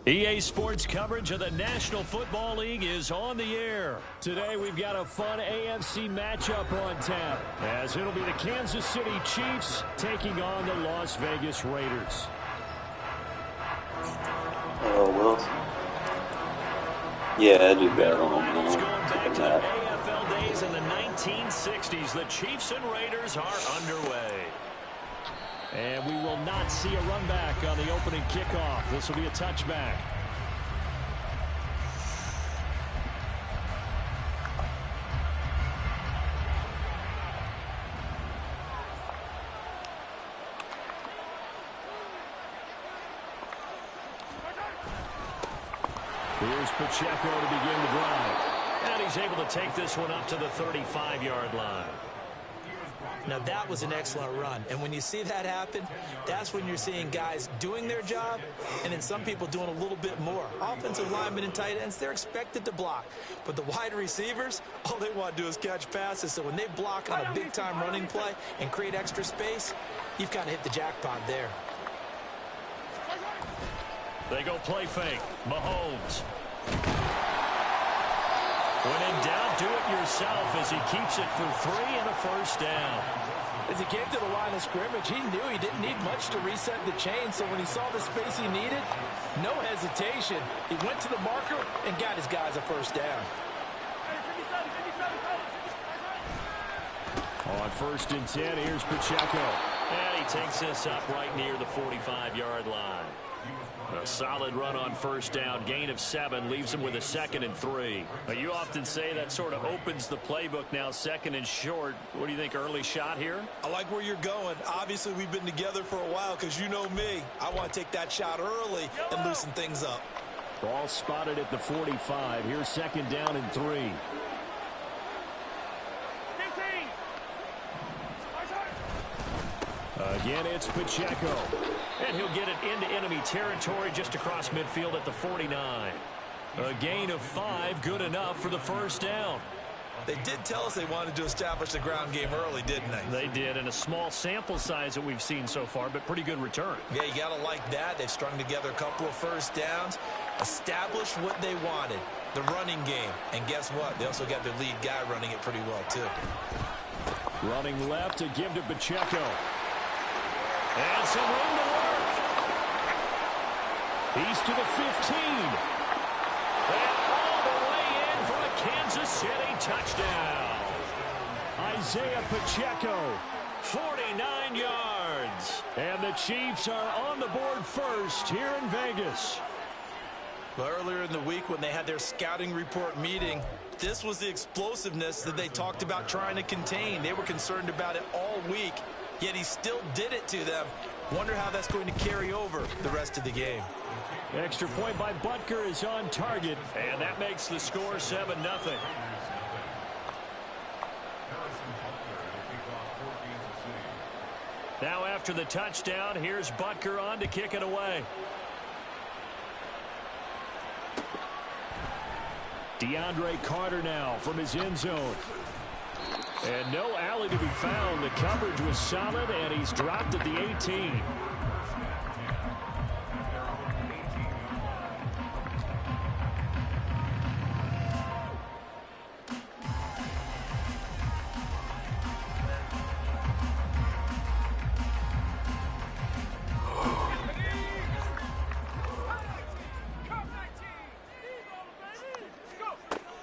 EA Sports coverage of the National Football League is on the air. Today we've got a fun AFC matchup on tap, as it'll be the Kansas City Chiefs taking on the Las Vegas Raiders. Oh, well. Yeah, I do better on Going back to the AFL days in the 1960s, the Chiefs and Raiders are underway. And we will not see a run back on the opening kickoff. This will be a touchback. Here's Pacheco to begin the drive. And he's able to take this one up to the 35-yard line. Now, that was an excellent run. And when you see that happen, that's when you're seeing guys doing their job and then some people doing a little bit more. Offensive linemen and tight ends, they're expected to block. But the wide receivers, all they want to do is catch passes. So when they block on a big-time running play and create extra space, you've got to hit the jackpot there. They go play fake. Mahomes. When in doubt, do it yourself as he keeps it for 3 and a first down. As he came to the line of scrimmage, he knew he didn't need much to reset the chain, so when he saw the space he needed, no hesitation. He went to the marker and got his guys a first down. On 1st and 10, here's Pacheco. And he takes this up right near the 45-yard line. A solid run on first down, gain of 7, leaves him with a 2nd and 3. Now, you often say that sort of opens the playbook now, 2nd and short. What do you think, early shot here? I like where you're going. Obviously, we've been together for a while because you know me. I want to take that shot early and loosen things up. Ball spotted at the 45. Here's 2nd down and 3. Again, it's Pacheco. And he'll get it into enemy territory just across midfield at the 49. A gain of 5, good enough for the first down. They did tell us they wanted to establish the ground game early, didn't they? They did, and a small sample size that we've seen so far, but pretty good return. Yeah, you got to like that. They've strung together a couple of first downs, established what they wanted, the running game. And guess what? They also got their lead guy running it pretty well, too. Running left to give to Pacheco. And some room to work. He's to the 15. And all the way in for a Kansas City touchdown. Isaiah Pacheco, 49 yards. And the Chiefs are on the board first here in Vegas. Well, earlier in the week when they had their scouting report meeting, this was the explosiveness that they talked about trying to contain. They were concerned about it all week. Yet he still did it to them. Wonder how that's going to carry over the rest of the game. Extra point by Butker is on target, and that makes the score 7-0. Now after the touchdown, here's Butker on to kick it away. DeAndre Carter now from his end zone. And no alley to be found. The coverage was solid, and he's dropped at the 18.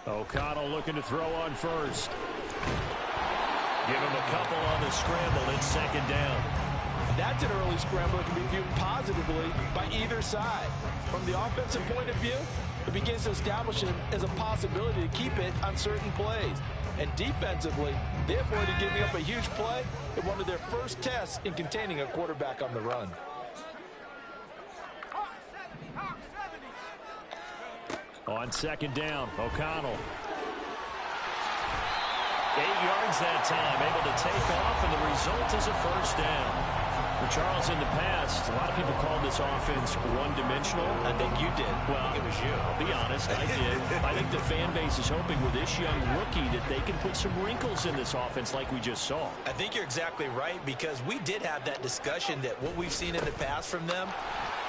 O'Connell looking to throw on first. Give him a couple on the scramble. It's 2nd down. That's an early scramble that can be viewed positively by either side. From the offensive point of view, it begins to establish it as a possibility to keep it on certain plays. And defensively, they avoided giving up a huge play in one of their first tests in containing a quarterback on the run. On 2nd down, O'Connell. 8 yards that time, able to take off, and the result is a first down. For Charles, in the past, a lot of people called this offense one-dimensional. I think you did. Well, it was you. I'll be honest, I did. I think the fan base is hoping with this young rookie that they can put some wrinkles in this offense like we just saw. I think you're exactly right, because we did have that discussion that what we've seen in the past from them,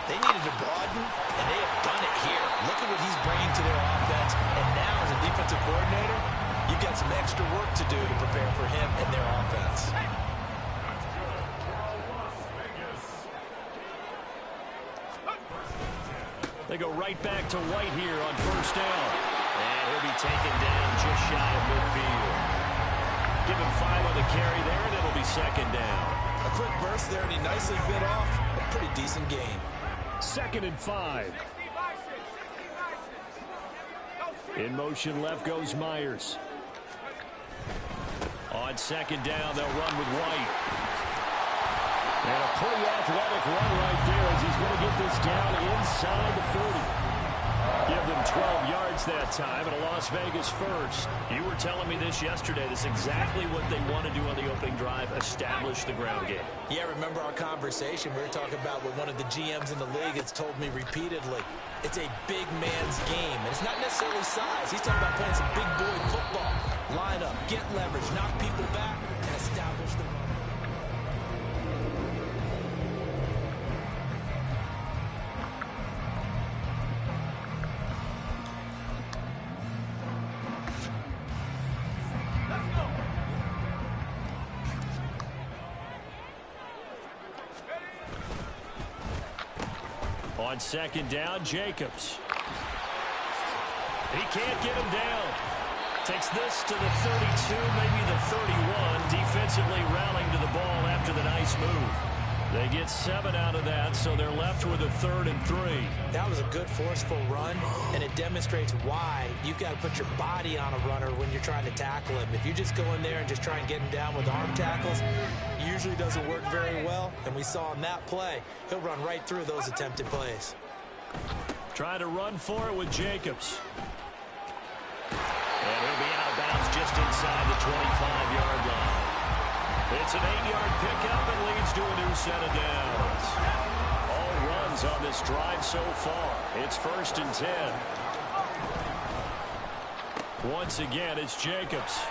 They needed to broaden, and they have done it here. Look at what he's bringing to their offense. And now, as a defensive coordinator, you've got some extra work to do to prepare for him and their offense. They go right back to White here on first down. And he'll be taken down just shy of midfield. Give him 5 on the carry there, and it'll be second down. A quick burst there, and he nicely bit off a pretty decent gain. 2nd and 5. In motion left goes Myers. On 2nd down, they'll run with White. And a pretty athletic run right there as he's going to get this down inside the 30. Give them 12 yards that time and a Las Vegas first. You were telling me this yesterday. This is exactly what they want to do on the opening drive, establish the ground game. Yeah, remember our conversation? We were talking about what one of the GMs in the league has told me repeatedly. It's a big man's game, and it's not necessarily size. He's talking about playing some big boy football. Line up, get leverage, knock people back, and establish the run. On 2nd down, Jacobs. He can't get him down. Takes this to the 32, maybe the 31. Defensively rallying to the ball after the nice move. They get 7 out of that, so they're left with a 3rd and 3. That was a good forceful run, and it demonstrates why you've got to put your body on a runner when you're trying to tackle him. If you just go in there and just try and get him down with arm tackles, it usually doesn't work very well, and we saw in that play, he'll run right through those attempted plays. Trying to run for it with Jacobs. And he'll be out of bounds just inside the 25-yard line. It's an 8-yard pickup and leads to a new set of downs. All runs on this drive so far. It's 1st and 10. Once again, it's Jacobs.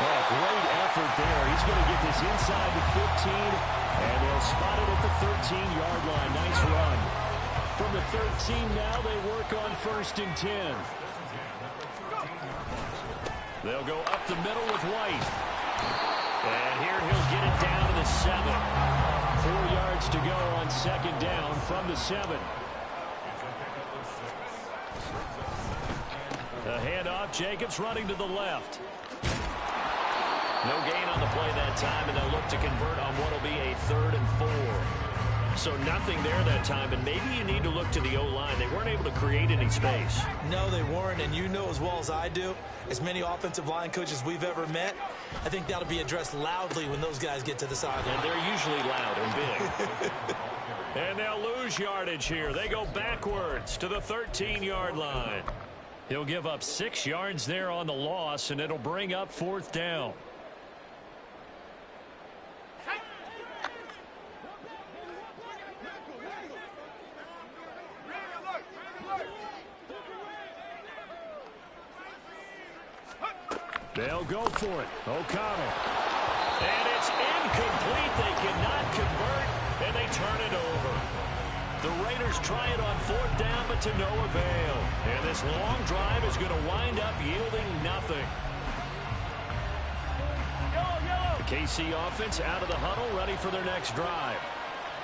Oh, great effort there. He's going to get this inside the 15, and they'll spot it at the 13-yard line. Nice run. From the 13 now, they work on 1st and 10. They'll go up the middle with White. And here he'll get it down to the 7. 4 yards to go on 2nd down from the 7. The handoff, Jacobs running to the left. No gain on the play that time, and they'll look to convert on what will be a 3rd and 4. So nothing there that time, and maybe you need to look to the O-line. They weren't able to create any space. No, they weren't, and you know as well as I do, as many offensive line coaches we've ever met, I think that'll be addressed loudly when those guys get to the sideline. And they're usually loud and big. And they'll lose yardage here. They go backwards to the 13-yard line. He'll give up 6 yards there on the loss, and it'll bring up 4th down. They'll go for it. O'Connell. And it's incomplete. They cannot convert, and they turn it over. The Raiders try it on 4th down, but to no avail. And this long drive is going to wind up yielding nothing. The KC offense out of the huddle, ready for their next drive.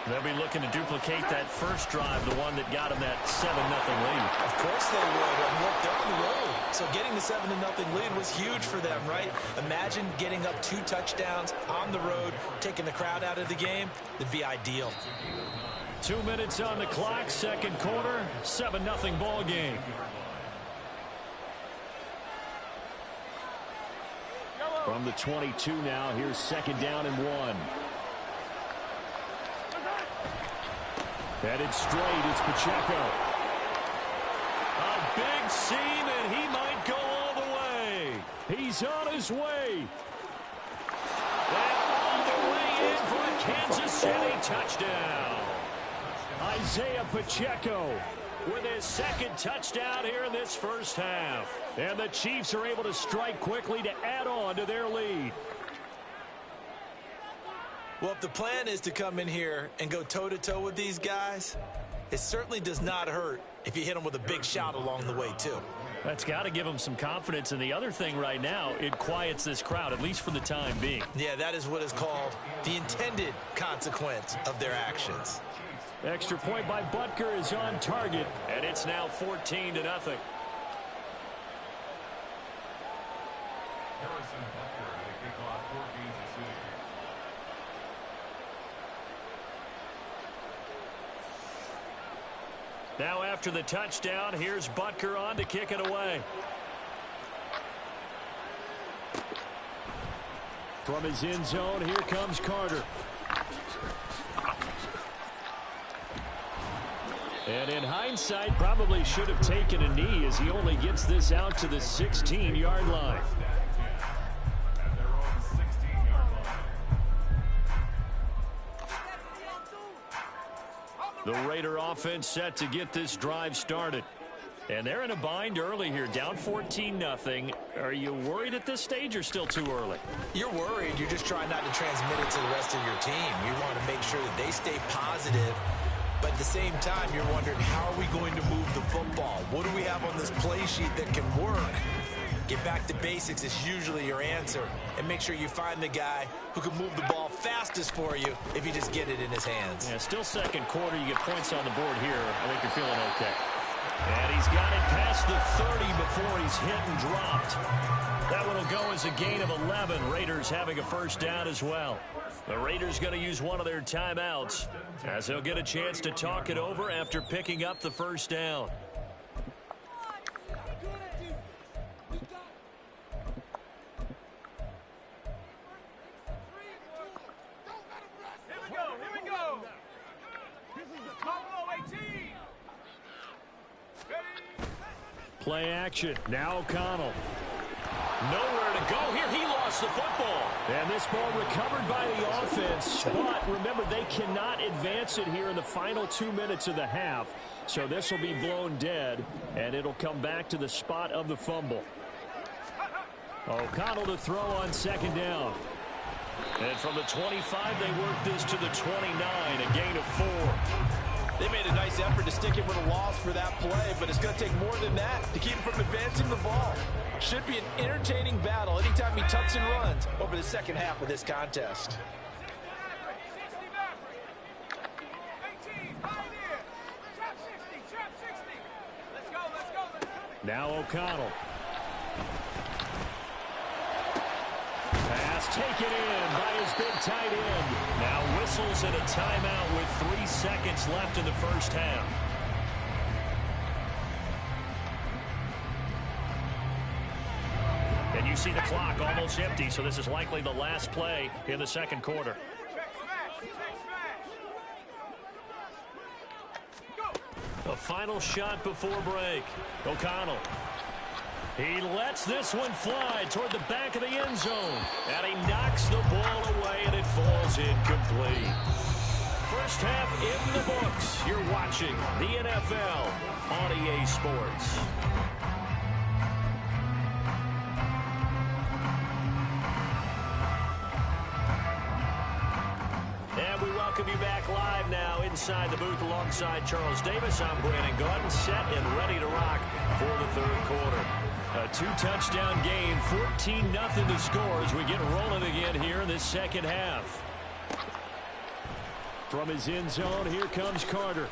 They'll be looking to duplicate that first drive, the one that got them that 7-0 lead. Of course they would. And look, they're on the road. So getting the 7-0 lead was huge for them, right? Imagine getting up 2 touchdowns on the road, taking the crowd out of the game. It'd be ideal. 2 minutes on the clock, 2nd quarter, 7-0 ball game. From the 22 now, here's 2nd down and 1. Headed straight, it's Pacheco. A big seam, and he might go all the way. He's on his way. And all the way in for a Kansas City touchdown. Isaiah Pacheco with his 2nd touchdown here in this first half. And the Chiefs are able to strike quickly to add on to their lead. Well, if the plan is to come in here and go toe-to-toe with these guys, it certainly does not hurt if you hit them with a big shot along the way, too. That's got to give them some confidence. And the other thing right now, it quiets this crowd, at least for the time being. Yeah, that is what is called the intended consequence of their actions. Extra point by Butker is on target, and it's now 14-0. Now after the touchdown, here's Butker on to kick it away. From his end zone, here comes Carter. And in hindsight, probably should have taken a knee as he only gets this out to the 16-yard line. The Raider offense set to get this drive started. And they're in a bind early here, down 14-0. Are you worried at this stage or still too early? You're worried. You're just trying not to transmit it to the rest of your team. You want to make sure that they stay positive. But at the same time, you're wondering, how are we going to move the football? What do we have on this play sheet that can work? Get back to basics is usually your answer. And make sure you find the guy who can move the ball fastest for you if you just get it in his hands. Yeah, still second quarter. You get points on the board here. I think you're feeling okay. And he's got it past the 30 before he's hit and dropped. That one will go as a gain of 11. Raiders having a first down as well. The Raiders going to use one of their timeouts as they'll get a chance to talk it over after picking up the first down. Play action. Now O'Connell. Nowhere to go here. He lost the football. And this ball recovered by the offense. But remember, they cannot advance it here in the final 2 minutes of the half. So this will be blown dead, and it'll come back to the spot of the fumble. O'Connell to throw on second down. And from the 25, they work this to the 29, a gain of 4. They made a nice effort to stick him with a loss for that play, but it's going to take more than that to keep him from advancing the ball. Should be an entertaining battle anytime he tucks and runs over the second half of this contest. Now O'Connell. Pass taken in by his big tight end. Now whistles and a timeout with 3 seconds left in the first half. And you see the clock almost empty, so this is likely the last play in the second quarter. A final shot before break. O'Connell. He lets this one fly toward the back of the end zone. And he knocks the ball away, and it falls incomplete. First half in the books. You're watching the NFL on EA Sports. And we welcome you back live now inside the booth alongside Charles Davis. I'm Brandon Gordon, set and ready to rock for the third quarter. A 2-touchdown game, 14-0 to score as we get rolling again here in this second half. From his end zone, here comes Carter.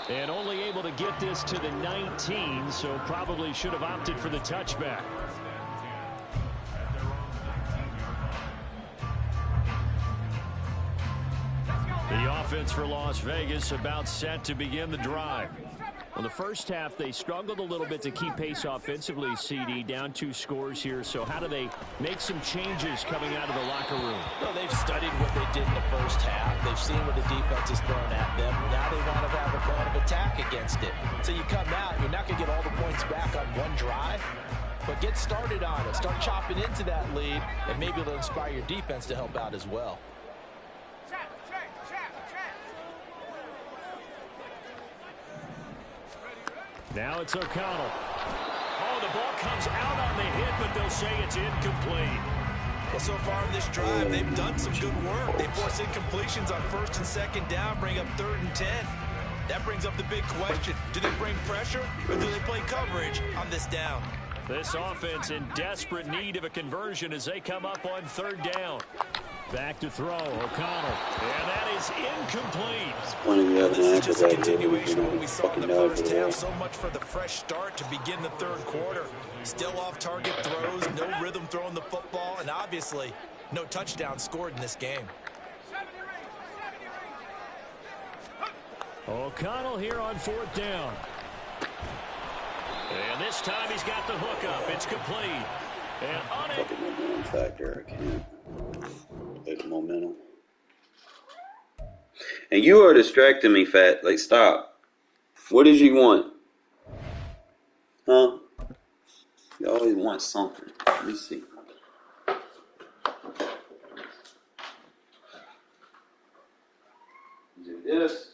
And only able to get this to the 19, so probably should have opted for the touchback. The offense for Las Vegas about set to begin the drive. Well, the first half, they struggled a little bit to keep pace offensively, CD, down 2 scores here. So how do they make some changes coming out of the locker room? Well, they've studied what they did in the first half. They've seen what the defense has thrown at them. Now they want to have a plan of attack against it. So you come out, you're not going to get all the points back on one drive, but get started on it. Start chopping into that lead, and maybe it'll inspire your defense to help out as well. Now it's O'Connell. Oh, the ball comes out on the hit, but they'll say it's incomplete. Well, so far in this drive, they've done some good work. They force incompletions on 1st and 2nd down, bring up 3rd and 10. That brings up the big question. Do they bring pressure or do they play coverage on this down? This offense in desperate need of a conversion as they come up on 3rd down. Back to throw, O'Connell. And that is incomplete. This is just a continuation of what we saw in the first half. So much for the fresh start to begin the 3rd quarter. Still off-target throws, no rhythm throwing the football, and obviously no touchdown scored in this game. O'Connell here on 4th down. And this time he's got the hook up. It's complete. And on it. Fucking momentum factor. I can't. Like momentum. And you are distracting me, Fat. Like, stop. What did you want? Huh? You always want something. Let me see. Do this.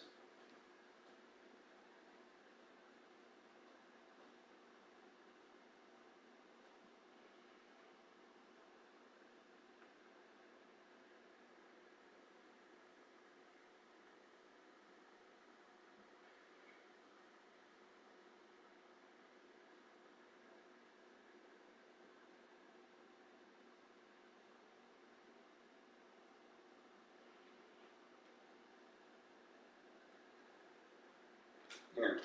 Here.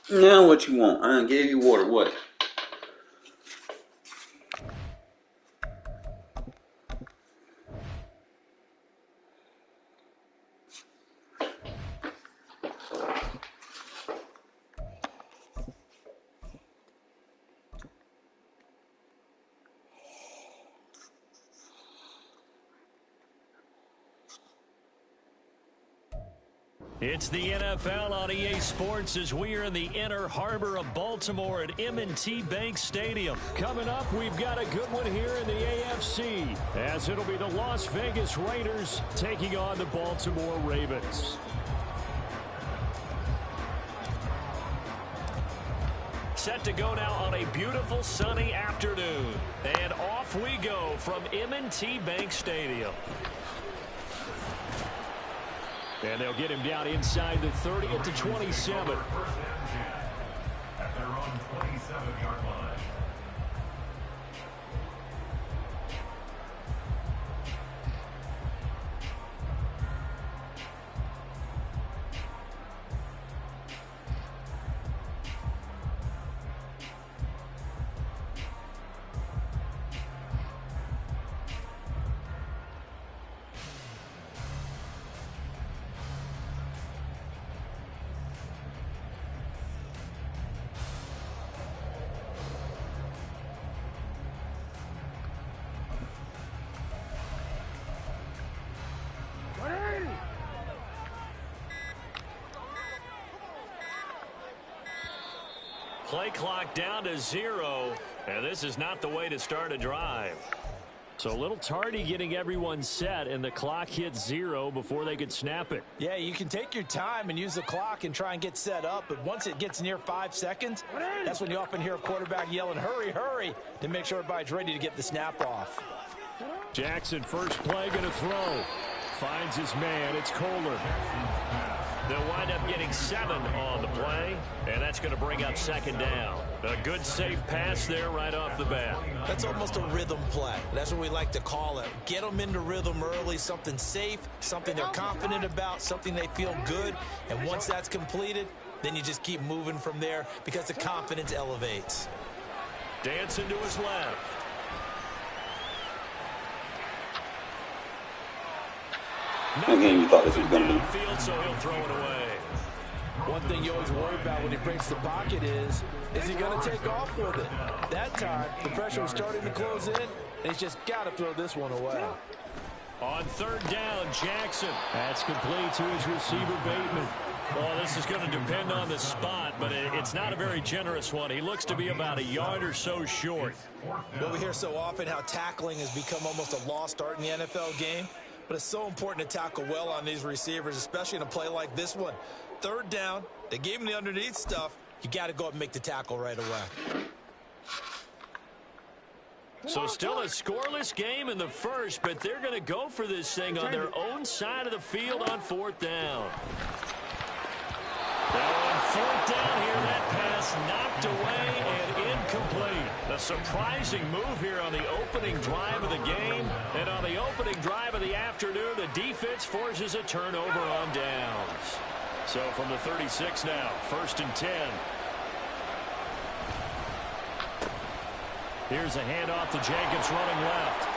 Now what you want? I gave you water. What? It's the NFL on EA Sports as we are in the inner harbor of Baltimore at M&T Bank Stadium. Coming up, we've got a good one here in the AFC, as it'll be the Las Vegas Raiders taking on the Baltimore Ravens. Set to go now on a beautiful sunny afternoon. And off we go from M&T Bank Stadium. And they'll get him down inside the 30 at the 27. At their own 27-yard line. Play clock down to 0, and this is not the way to start a drive. So a little tardy getting everyone set, and the clock hits 0 before they could snap it. Yeah, you can take your time and use the clock and try and get set up, but once it gets near 5 seconds, that's when you often hear a quarterback yelling, hurry, hurry, to make sure everybody's ready to get the snap off. Jackson, first play, going to throw. Finds his man. It's Kohler. They'll wind up getting 7 on the play, and that's going to bring up 2nd down. A good, safe pass there right off the bat. That's almost a rhythm play. That's what we like to call it. Get them into rhythm early, something safe, something they're confident about, something they feel good. And once that's completed, then you just keep moving from there because the confidence elevates. Dancing to his left. Again, you thought this was going to be. Field, so he'll throw it away. One thing you always worry about when he breaks the pocket is he going to take off with it? That time, the pressure was starting to close in, and he's just got to throw this one away. On 3rd down, Jackson. That's complete to his receiver, Bateman. Well, this is going to depend on the spot, but it's not a very generous one. He looks to be about a yard or so short. Well, we hear so often how tackling has become almost a lost art in the NFL game. But it's so important to tackle well on these receivers, especially in a play like this one. 3rd down, they gave him the underneath stuff. you got to go up and make the tackle right away. So still a scoreless game in the first, but they're going to go for this thing on their own side of the field on 4th down. Now on 4th down here, that pass knocked away and incomplete. A surprising move here on the opening drive of the game. And on the opening drive of the afternoon, the defense forces a turnover on downs. So from the 36 now, 1st and 10. Here's a handoff to Jacobs running left.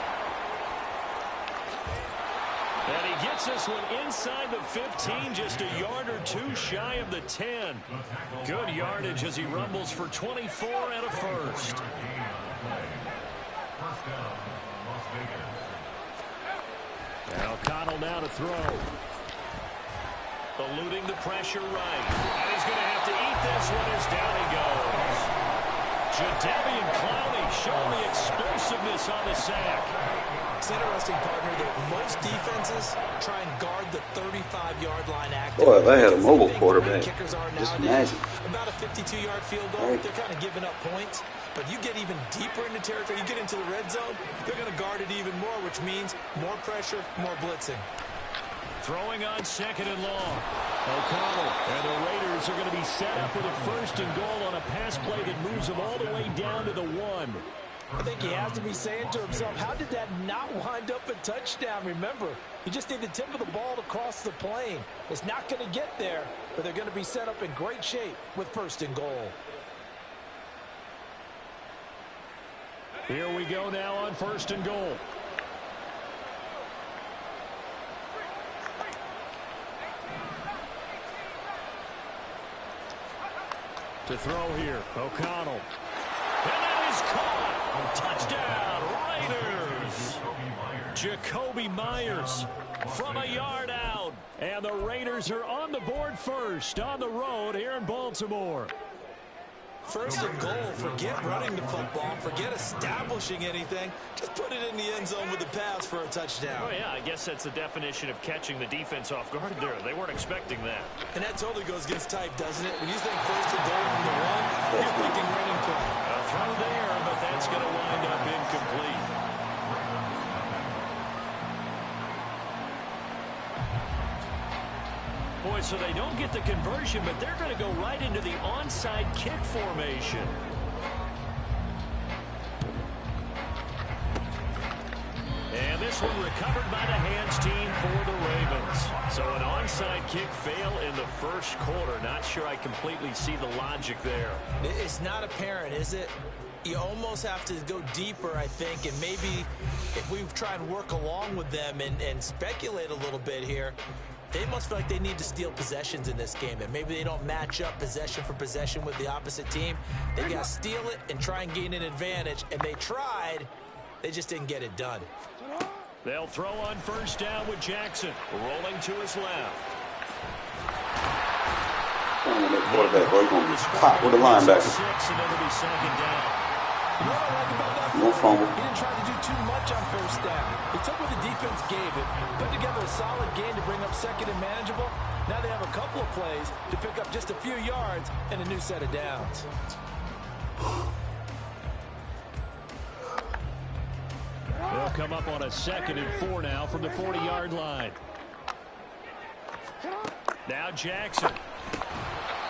And he gets this one inside the 15, just a yard or two shy of the 10. Good yardage as he rumbles for 24 and a first. Now O'Connell now to throw. Eluding the pressure right. And he's going to have to eat this one as down he goes. Jadeveon Clowney showing the explosiveness on the sack. It's interesting, partner, that most defenses try and guard the 35-yard line active. Boy, if I had a mobile quarterback, just imagine. About a 52-yard field goal, right. They're kind of giving up points. But you get even deeper into territory, you get into the red zone, they're going to guard it even more, which means more pressure, more blitzing. Throwing on 2nd and long. O'Connell and the Raiders are going to be set up with a 1st and goal on a pass play that moves them all the way down to the 1. I think he has to be saying to himself, how did that not wind up a touchdown? Remember, you just need the tip of the ball to cross the plane. It's not going to get there, but they're going to be set up in great shape with 1st and goal. Here we go now on 1st and goal. To throw here, O'Connell. And that is caught. Touchdown, Raiders. Jacoby Myers from a yard out. And the Raiders are on the board first on the road here in Baltimore. 1st and goal, forget running the football, forget establishing anything. Just put it in the end zone with the pass for a touchdown. Oh, yeah, I guess that's the definition of catching the defense off guard there. They weren't expecting that. And that totally goes against type, doesn't it? When you think 1st and goal from the 1, you're thinking running play. A throw there, but that's going to wind up incomplete. Boy, so they don't get the conversion, but they're going to go right into the onside kick formation. And this one recovered by the hands team for the Ravens. So an onside kick fail in the 1st quarter. Not sure I completely see the logic there. It's not apparent, is it? You almost have to go deeper, I think, and maybe if we try and work along with them and speculate a little bit here, they must feel like they need to steal possessions in this game, and maybe they don't match up possession for possession with the opposite team. They got to steal it and try and gain an advantage, and they tried. They just didn't get it done. They'll throw on 1st down with Jackson, rolling to his left. Quarterback, bro, you're going to be hot with the linebacker. 6, and it'll be 2nd down. You know what I like about that? No fumble. He didn't try to do too much on 1st down. He took what the defense gave him, put together a solid game to bring up 2nd and manageable. Now they have a couple of plays to pick up just a few yards and a new set of downs. They'll come up on a 2nd and 4 now from the 40-yard line. Now Jackson.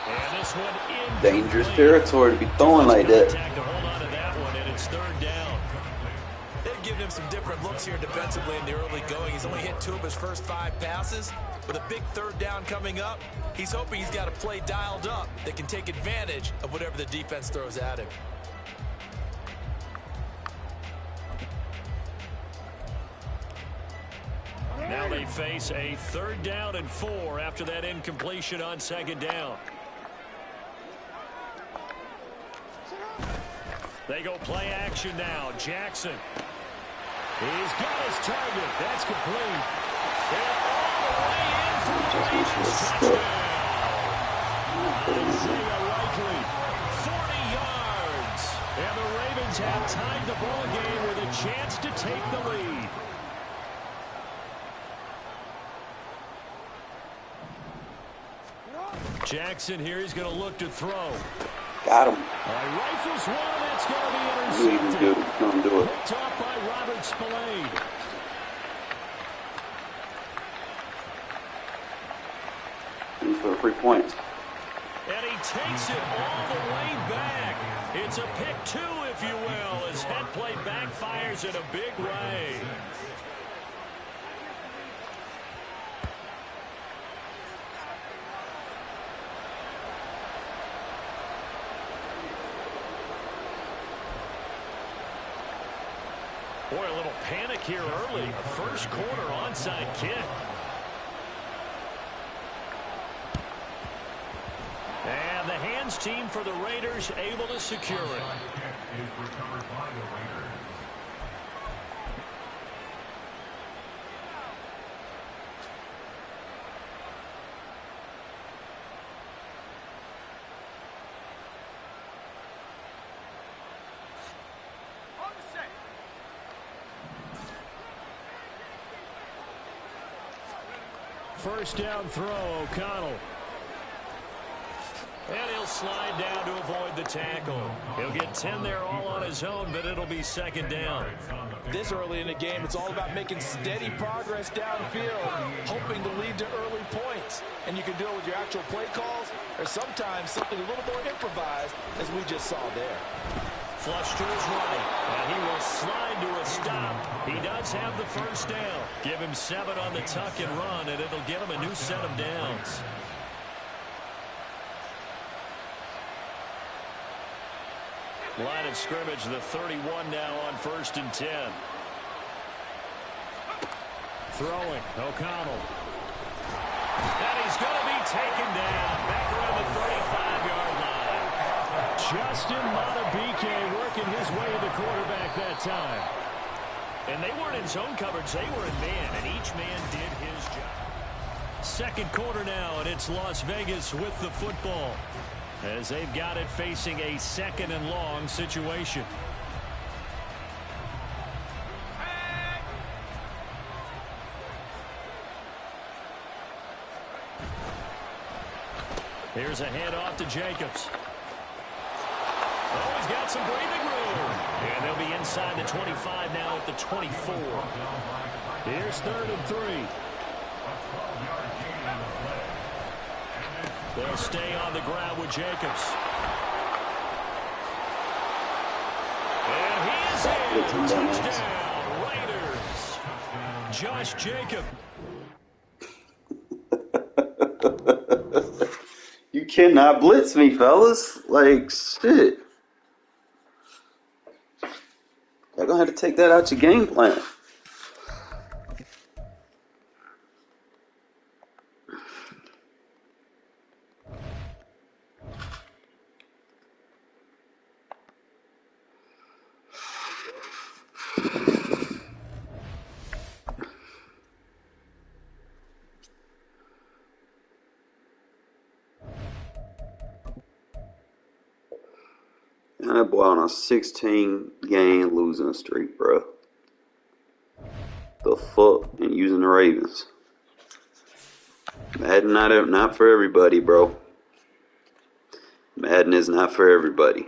And this one in Dangerous territory to be throwing like that. To hold on to that one, and it's 3rd down. They've given him some different looks here defensively in the early going. He's only hit 2 of his first 5 passes. With a big 3rd down coming up, he's hoping he's got a play dialed up that can take advantage of whatever the defense throws at him. Now they face a 3rd down and 4 after that incompletion on 2nd down. They go play action now. Jackson. He's got his target. That's complete. And all the way in for the Ravens touchdown. Isaiah Likely, 40 yards. And the Ravens have tied the ball game with a chance to take the lead. Jackson here, he's going to look to throw. Got him. Rifles one, it's going to be He can do intercepted. it. Come do it. Picked off by Robert Spillane. He's for 3 points. And he takes it all the way back. It's a pick two, if you will, as head play backfires in a big way. Boy, a little panic here early. A first quarter onside kick. And the hands team for the Raiders able to secure it. First down throw, O'Connell. And he'll slide down to avoid the tackle. He'll get 10 there all on his own, but it'll be second down. This early in the game, it's all about making steady progress downfield, hoping to lead to early points. And you can do it with your actual play calls or sometimes something a little more improvised, as we just saw there. Flush to his right, and he will slide to a stop. He does have the first down. Give him 7 on the tuck and run, and it'll get him a new set of downs. Line of scrimmage, the 31 now on 1st and 10. Throwing, O'Connell. And he's going to be taken down back around the 35-yard line. Justin Matabike working his way to the quarterback that time. And they weren't in zone coverage, they were in man, and each man did his job. Second quarter now, and it's Las Vegas with the football, as they've got it facing a 2nd and long situation. Here's a handoff to Jacobs. Oh, he's got some breathing room. And they'll be inside the 25 now at the 24. Here's 3rd and 3. They'll stay on the ground with Jacobs. And he is in. Touchdown, Raiders. Josh Jacobs. You cannot blitz me, fellas. Like, shit. Y'all gonna have to take that out your game plan. That boy on a 16-game losing streak, bro. The fuck? And using the Ravens. Madden not for everybody, bro. Madden is not for everybody.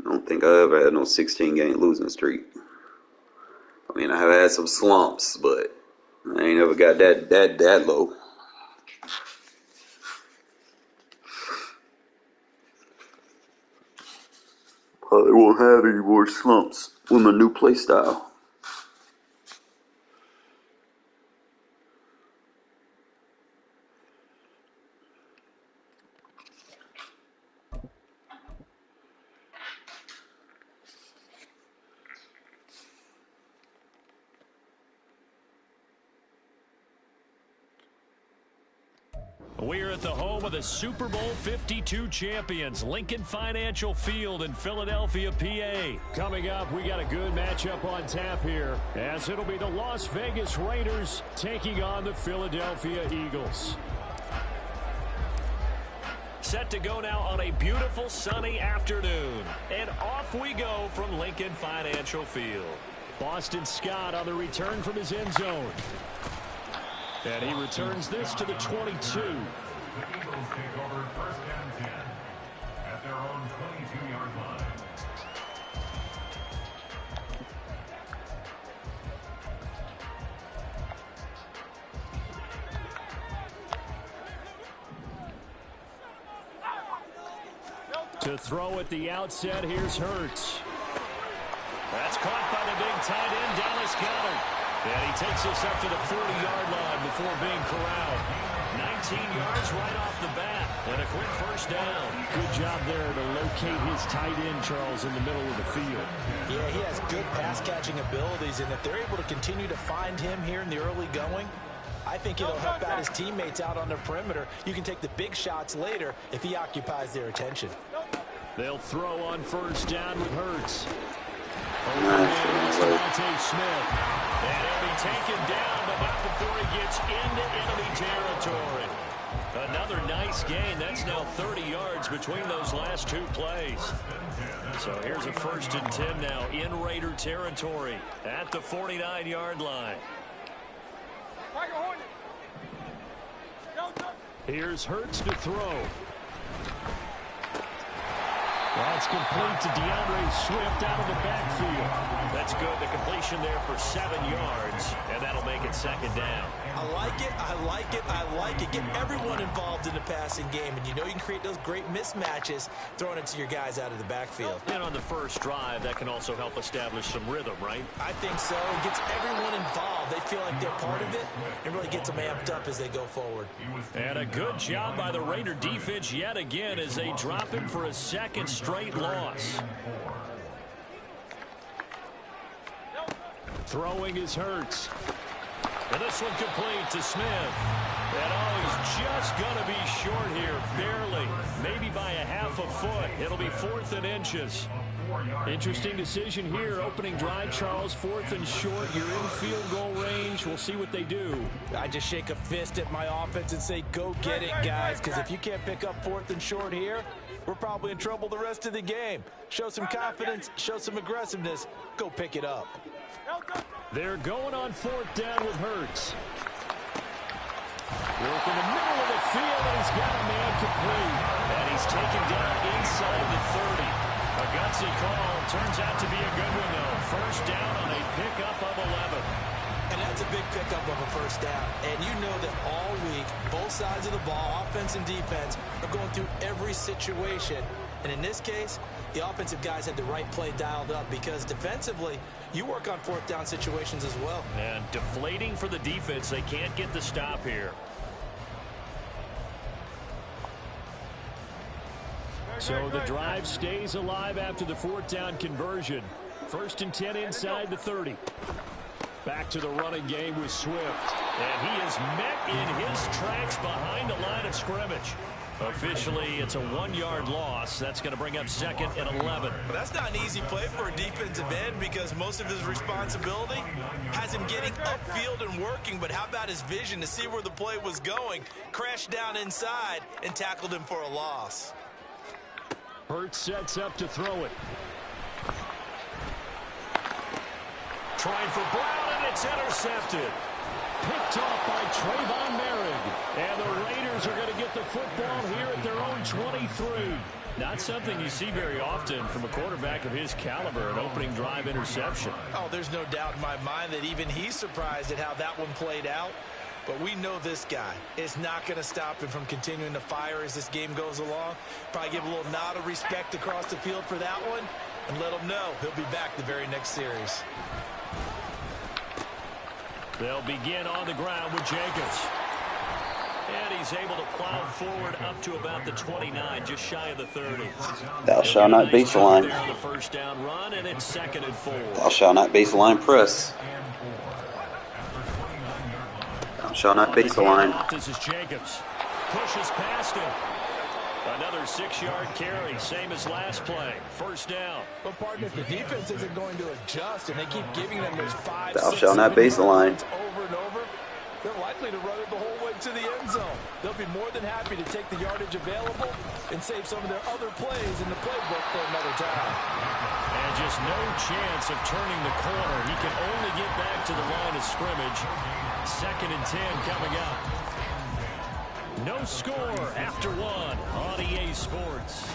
I don't think I ever had no 16-game losing streak. I mean, I have had some slumps, but I ain't never got that low. Probably won't have any more slumps with my new play style. We're at the home of the Super Bowl 52 champions, Lincoln Financial Field in Philadelphia, PA. Coming up, we got a good matchup on tap here, as it'll be the Las Vegas Raiders taking on the Philadelphia Eagles. Set to go now on a beautiful sunny afternoon, and off we go from Lincoln Financial Field. Boston Scott on the return from his end zone. And he returns this to the 22. The Eagles take over 1st and 10 at their own 22-yard line. To throw at the outset, here's Hurts. That's caught by the big tight end, Dallas Goedert. And he takes us up to the 40-yard line before being corralled. 19 yards right off the bat, and a quick first down. Good job there to locate his tight end, Charles, in the middle of the field. Yeah, he has good pass-catching abilities, and if they're able to continue to find him here in the early going, I think it'll help out his teammates out on the perimeter. You can take the big shots later if he occupies their attention. They'll throw on first down with Hurts. Smith. And he'll be taken down, but not before he gets into enemy territory. Another nice gain. That's now 30 yards between those last two plays. So here's a 1st and 10 now in Raider territory at the 49-yard line. Here's Hurts to throw. That's complete to DeAndre Swift out of the backfield. That's good. The completion there for 7 yards, and that'll make it 2nd down. I like it, I like it, I like it. Get everyone involved in the passing game, and you know you can create those great mismatches throwing it to your guys out of the backfield. And on the first drive, that can also help establish some rhythm, right? I think so. It gets everyone involved. They feel like they're part of it, and really gets them amped up as they go forward. And a good job by the Raider defense yet again as they drop him for a 2nd straight loss. Throwing is Hurts. And this one complete to Smith. And he's just going to be short here, barely, maybe by a half a foot. It'll be 4th and inches. Interesting decision here. Opening drive, Charles, 4th and short. You're in field goal range. We'll see what they do. I just shake a fist at my offense and say, go get it, guys, because if you can't pick up 4th and short here, we're probably in trouble the rest of the game. Show some confidence, show some aggressiveness, go pick it up. They're going on 4th down with Hurts. Work in the middle of the field, and he's got a man complete. And he's taken down inside the 30. A gutsy call turns out to be a good one, though. First down on a pickup of 11. And that's a big pickup of a first down. And you know that all week, both sides of the ball, offense and defense, are going through every situation. And in this case, the offensive guys had the right play dialed up because defensively, you work on 4th down situations as well. And deflating for the defense. They can't get the stop here. So the drive stays alive after the 4th down conversion. 1st and 10 inside the 30. Back to the running game with Swift. And he is met in his tracks behind the line of scrimmage. Officially, it's a 1-yard loss. That's going to bring up 2nd and 11. But that's not an easy play for a defensive end because most of his responsibility has him getting upfield and working. But how about his vision to see where the play was going, crashed down inside, and tackled him for a loss. Hurts sets up to throw it. Trying for Brown, and it's intercepted. Picked off by Trayvon Merrick. And the Raiders are going to get the football here at their own 23. Not something you see very often from a quarterback of his caliber, an opening drive interception. Oh, there's no doubt in my mind that even he's surprised at how that one played out. But we know this guy is not going to stop him from continuing to fire as this game goes along. Probably give a little nod of respect across the field for that one and let him know he'll be back the very next series. They'll begin on the ground with Jacobs. And he's able to plow forward up to about the 29, just shy of the 30. Thou shalt not base the line. On the first down run, and it's 2nd and 4. Thou shalt not base the line press. Thou shalt not base the line. This is Jacobs. Pushes past him. Another 6-yard carry, same as last play. First down. But, partner, if the defense isn't going to adjust and they keep giving them those 5, Thou 6, shalt not base the line. over and over, they're likely to run it the whole way to the end zone. they'll be more than happy to take the yardage available and save some of their other plays in the playbook for another time. And just no chance of turning the corner. He can only get back to the line of scrimmage. 2nd and 10 coming up. No score after 1 on EA Sports.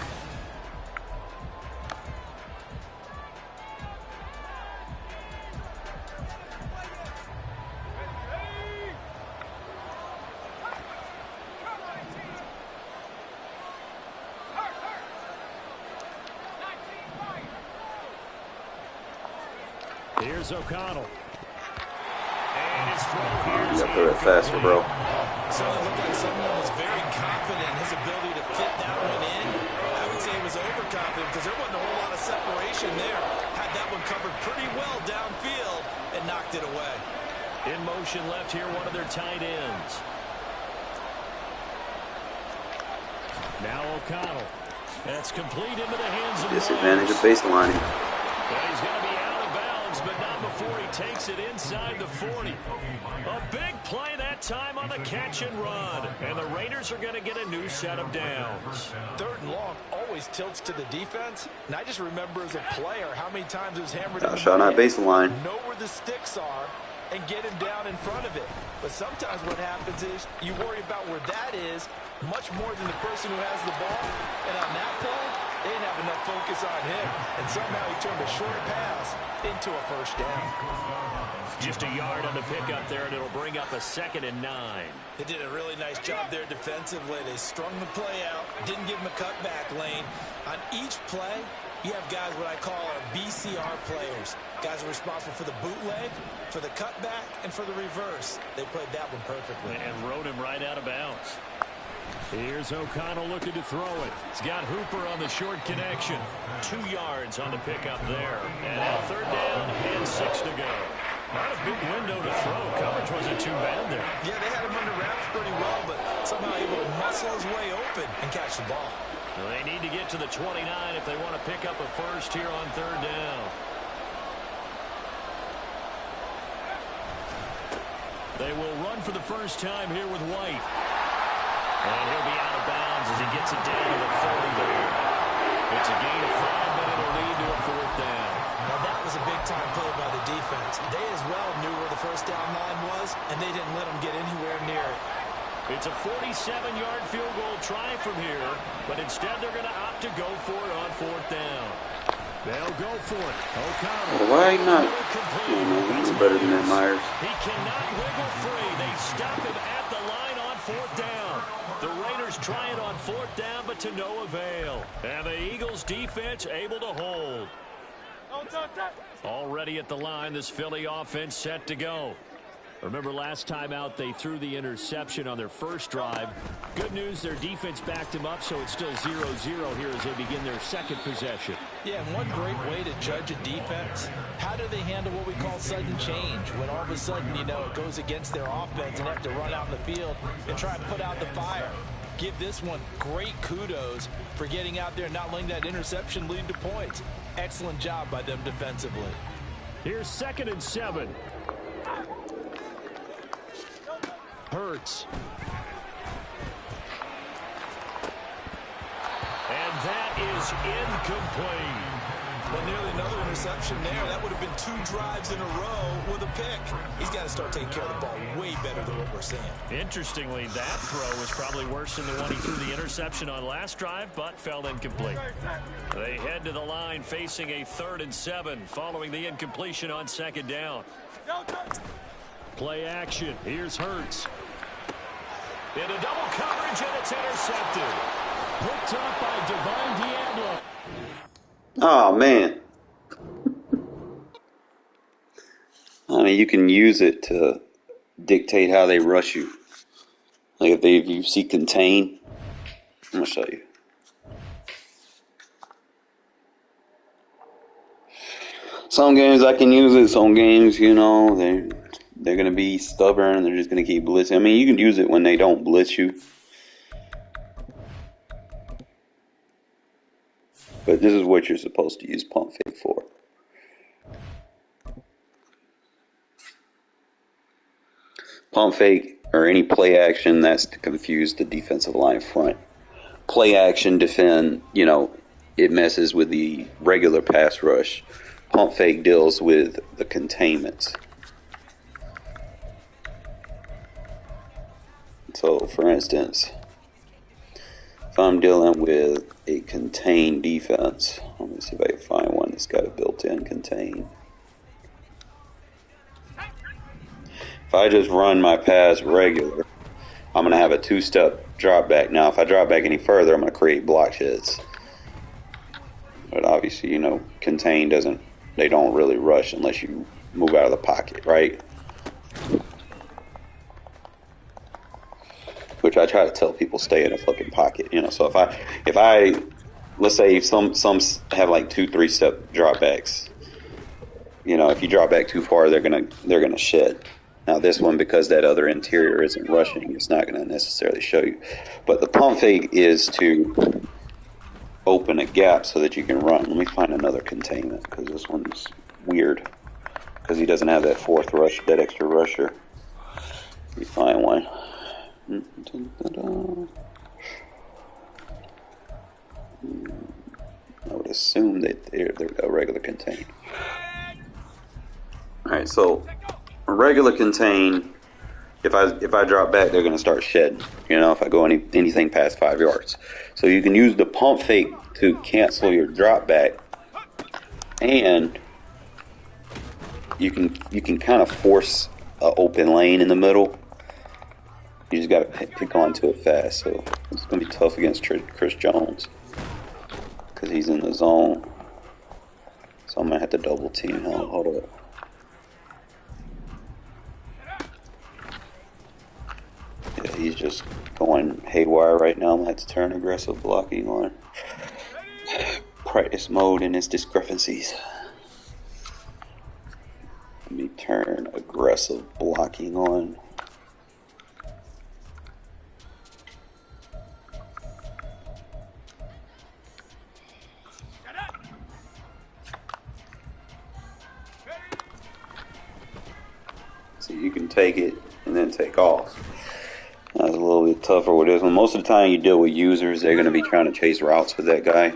Here's O'Connell. And his throw here. You got to throw it faster, bro. Certainly looked like someone was very confident in his ability to fit that one in. I would say he was overconfident because there wasn't a whole lot of separation there. Had that one covered pretty well downfield and knocked it away. In motion left here, one of their tight ends. Now O'Connell. That's complete into the hands of Disadvantage of baselining. And he's going to be out of bounds, but not before he takes it inside the 40. A big play that time on the catch and run. And the Raiders are going to get a new set of downs. 3rd and long always tilts to the defense. And I just remember as a player how many times it was hammered Got in a shot on baseline. know where the sticks are and get him down in front of it. But sometimes what happens is you worry about where that is much more than the person who has the ball. And on that play, they didn't have enough focus on him. And somehow he turned a short pass into a 1st down. Just a yard on the pickup there, and it'll bring up a 2nd and 9. They did a really nice job there defensively. They strung the play out, didn't give him a cutback lane. On each play, you have guys what I call our BCR players. Guys are responsible for the bootleg, for the cutback, and for the reverse. They played that one perfectly. And rode him right out of bounds. Here's O'Connell looking to throw it. He's got Hooper on the short connection. 2 yards on the pickup there. And now 3rd down and 6 to go. Not a big window to throw. Coverage wasn't too bad there. Yeah, they had him under wraps pretty well, but somehow able to muscle his way open and catch the ball. Well, they need to get to the 29 if they want to pick up a first here on 3rd down. They will run for the first time here with White. And he'll be out of bounds as he gets it down to the 30 there. It's a gain of 5, but it'll lead to a 4th down. Now that was a big-time play by the defense. They as well knew where the 1st down line was, and they didn't let them get anywhere near it. It's a 47-yard field goal try from here, but instead they're going to opt to go for it on 4th down. They'll go for it. O'Connell. Why not? He's better than that Myers. He cannot wiggle free. They stop him at the line on 4th down. The Raiders try it on 4th down, but to no avail. And the Eagles defense able to hold. Already at the line, this Philly offense set to go. Remember last time out, they threw the interception on their first drive. Good news, their defense backed them up, so it's still 0-0 here as they begin their 2nd possession. Yeah, and one great way to judge a defense, how do they handle what we call sudden change? When all of a sudden, you know, it goes against their offense and have to run out in the field and try to put out the fire. Give this one great kudos for getting out there and not letting that interception lead to points. Excellent job by them defensively. Here's 2nd and 7. Hurts. And that is incomplete. Well, nearly another interception there. That would have been 2 drives in a row with a pick. He's got to start taking care of the ball way better than what we're seeing. Interestingly, that throw was probably worse than the one he threw the interception on last drive, but fell incomplete. They head to the line facing a 3rd and 7 following the incompletion on 2nd down. Play action. Here's Hurts. Into double coverage, and it's intercepted. Picked up by Divine Diablo. Oh, man. I mean, you can use it to dictate how they rush you. Like if you see contain, I'm going to show you. Some games I can use it. Some games, you know, they're going to be stubborn. They're just going to keep blitzing. I mean, you can use it when they don't blitz you. But this is what you're supposed to use pump fake for. Pump fake or any play action that's to confuse the defensive line front. Play action defend, it messes with the regular pass rush. Pump fake deals with the containments. So, for instance, if I'm dealing with a contained defense, let me see if I can find one that's got a built-in contain. If I just run my pass regular, I'm going to have a two-step drop back. Now, if I drop back any further, I'm going to create block hits. But obviously, contain they don't really rush unless you move out of the pocket, right? Which I try to tell people stay in a fucking pocket, So if I let's say some have like 2-3 step drop backs, if you drop back too far, they're gonna shed. Now this one, because that other interior isn't rushing, it's not gonna necessarily show you. But the pump fake is to open a gap so that you can run. Let me find another containment because this one's weird because he doesn't have that fourth rush, that extra rusher. Let me find one. I would assume that they're a regular contain. Alright, so a regular contain, if I drop back, they're going to start shedding, if I go anything past 5 yards. So you can use the pump fake to cancel your drop back, and you can kind of force an open lane in the middle. You just got to pick onto it fast. So it's going to be tough against Chris Jones because he's in the zone. So I'm going to have to double team him. Hold up. Yeah, he's just going haywire right now. I'm going to have to turn aggressive blocking on. Practice mode and its discrepancies. Let me turn aggressive blocking on. So you can take it and then take off. That's a little bit tougher with this one. Most of the time you deal with users, they're going to be trying to chase routes with that guy.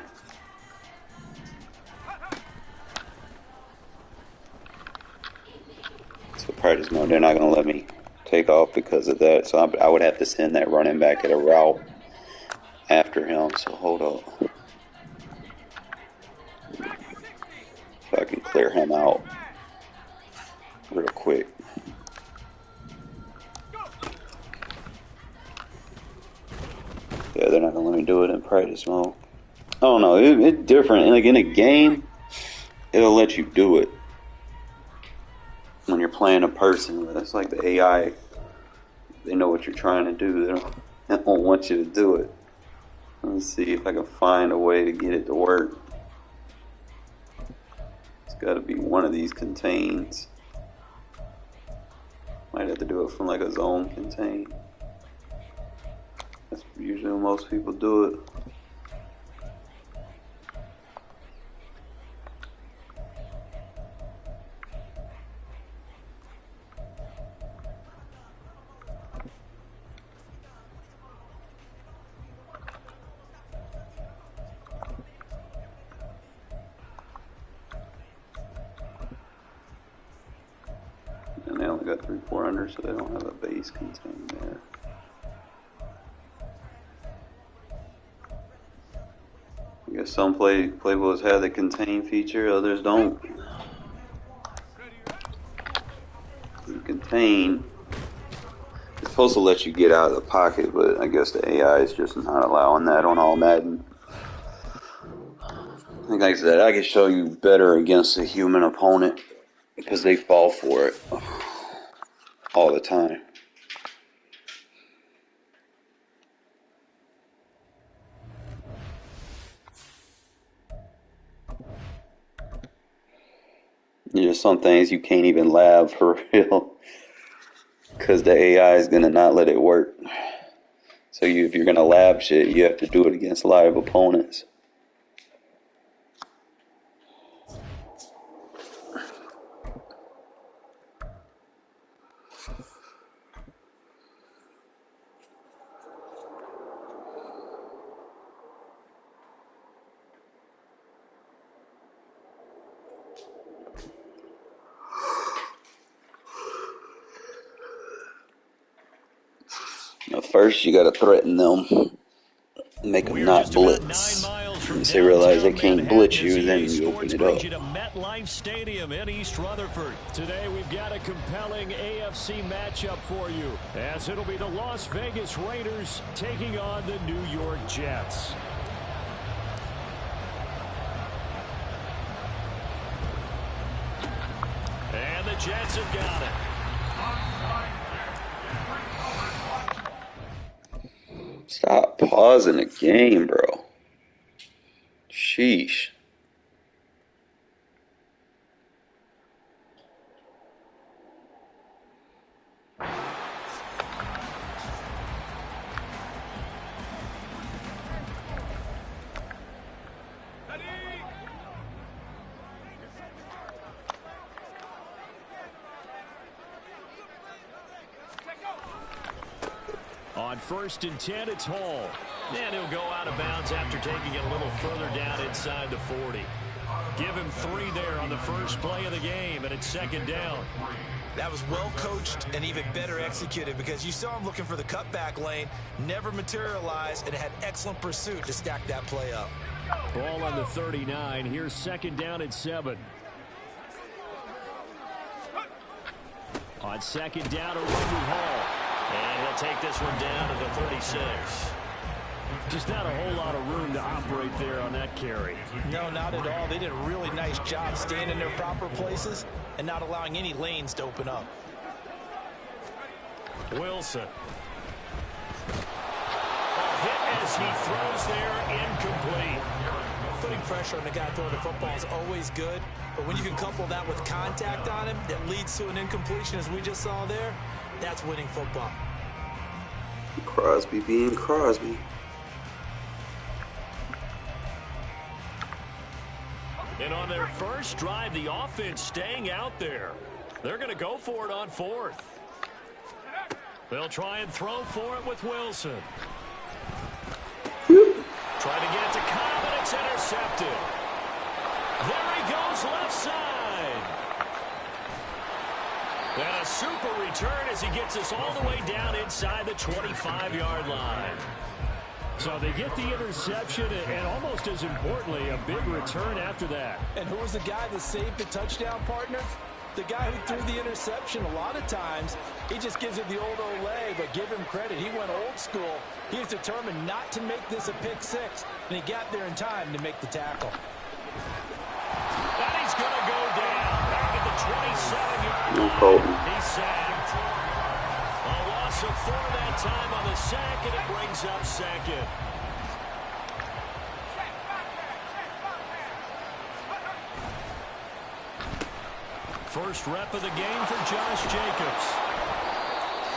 So practice mode, they're not going to let me take off because of that. So I would have to send that running back at a route after him. So hold up. So I can clear him out real quick. Yeah, they're not going to let me do it in practice mode. I don't know, it's different. Like in a game, it'll let you do it. When you're playing a person, it's like the AI, they know what you're trying to do. They don't want you to do it. Let's see if I can find a way to get it to work. It's got to be one of these contains. Might have to do it from like a zone contain. That's usually when most people do it. And they only got 3-4 so they don't have a base contain there. I guess some playbooks have the contain feature, others don't. The contain is supposed to let you get out of the pocket, but I guess the AI is just not allowing that on all Madden. Like I said, I can show you better against a human opponent because they fall for it all the time. There's some things you can't even lab for real because the AI is going to not let it work. So if you're going to lab shit, you have to do it against live opponents. Now first, you got to threaten them, make them not blitz. Once they realize they can't blitz you, then you open it up. To MetLife Stadium in East Rutherford. Today we've got a compelling AFC matchup for you, as it'll be the Las Vegas Raiders taking on the New York Jets. And the Jets have got it. Stop pausing the game, bro. Sheesh. On 1st and 10, it's Hall. And he'll go out of bounds after taking it a little further down inside the 40. Give him 3 there on the first play of the game, and it's 2nd down. That was well coached and even better executed, because you saw him looking for the cutback lane, never materialized, and had excellent pursuit to stack that play up. Ball on the 39. Here's 2nd down and 7. On 2nd down, a run to Hall. And he'll take this one down to the 36. Just not a whole lot of room to operate there on that carry. No, not at all. They did a really nice job staying in their proper places and not allowing any lanes to open up. Wilson. A hit as he throws there, incomplete. Putting pressure on the guy throwing the football is always good, but when you can couple that with contact on him that leads to an incompletion, as we just saw there, that's winning football. Crosby being Crosby. And on their first drive, the offense staying out there. They're going to go for it on 4th. They'll try and throw for it with Wilson. Trying to get it to Cobb, and it's intercepted. There he goes left side. And a super return as he gets us all the way down inside the 25-yard line. So they get the interception, and almost as importantly, a big return after that. And who was the guy that saved the touchdown, partner? The guy who threw the interception. A lot of times, he just gives it the old Olay, but give him credit. He went old school. He was determined not to make this a pick 6, and he got there in time to make the tackle. And he's going to go down back at the 27-yard line. He's sacked. A loss of 4 that time on the sack, and it brings up 2nd. First rep of the game for Josh Jacobs.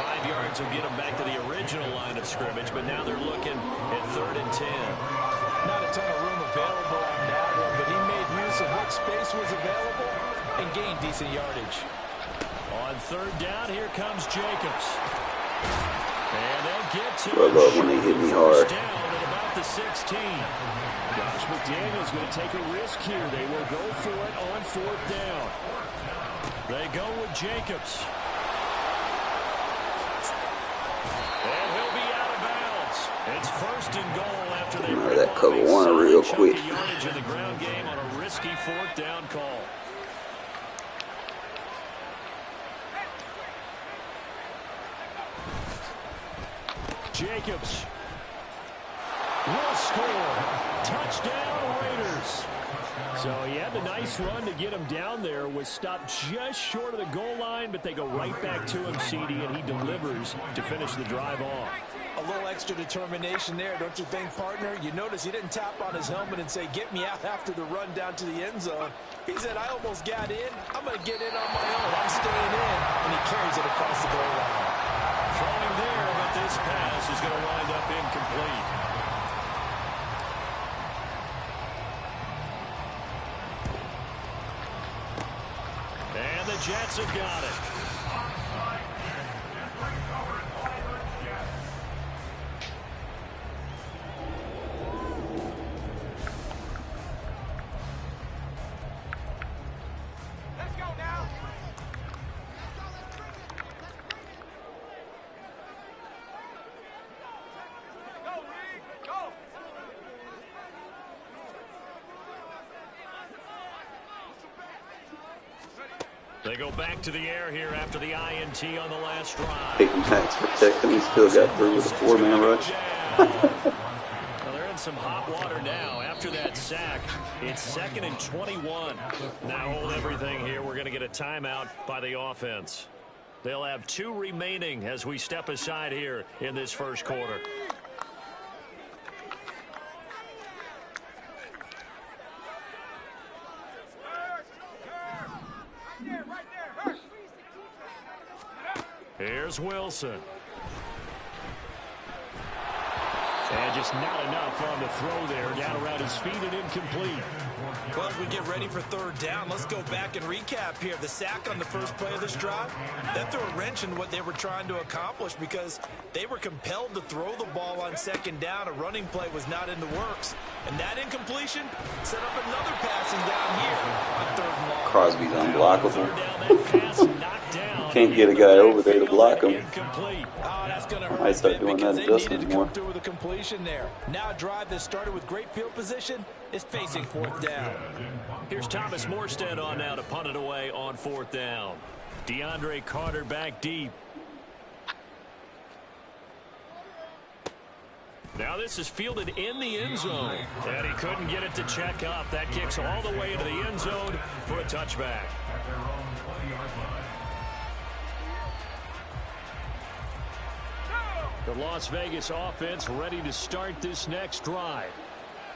5 yards will get him back to the original line of scrimmage, but now they're looking at 3rd and 10. Not a ton of room available on that one, but he made use of what space was available and gained decent yardage. On 3rd down, here comes Jacobs. And they'll get to I love when they hit me hard. down at about the 16. Josh McDaniels going to take a risk here. They will go for it on 4th down. They go with Jacobs. And he'll be out of bounds. It's 1st and goal after they rip that off cover a one solid real chunk quick. of yardage in the ground game on a risky 4th down call. Jacobs will score. Touchdown, Raiders. So he had the nice run to get him down there, was stopped just short of the goal line, but they go right back to him, CD, and he delivers to finish the drive off. A little extra determination there, don't you think, partner? You notice he didn't tap on his helmet and say, get me out after the run down to the end zone. He said, I almost got in. I'm going to get in on my own. I'm staying in. And he carries it across the goal line. Throwing there, but this pass is going to wind up incomplete. And the Jets have got it. They go back to the air here after the INT on the last drive. Taking Max protect him. He still got through with a 4-man rush. Well, they're in some hot water now. After that sack, it's 2nd and 21. Now hold everything here. We're going to get a timeout by the offense. They'll have 2 remaining as we step aside here in this first quarter. Here's Wilson. And just not enough on the throw there. Down around his feet and incomplete. Well, as we get ready for third down, let's go back and recap here. The sack on the first play of this drive, that threw a wrench in what they were trying to accomplish because they were compelled to throw the ball on second down. A running play was not in the works. And that incompletion set up another passing down here on third and long. Crosby's unblockable. That pass knocked down. Can't get a guy over there to block him. Incomplete. Oh, that's going to hurt. I might start doing that they at Dustin needed to more. come through with a completion there. Now a drive that started with great field position is facing fourth down. Here's Thomas Morstead on now to punt it away on fourth down. DeAndre Carter back deep. Now this is fielded in the end zone. And he couldn't get it to check up. That kicks all the way into the end zone for a touchback. At their own 20-yard line. The Las Vegas offense ready to start this next drive.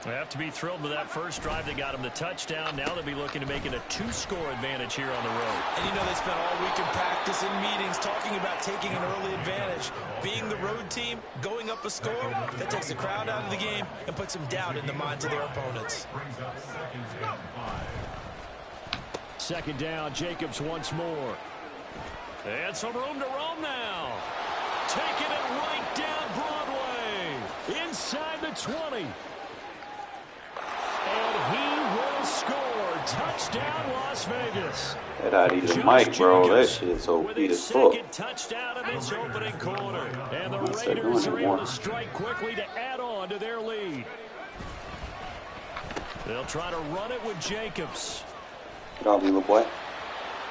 They have to be thrilled with that first drive. They got him the touchdown. Now they'll be looking to make it a 2-score advantage here on the road. And you know they spent all week in practice and meetings talking about taking an early advantage. Being the road team, going up a score, that takes the crowd out of the game and puts some doubt in the minds of their opponents. Brings up 2nd and 5. Second down, Jacobs once more. And some room to roam now. Taking it right down Broadway. Inside the 20. And he will score. Touchdown, Las Vegas. That ID to Mike, bro. That shit's so beat as fuck. Second touchdown of this opening quarter. And the Raiders are able to strike quickly to add on to their lead. They'll try to run it with Jacobs. Get off me, little boy.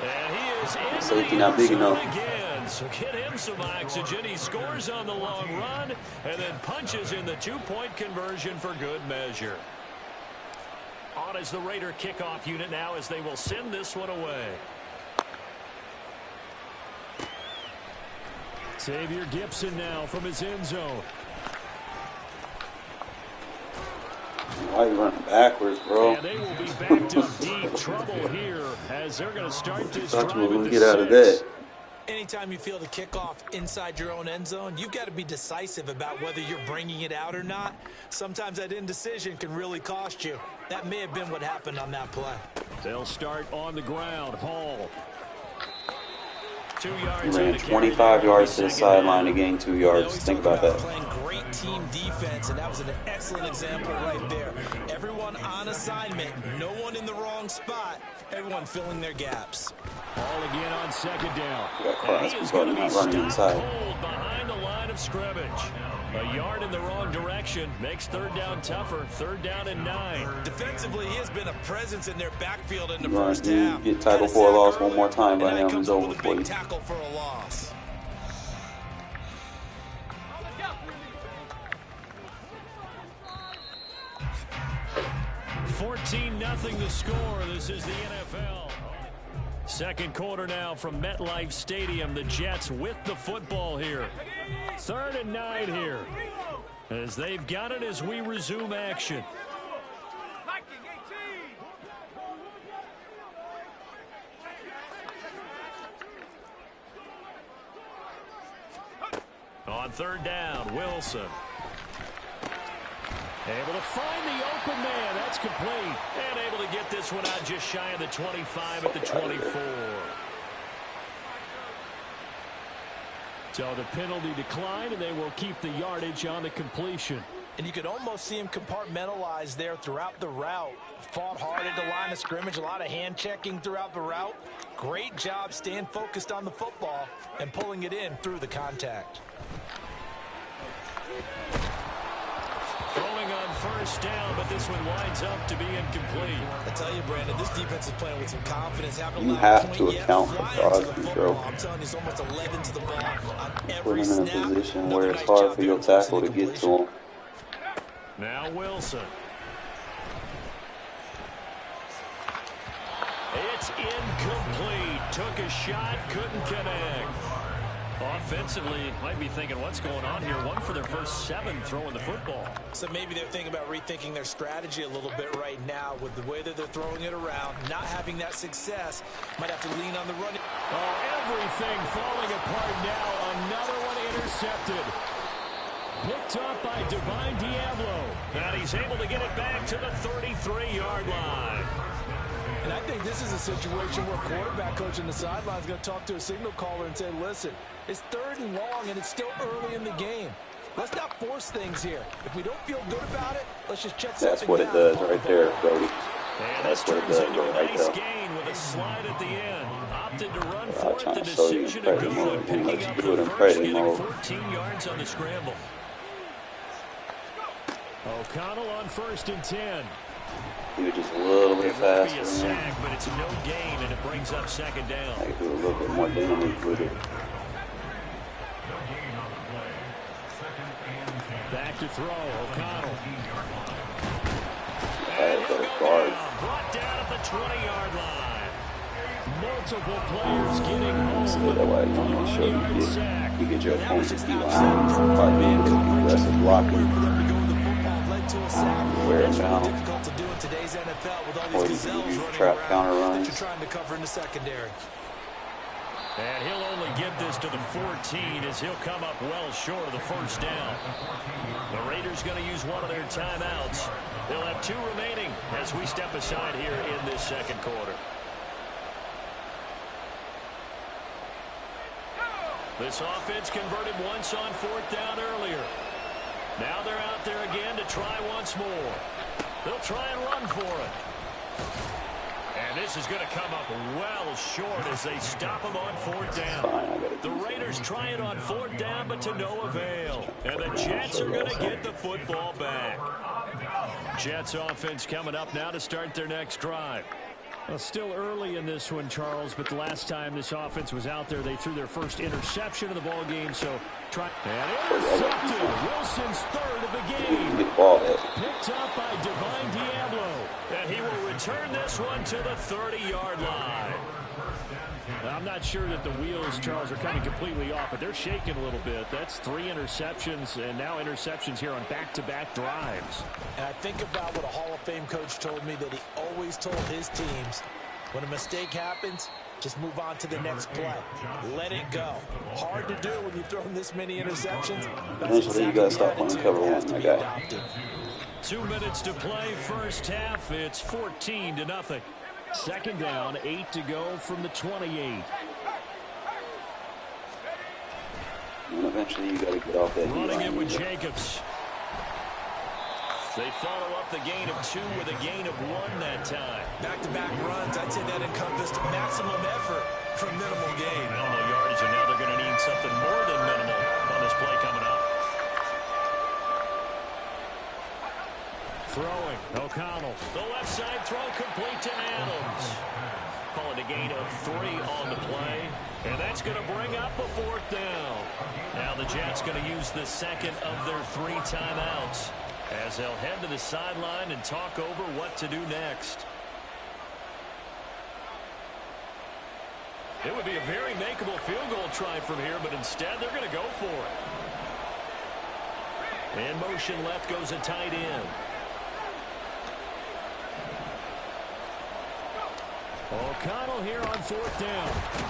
And he is in Safety the not big end zone enough. again. So get him some oxygen. He scores on the long run and then punches in the 2-point conversion for good measure. On is the Raider kickoff unit now as they will send this one away. Xavier Gibson now from his end zone. Why are you running backwards, bro? And they will be backed up deep. Trouble here as they're going to start this Thought drive you were at going the to get out of 6. that. Anytime you feel the kickoff inside your own end zone, you've got to be decisive about whether you're bringing it out or not. Sometimes that indecision can really cost you. That may have been what happened on that play. They'll start on the ground. Hall. 2 He yards. ran 25 yards to the sideline to gain 2 yards. Think about that. Playing great team defense, and that was an excellent example right there. Everyone on assignment, no one in the wrong spot, everyone filling their gaps. All again on second down. Got Crosby, He is but going to not be running stopped inside. cold behind the line of scrimmage. A yard in the wrong direction makes third down tougher. Third down and 9. Defensively, he has been a presence in their backfield in the You're first gonna half. get tackled for a loss one more time by him. It's over for you. Tackle for a loss. $14-0 the score. This is the NFL. Second quarter now from MetLife Stadium. The Jets with the football here. 3rd and 9 here. As they've got it as we resume action. On third down, Wilson. Able to find the open man. That's complete. And able to get this one out just shy of the 25 at the 24. So the penalty declined, and they will keep the yardage on the completion. And you could almost see him compartmentalize there throughout the route. Fought hard at the line of scrimmage, a lot of hand checking throughout the route. Great job staying focused on the football and pulling it in through the contact. Throwing on first down, but this one winds up to be incomplete. I tell you, Brandon, this defense is playing with some confidence. You have to account for fraud control. I'm telling you, it's almost 11 to the ball on Put every him in a snap. position where it's hard for your tackle to get to him. Now Wilson. It's incomplete. Took a shot, couldn't connect. Offensively, might be thinking, what's going on here? One for their first 7 throwing the football. So maybe they're thinking about rethinking their strategy a little bit right now with the way that they're throwing it around, not having that success. Might have to lean on the run. Oh, everything falling apart now. Another one intercepted. Picked up by Divine Diablo. And he's able to get it back to the 33-yard line. And I think this is a situation where quarterback coach on the sideline is going to talk to a signal caller and say, listen, it's 3rd and long and it's still early in the game. Let's not force things here. If we don't feel good about it, let's just check something. That's what it does right there, Brody. That's what it does right there. Gain with a slide at the end. Opted to run for it. The decision to go and picking up the first, getting 14 yards on the scramble. O'Connell on 1st and 10. He was just a little bit faster. Be a sack, but it's no gain, and it brings up 2nd down. I could do a little bit more damage with it. Back to throw, O'Connell. Brought down at the 20-yard line. Multiple players getting home. So that way you want to show you get your opponent's D-line. Probably be aggressive blocking. Wear it down. Or you can use trap counter runs. Trying to cover in the secondary. And he'll only get this to the 14 as he'll come up well short of the first down. The Raiders going to use one of their timeouts. They'll have 2 remaining as we step aside here in this 2nd quarter. This offense converted once on 4th down earlier. Now they're out there again to try once more. They'll try and run for it. And this is going to come up well short as they stop him on 4th down. The Raiders try it on 4th down, but to no avail. And the Jets are going to get the football back. Jets offense coming up now to start their next drive. Well, still early in this one, Charles, but the last time this offense was out there, they threw their first interception of the ball game. So try and intercepted. Wilson's 3rd of the game. Picked up by Divine Diablo. And he will return this one to the 30-yard line. I'm not sure that the wheels, Charles, are coming completely off, but they're shaking a little bit. That's 3 interceptions, and now interceptions here on back-to-back drives. And I think about what a Hall of Fame coach told me that he always told his teams, when a mistake happens, just move on to the next play. Let it go. Hard to do when you've thrown this many interceptions. Eventually, you got to stop playing cover 1, my guy. 2 minutes to play, first half. It's 14-0. 2nd down, 8 to go from the 28. And eventually you got to get off that Running it with Jacobs. They follow up the gain of 2 with a gain of 1 that time. Back-to-back runs, I'd say that encompassed maximum effort for minimal gain. Minimal yardage, and now they're going to need something more than minimal on this play coming up. Throwing, O'Connell. The left side throw complete to Adams. Calling a gain of 3 on the play. And that's going to bring up a 4th down. Now the Jets going to use the 2nd of their 3 timeouts as they'll head to the sideline and talk over what to do next. It would be a very makeable field goal try from here, but instead they're going to go for it. In motion left goes a tight end. O'Connell here on 4th down.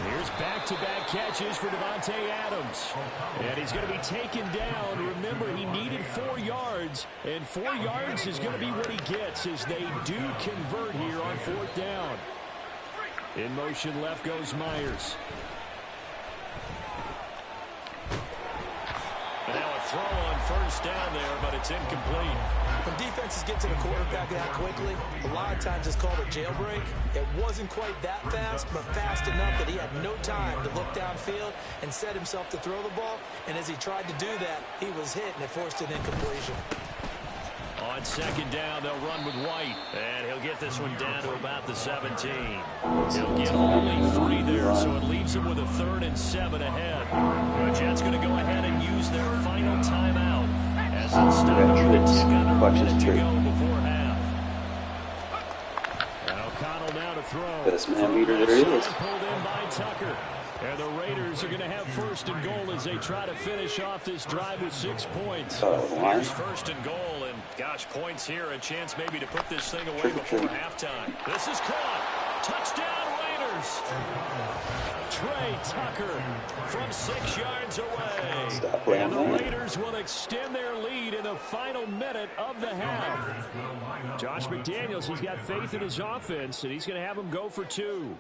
Here's back-to-back catches for Davante Adams. And he's going to be taken down. Remember, he needed 4 yards, and 4 yards is going to be what he gets as they do convert here on 4th down. In motion left goes Myers. And now a throw on 1st down there, but it's incomplete. When defenses get to the quarterback that quickly, a lot of times it's called a jailbreak. It wasn't quite that fast, but fast enough that he had no time to look downfield and set himself to throw the ball. And as he tried to do that, he was hit, and it forced an incompletion. On second down, they'll run with White. And he'll get this one down to about the 17. He'll get only 3 there, so it leaves him with a 3rd and 7 ahead. The Jets going to go ahead and use their final timeout as it stops with a tick under a minute to go before half. And O'Connell now to throw. Best man beater there is. Pulled in by Tucker. And the Raiders are going to have 1st and goal as they try to finish off this drive with 6 points. Here's 1st and goal, and gosh, points here, a chance maybe to put this thing away before halftime. This is caught. Touchdown, Raiders. Trey Tucker from 6 yards away. And the Raiders will extend their lead in the final minute of the half. Josh McDaniels, he's got faith in his offense, and he's going to have them go for 2.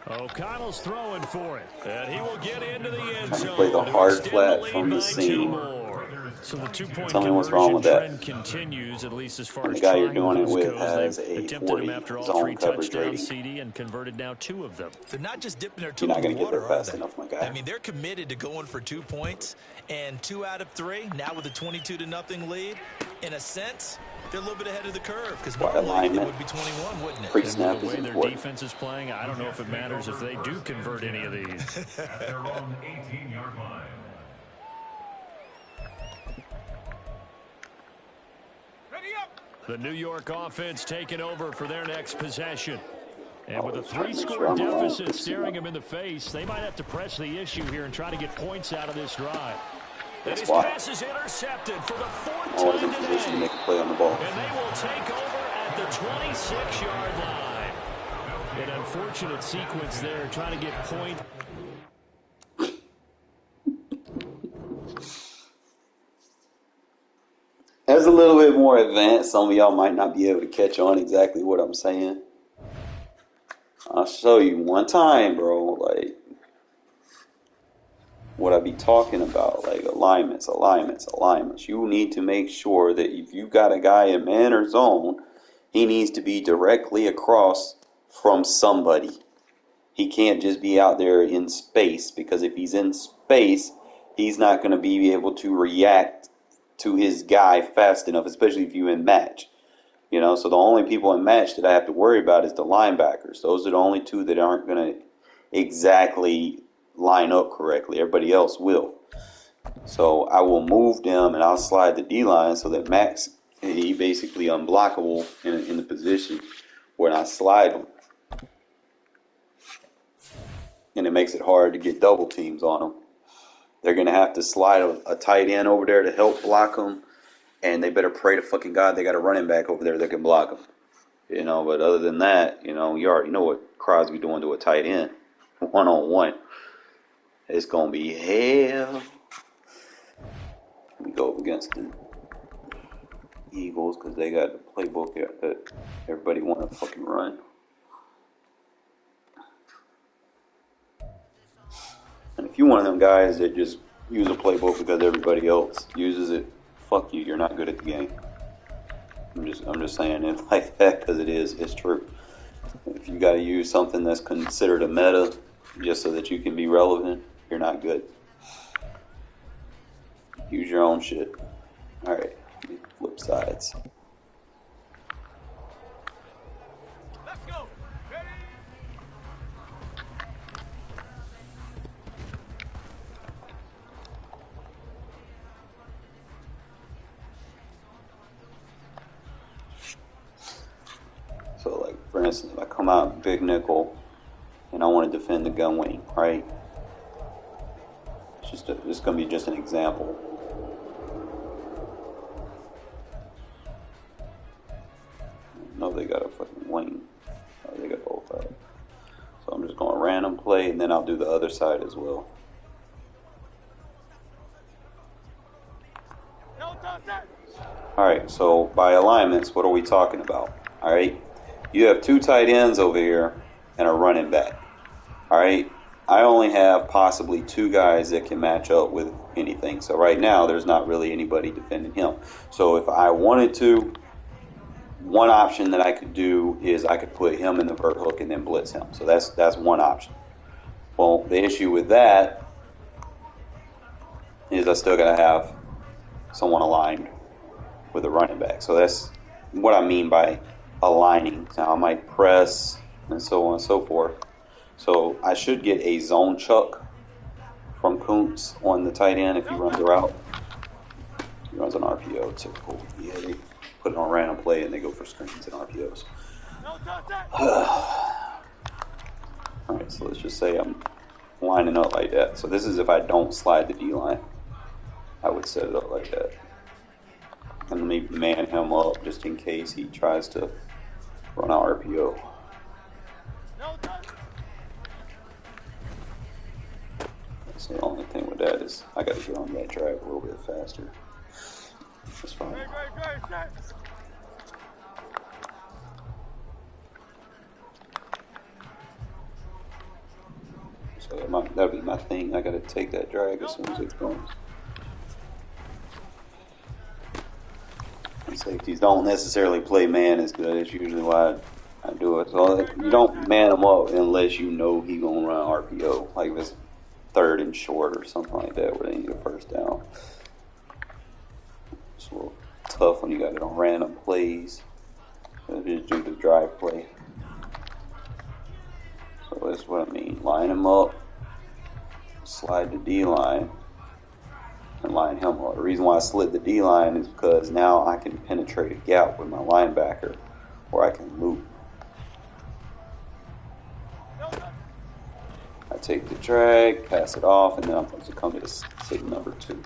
O'Connell's throwing for it, and he will get into the end zone. Play the hard flat from the seam. So the 2-point Tell me what's wrong with that. Continues, at least as far the as guy you're doing it with goes. has They've a attempted 40 him after all zone 3 coverage touchdowns, rating. CD, and converted now 2 of them. They're not just dipping their toe You're not in going the to get water, there fast are they? enough, my guy. I mean, they're committed to going for 2 points, and 2 out of 3, now with a 22-0 lead. In a sense, they're a little bit ahead of the curve, because normally it would be 21, wouldn't it? Pre-snap the is way their important. defense is playing, I don't know if it matters if they do convert any of these. At their own 18-yard line. The New York offense taking over for their next possession. And with a 3-score deficit staring them in the face, they might have to press the issue here and try to get points out of this drive. And his pass is intercepted for the 4th time today. Make a play on the ball. And they will take over at the 26-yard line. An unfortunate sequence there, trying to get point. That's a little bit more advanced. Some of y'all might not be able to catch on exactly what I'm saying. I'll show you one time, bro. Like, what I be talking about, like alignments. You need to make sure that if you got a guy in man or zone, he needs to be directly across from somebody. He can't just be out there in space, because if he's in space, he's not going to be able to react to his guy fast enough, especially if you in match. You know, so the only people in match that I have to worry about is the linebackers. Those are the only 2 that aren't going to exactly line up correctly. Everybody else will. So I will move them, and I'll slide the D-line so that Max, he basically unblockable in the position when I slide him. And it makes it hard to get double teams on them. They're going to have to slide a tight end over there to help block them. And they better pray to fucking God they got a running back over there that can block them. You know, but other than that, you know, you already know what Crosby doing to a tight end. 1-on-1. It's going to be hell. We go up against the Eagles because they got the playbook that everybody want to fucking run. And if you're one of them guys that just use a playbook because everybody else uses it, fuck you. You're not good at the game. I'm just saying it like that because it's true. If you got to use something that's considered a meta just so that you can be relevant, you're not good. Use your own shit. All right, flip sides. Let's go. Ready? So, like, for instance, if I come out big nickel and I want to defend the gun wing, right? It's going to be just an example. No, they got a fucking wing. Oh, they got both, right? So I'm just going to random play, and then I'll do the other side as well. Alright, so by alignments, what are we talking about? Alright, you have 2 tight ends over here and a running back. Alright, I only have possibly 2 guys that can match up with anything. So right now, there's not really anybody defending him. So if I wanted to, one option that I could do is I could put him in the vert hook and then blitz him. So that's one option. Well, the issue with that is I still got to have someone aligned with a running back. So that's what I mean by aligning. Now I might press and so on and so forth. So I should get a zone chuck from Kuntz on the tight end if he runs a route. He runs an RPO, typical. Yeah, they put it on random play and they go for screens and RPOs. Alright, so let's just say I'm lining up like that. So this is if I don't slide the D-line. I would set it up like that. And let me man him up just in case he tries to run an RPO. So the only thing with that is I got to get on that drag a little bit faster. That's fine. So that'll be my thing. I got to take that drag as soon as it comes. And safeties don't necessarily play man as good. It's usually why I do it. So you don't man them up unless you know he's going to run RPO. Like if it's 3rd and short or something like that where they need a first down. It's a little tough when you got it on random plays. So just do the drive play. So that's what I mean. Line him up, slide the D-line, and line him up. The reason why I slid the D-line is because now I can penetrate a gap with my linebacker where I can loop. I take the drag, pass it off, and then I'm supposed to come to the signal number 2.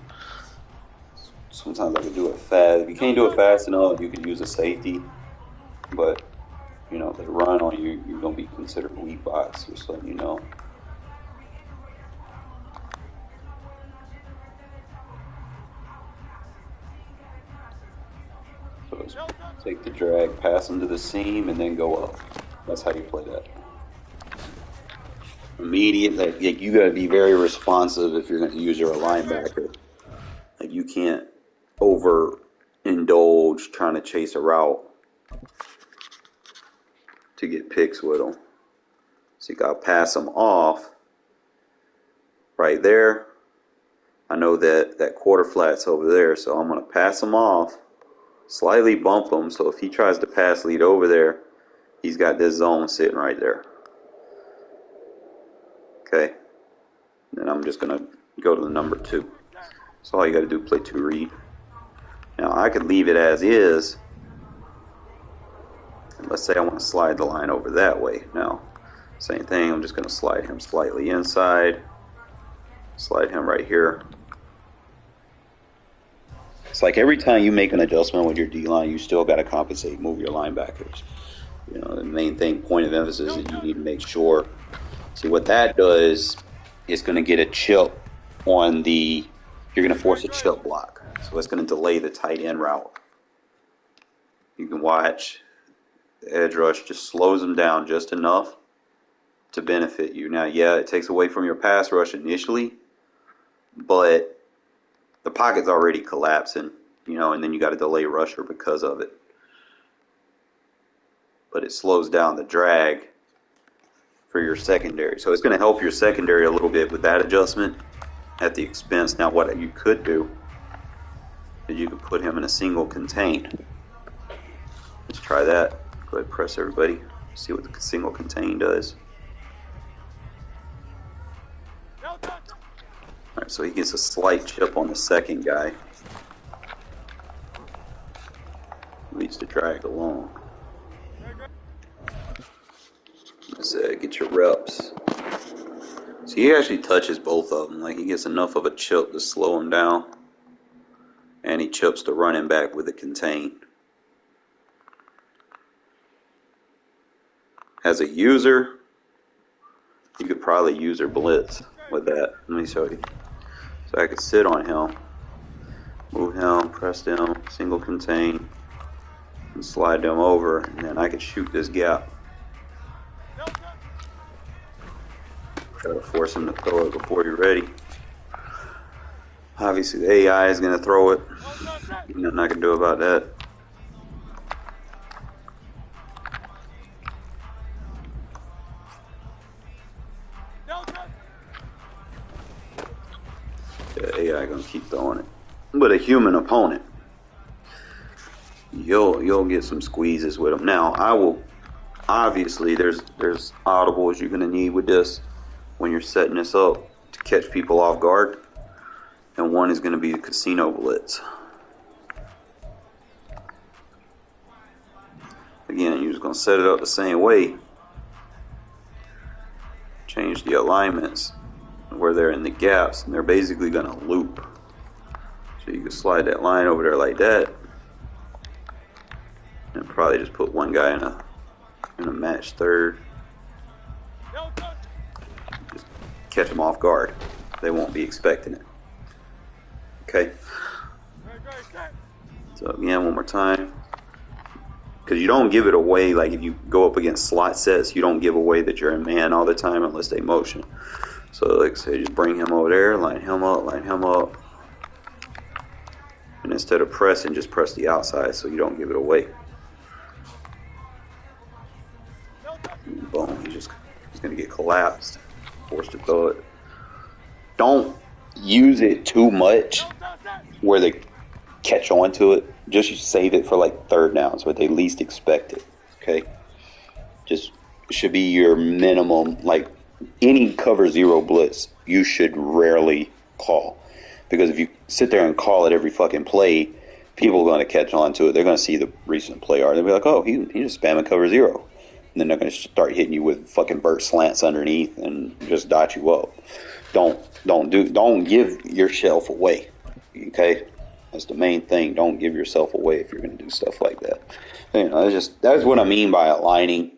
Sometimes I can do it fast. If you can't do it fast enough, you can use a safety. But, you know, if they run on you, you're going to be considered weak box, just letting you know. So let's take the drag, pass them to the seam, and then go up. That's how you play that. Immediate, like you got to be very responsive if you're going to use your linebacker. Like you can't overindulge trying to chase a route to get picks with them. So you got to pass them off right there. I know that quarter flat's over there, so I'm going to pass them off, slightly bump him. So if he tries to pass lead over there, he's got this zone sitting right there. Okay. Then I'm just going to go to the number 2. So all you got to do is play 2 read. Now I could leave it as is. And let's say I want to slide the line over that way. Now, same thing. I'm just going to slide him slightly inside. Slide him right here. It's like every time you make an adjustment with your D-line, you still got to compensate, move your linebackers. You know, the main thing, point of emphasis, is you need to make sure. See, what that does, it's going to get a chip on the, you're going to force a chip block. So it's going to delay the tight end route. You can watch the edge rush just slows them down just enough to benefit you. Now, yeah, it takes away from your pass rush initially, but the pocket's already collapsing, you know, and then you got a delay rusher because of it. But it slows down the drag for your secondary. So it's going to help your secondary a little bit with that adjustment at the expense. Now, what you could do is you could put him in a single contain. Let's try that. Go ahead, press everybody. See what the single contain does. Alright, so he gets a slight chip on the second guy. Leads the drag along. Let's get your reps. So he actually touches both of them. Like he gets enough of a chip to slow him down. And he chips the running back with a contain. As a user, you could probably use or blitz with that. Let me show you. So I could sit on him, move him, press them, single contain, and slide them over, and then I could shoot this gap. Try to force him to throw it before you're ready. Obviously, the AI is going to throw it. Nothing I can do about that. Yeah, AI going to keep throwing it. But a human opponent, you'll get some squeezes with them. Now, I will obviously there's audibles you're gonna need with this when you're setting this up to catch people off guard, and one is gonna be the casino blitz. Again, you're just gonna set it up the same way. Change the alignments where they're in the gaps, and they're basically gonna loop. So you can slide that line over there like that, and probably just put one guy in a match third. Just catch them off guard. They won't be expecting it. Okay. So again, one more time. Because you don't give it away, like if you go up against slot sets, you don't give away that you're a man all the time unless they motion. So like I say, just bring him over there, line him up. And instead of pressing, just press the outside so you don't give it away. Boom, he's going to get collapsed. Forced to throw it. Don't use it too much where they catch on to it. Just save it for like third downs where they least expect it. Okay? Just should be your minimum. Like any cover zero blitz, you should rarely call. Because if you sit there and call it every fucking play, people are going to catch on to it. They're going to see the recent play art. They'll be like, oh, he just spamming cover zero. And then they're going to start hitting you with fucking Burt slants underneath and just dot you up. Don't give yourself away. Okay? That's the main thing. Don't give yourself away if you're going to do stuff like that. You know, that's what I mean by aligning.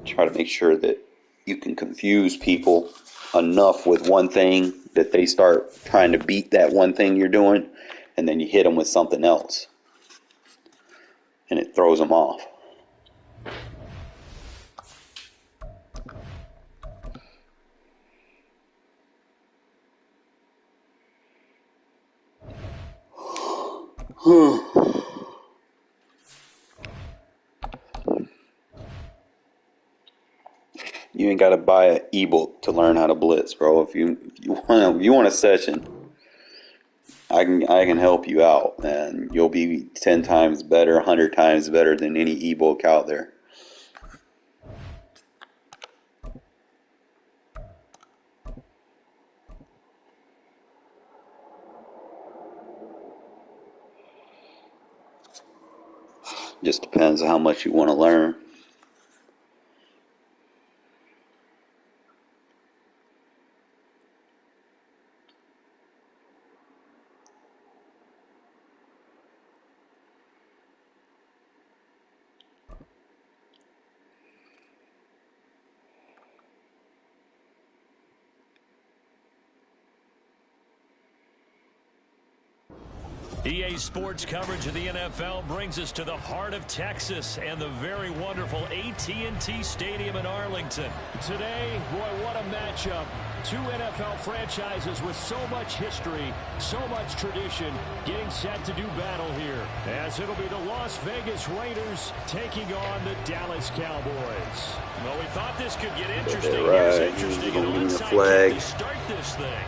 Try to make sure that you can confuse people enough with one thing that they start trying to beat that one thing you're doing, and then you hit them with something else, and it throws them off. You ain't got to buy an ebook to learn how to blitz, bro. If you want a session, I can help you out, and you'll be 10 times better, 100 times better than any ebook out there. Just depends on how much you want to learn. EA Sports coverage of the NFL brings us to the heart of Texas and the very wonderful AT&T Stadium in Arlington. Today, boy, what a matchup. Two NFL franchises with so much history, so much tradition, getting set to do battle here. As it'll be the Las Vegas Raiders taking on the Dallas Cowboys. Well, we thought this could get interesting. Right. Here's interesting an onside flag. kick to start this thing.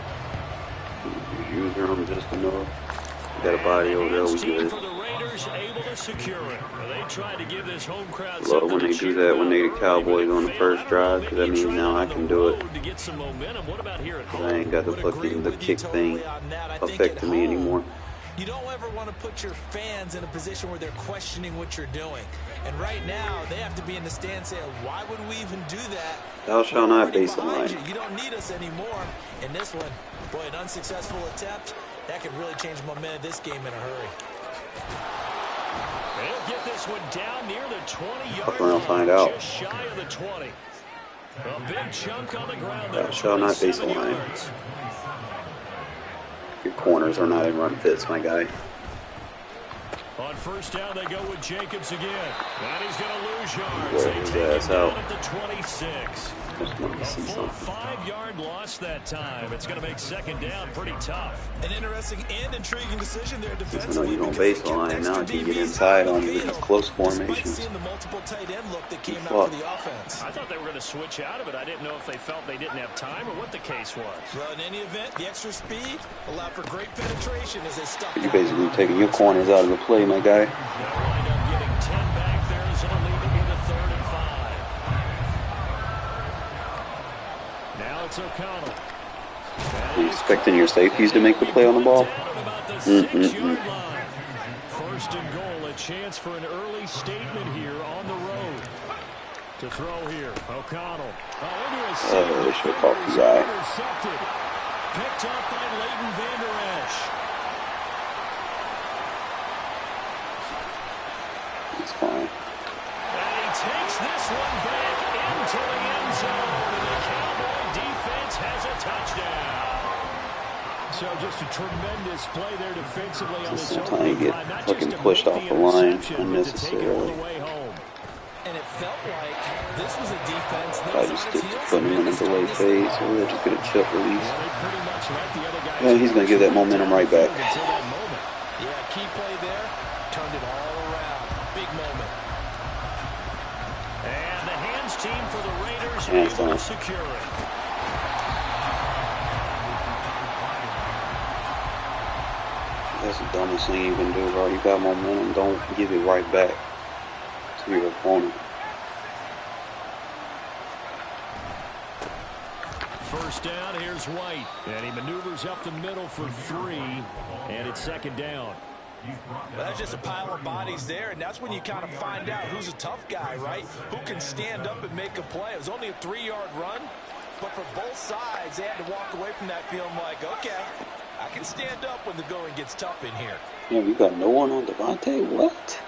Use them just enough. Got a body over there, we good. For the Raiders, able to secure it. They tried to give this home crowd Love when they do that when they the Cowboys on the first drive, because that means now I can do it. I ain't got the kick thing affecting me anymore. You don't ever want to put your fans in a position where they're questioning what you're doing. And right now, they have to be in the stand saying, why would we even do that? Thou shalt not base the line. You don't need us anymore. In this one, boy, an unsuccessful attempt. That could really change momentum of this game in a hurry. They'll get this one down near the 20-yard Fuck around, find out. just shy of the 20. A big chunk on the ground Thou there. shalt not base the line. Your corners are not in run fits, my guy. On first down, they go with Jacobs again. And he's going to lose yards. Wear They his take ass him down out. at the 26. Just want A to see full something. 5-yard loss that time. It's going to make second down pretty tough. An interesting and intriguing decision there I know defensively. you're on because they kept baseline now. extra You get DBs inside out on the you with these field, close despite formations. seeing the multiple tight end look that came out Fuck. for the offense. I thought they were going to switch out of it. I didn't know if they felt they didn't have time or what the case was. Well, in any event, the extra speed allowed for great penetration as they stuck. You're basically taking your corners out of the play, my guy. They'll wind up getting 10 back there as it'll leave it with a 3rd and 5. Now it's O'Connell. Are you expecting your safeties to make the play on the ball? First and goal, a chance for an early statement here on the road. To throw here, O'Connell. They should have caught the guy. Intercepted. Picked up by Leighton Vander Esch. It's fine. And he takes this one back into the end zone. And the Cowboy defense has a touchdown. So just a tremendous play there defensively on this Sometimes you opening get drive. Not fucking just to pushed make off the the line interception, but to take it all unnecessarily. the way home. And it felt like this was a defense that I was just on stick its to heels. putting him in a delay phase, or we'll just get a chip release. Well, they pretty much let the other guys Yeah, he's going to give that momentum right back. until that moment. Yeah, key play there. Turned it all around. Big moment. And the hands team for the Raiders are Hands able to down. secure it. That's the dumbest thing you can do, bro. You got momentum, don't give it right back to your opponent. First down, here's White. And he maneuvers up the middle for 3. And it's second down. Well, that's just a pile of bodies there, and that's when you kind of find out who's a tough guy, right? Who can stand up and make a play. It was only a 3-yard run, but for both sides, they had to walk away from that feeling like, okay, I can stand up when the going gets tough in here. Yeah, you got no one on Devontae? What?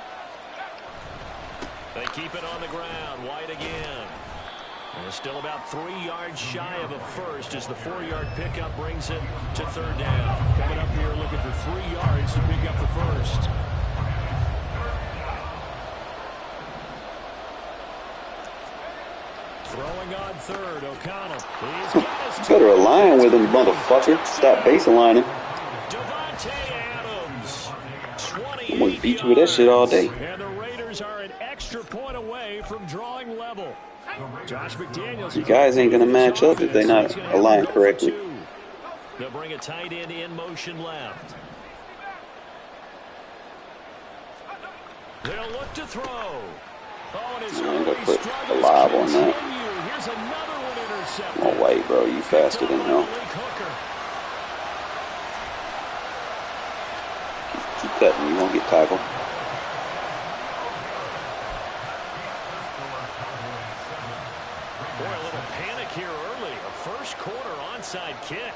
They keep it on the ground. White again. And they're still about 3 yards shy of a first as the 4-yard pickup brings it to third down. Coming up here looking for 3 yards to pick up the first. Throwing on third, O'Connell. He's got his Better align with him, motherfucker. Stop base aligning. Devontae Adams. I'm going to beat you with that shit all day. And the Raiders are an extra point away from drawing level. Josh McDaniels. You guys ain't going to match up if they're not aligned correctly. They'll bring a tight end in motion left. They'll look to throw. Oh, and his I'm going to early put struggles alive on that. continue. Here's another one intercepted. Oh, wait, bro. You faster than hell. Keep cutting. You won't get tackled. Boy, a little panic here early. A first quarter onside kick.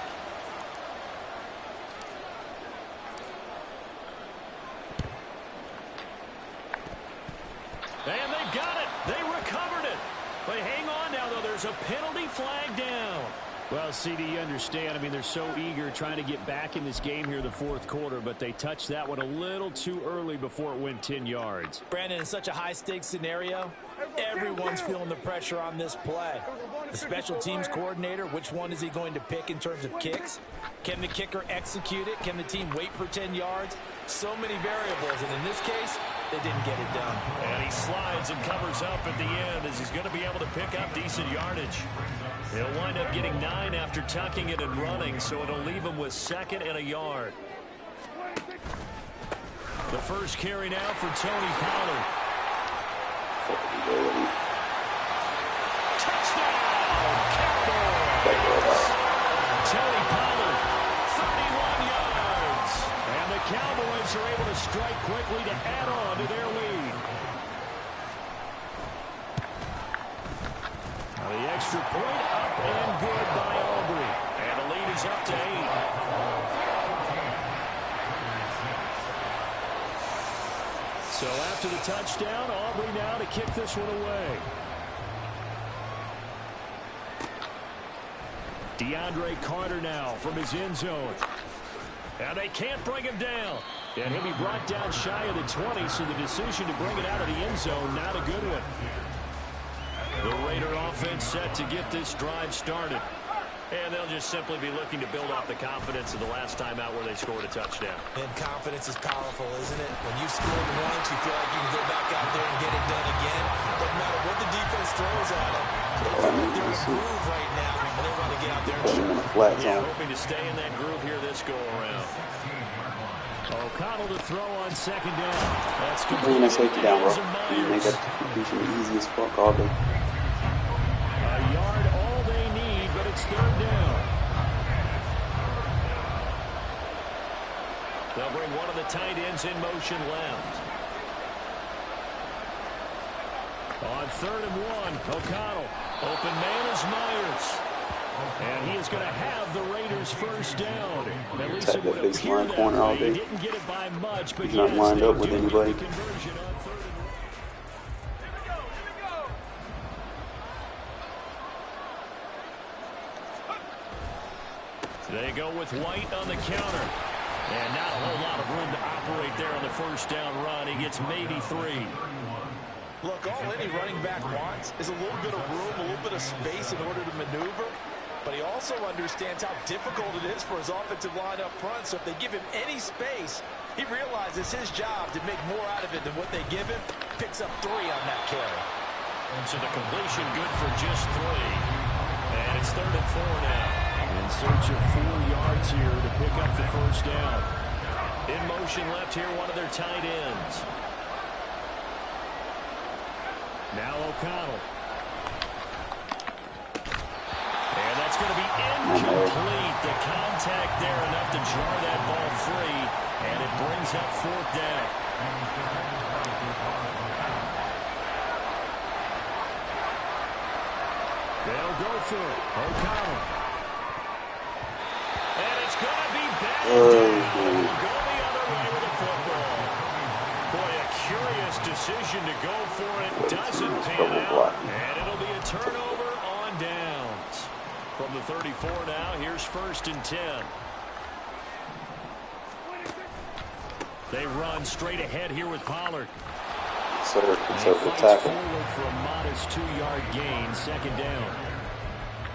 And they've got it. They recovered it. But hang on now, though. There's a penalty flag down. Well, CD, you understand. I mean, they're so eager trying to get back in this game here the fourth quarter, but they touched that one a little too early before it went 10 yards. Brandon, in such a high-stakes scenario, everyone's feeling the pressure on this play. The special teams coordinator, which one is he going to pick in terms of kicks? Can the kicker execute it? Can the team wait for 10 yards? So many variables, and in this case, they didn't get it done. And he slides and covers up at the end as he's going to be able to pick up decent yardage. He'll wind up getting 9 after tucking it and running, so it'll leave him with 2nd and a yard. The first carry now for Tony Pollard. Touchdown, Cowboys! Tony Pollard, 31 yards. And the Cowboys are able to strike quickly to add on to their lead. The extra point up and good by Aubrey. And the lead is up to 8. So after the touchdown, Aubrey now to kick this one away. DeAndre Carter now from his end zone. And they can't bring him down. And he'll be brought down shy of the 20, so the decision to bring it out of the end zone, not a good one. The Raider offense set to get this drive started. And they'll just simply be looking to build off the confidence of the last time out where they scored a touchdown. And confidence is powerful, isn't it? When you scored once, you feel like you can go back out there and get it done again. Doesn't matter what the defense throws at them. They feel like they're in a groove right now, and they want to get out there and shoot. Yeah, hoping to stay in that groove here this go-around. O'Connell to throw on second down. That's complete. Safety down, bro. You make that completion the easiest fuck all day. A yard all they need, but it's third down. They'll bring one of the tight ends in motion left. On 3rd and 1, O'Connell. Open man is Myers. And he is going to have the Raiders first down. At least it would appear that way. He didn't get it by much, but he's not lined up with anybody. They go with White on the counter. And not a whole lot of room to operate there on the first down run. He gets maybe 3. Look, all any running back wants is a little bit of room, a little bit of space in order to maneuver. But he also understands how difficult it is for his offensive line up front. So if they give him any space, he realizes his job to make more out of it than what they give him. Picks up 3 on that carry. And so the completion good for just 3. And it's 3rd and 4 now. In search of 4 yards here to pick up the first down. In motion left here, one of their tight ends. Now O'Connell. And that's going to be incomplete. The contact there enough to jar that ball free. And it brings up 4th down. They'll go for it. O'Connell. And it's going to be back down. Go the other way with the football. Boy, a curious decision to go for it. Doesn't pan out. And it'll be a turnover on downs. From the 34 now, here's 1st and 10. They run straight ahead here with Pollard. Conservative tackle. Forward for a modest 2-yard gain, 2nd down.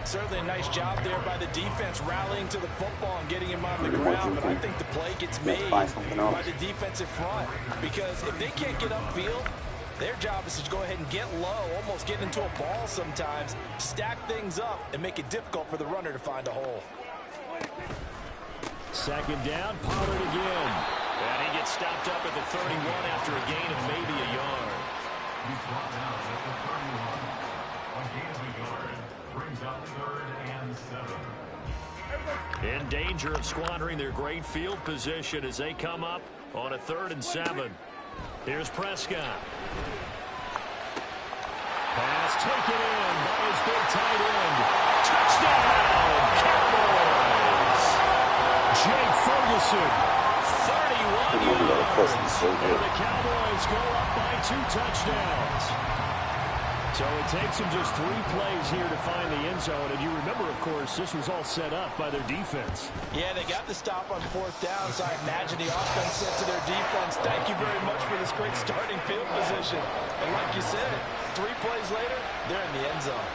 Certainly a nice job there by the defense rallying to the football and getting him on the ground, but I think the play gets made by the defensive front because if they can't get upfield, their job is to go ahead and get low, almost get into a ball sometimes, stack things up, and make it difficult for the runner to find a hole. 2nd down, Pollard again. And he gets stopped up at the 31 after a gain of maybe a yard. He's brought down at the 31. A gain of a yard brings up 3rd and 7. In danger of squandering their great field position as they come up on a 3rd and 7. Here's Prescott. Pass taken in by his big tight end. Touchdown, Cowboys! Jake Ferguson, 31 yards. And the Cowboys go up by 2 touchdowns. So it takes them just 3 plays here to find the end zone. And you remember, of course, this was all set up by their defense. Yeah, they got the stop on 4th down, so I imagine the offense said to their defense, thank you very much for this great starting field position. And like you said, 3 plays later, they're in the end zone.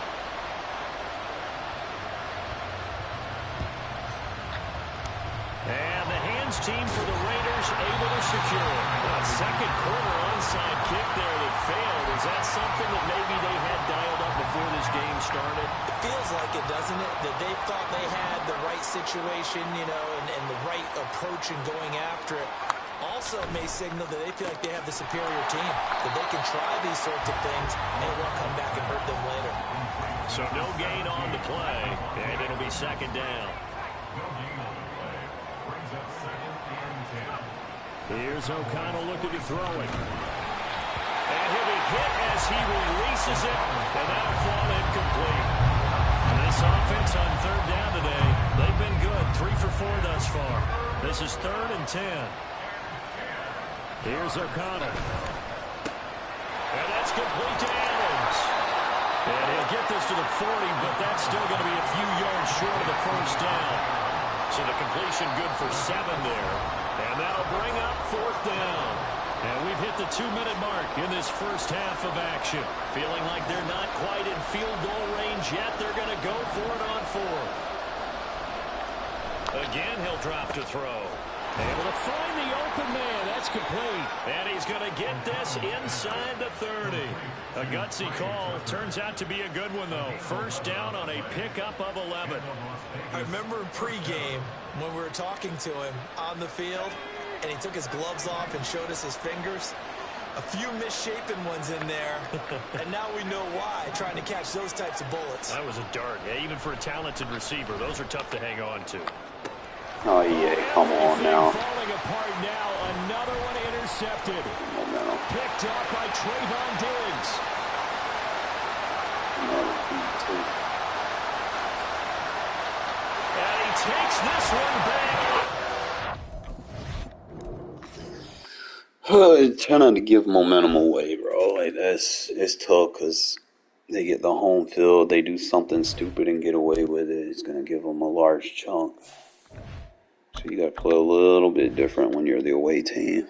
And the hands team for the Raiders able to secure it. A 2nd quarter onside kick there that failed. Is that something that maybe they had dialed up before this game started? It feels like it, doesn't it? That they thought they had the right situation, you know, and the right approach in going after it. Also may signal that they feel like they have the superior team, that they can try these sorts of things and it won't come back and hurt them later. So no gain on the play, and it'll be 2nd down. Here's O'Connell looking to throw it. And he'll be hit as he releases it, and that'll fall incomplete. And this offense on 3rd down today, they've been good. 3 for 4 thus far. This is 3rd and 10. Here's O'Connell. And that's complete to Adams. And he'll get this to the 40, but that's still going to be a few yards short of the first down. So the completion good for 7 there. And that'll bring up 4th down. And we've hit the 2-minute mark in this first half of action. Feeling like they're not quite in field goal range yet. They're going to go for it on 4th. Again, he'll drop to throw. Able to find the open man. That's complete. And he's going to get this inside the 30. A gutsy call. Turns out to be a good one, though. First down on a pickup of 11. I remember in pregame when we were talking to him on the field, and he took his gloves off and showed us his fingers. A few misshapen ones in there, and now we know why, trying to catch those types of bullets. That was a dart. Yeah, even for a talented receiver, those are tough to hang on to. Oh, yeah, come on now. Falling apart now. Another one intercepted. Momentum. Picked up by Trayvon Diggs. And he takes this one back. Try not to give momentum away, bro. Like, it's tough because they get the home field, they do something stupid and get away with it. It's going to give them a large chunk. So you got to play a little bit different when you're the away team.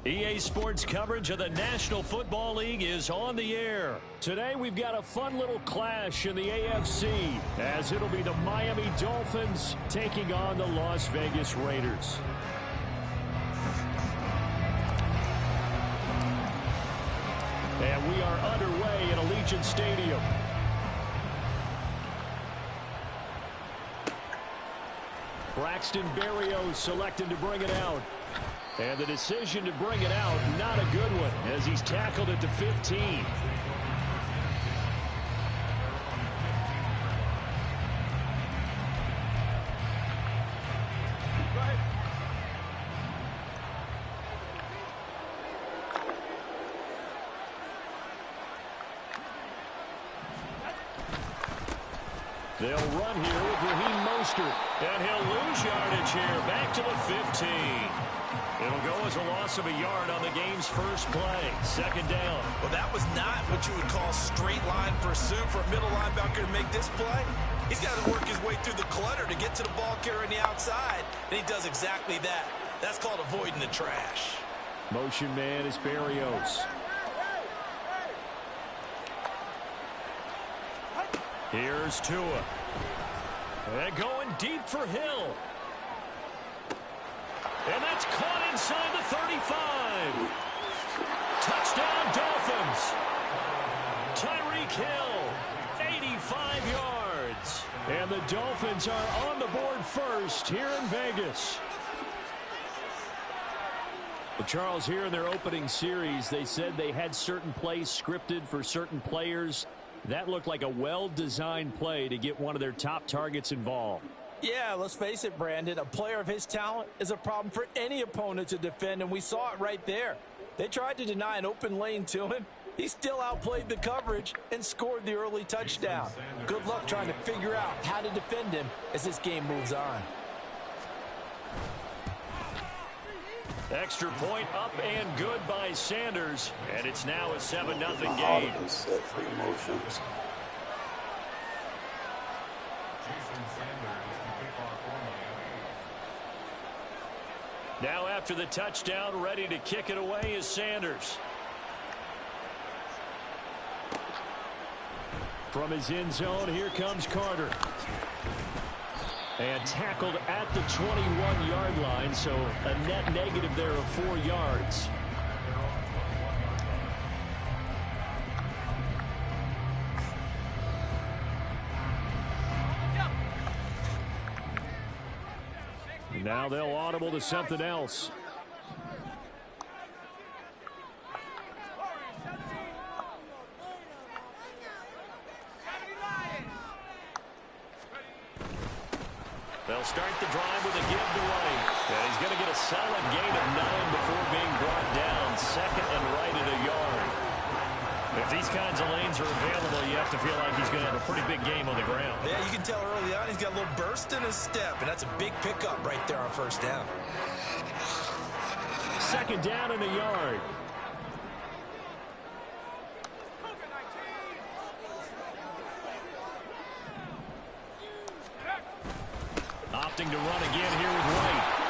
EA Sports coverage of the National Football League is on the air. Today we've got a fun little clash in the AFC, as it'll be the Miami Dolphins taking on the Las Vegas Raiders. And we are underway at Allegiant Stadium. Braxton Berrios selected to bring it out. And the decision to bring it out, not a good one, as he's tackled at the 15. They'll run here with Raheem Mostert. And he'll lose yardage here, back to the 15. It'll go as a loss of a yard on the game's first play. Second down. Well, that was not what you would call straight line pursuit for a middle linebacker to make this play. He's got to work his way through the clutter to get to the ball carrier on the outside, and he does exactly that. That's called avoiding the trash. Motion man is Berrios. Here's Tua. And going deep for Hill. And that's caught inside the 35. Touchdown, Dolphins. Tyreek Hill, 85 yards. And the Dolphins are on the board first here in Vegas. Well, Charles, here in their opening series, they said they had certain plays scripted for certain players. That looked like a well-designed play to get one of their top targets involved. Yeah, let's face it, Brandon. A player of his talent is a problem for any opponent to defend, and we saw it right there. They tried to deny an open lane to him. He still outplayed the coverage and scored the early touchdown. Good luck trying to figure out how to defend him as this game moves on. Extra point up and good by Sanders. And it's now a 7-0 game. Set for emotions. Now after the touchdown, ready to kick it away is Sanders. From his end zone, here comes Carter. And tackled at the 21-yard line, so a net negative there of 4 yards. Now they'll audible to something else. They'll start the drive with a give to White. And he's going to get a solid gain of 9 before being brought down. Second and right at a yard. If these kinds of lanes lanes are available, you have to feel like he's going to have a pretty big game on the ground. Yeah, you can tell early on he's got a little burst in his step, and that's a big pickup right there on first down. Second down and a yard. Opting to run again here with White.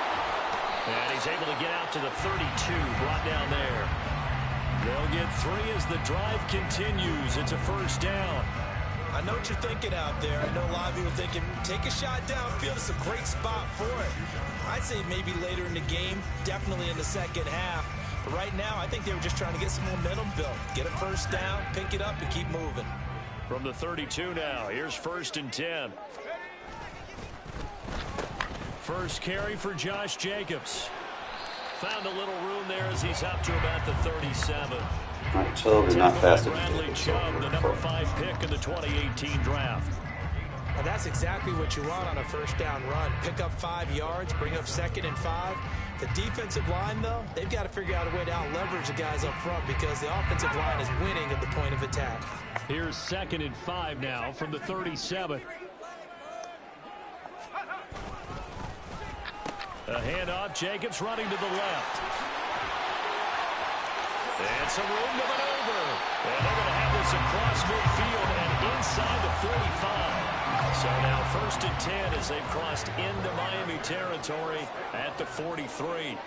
And he's able to get out to the 32, brought down there. They'll get 3 as the drive continues. It's a first down. I know what you're thinking out there. I know a lot of you are thinking, take a shot downfield. It's a great spot for it. I'd say maybe later in the game, definitely in the second half. But right now, I think they were just trying to get some momentum built. Get a first down, pick it up, and keep moving. From the 32 now, here's 1st and 10. First carry for Josh Jacobs. Found a little room there as he's up to about the 37. Chubb is not fast Bradley Chubb, the number 5 pick in the 2018 draft. Well, that's exactly what you want on a first down run. Pick up 5 yards, bring up 2nd and 5. The defensive line, though, they've got to figure out a way to out-leverage the guys up front because the offensive line is winning at the point of attack. Here's 2nd and 5 now from the 37. A handoff, Jacobs running to the left. And some room to maneuver. And they're going to have this across midfield and inside the 45. So now 1st and 10 as they've crossed into Miami territory at the 43.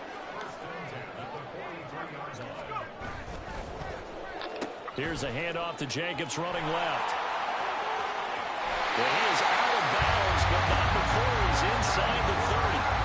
Here's a handoff to Jacobs running left. And he is out of bounds, but not before he's inside the 30.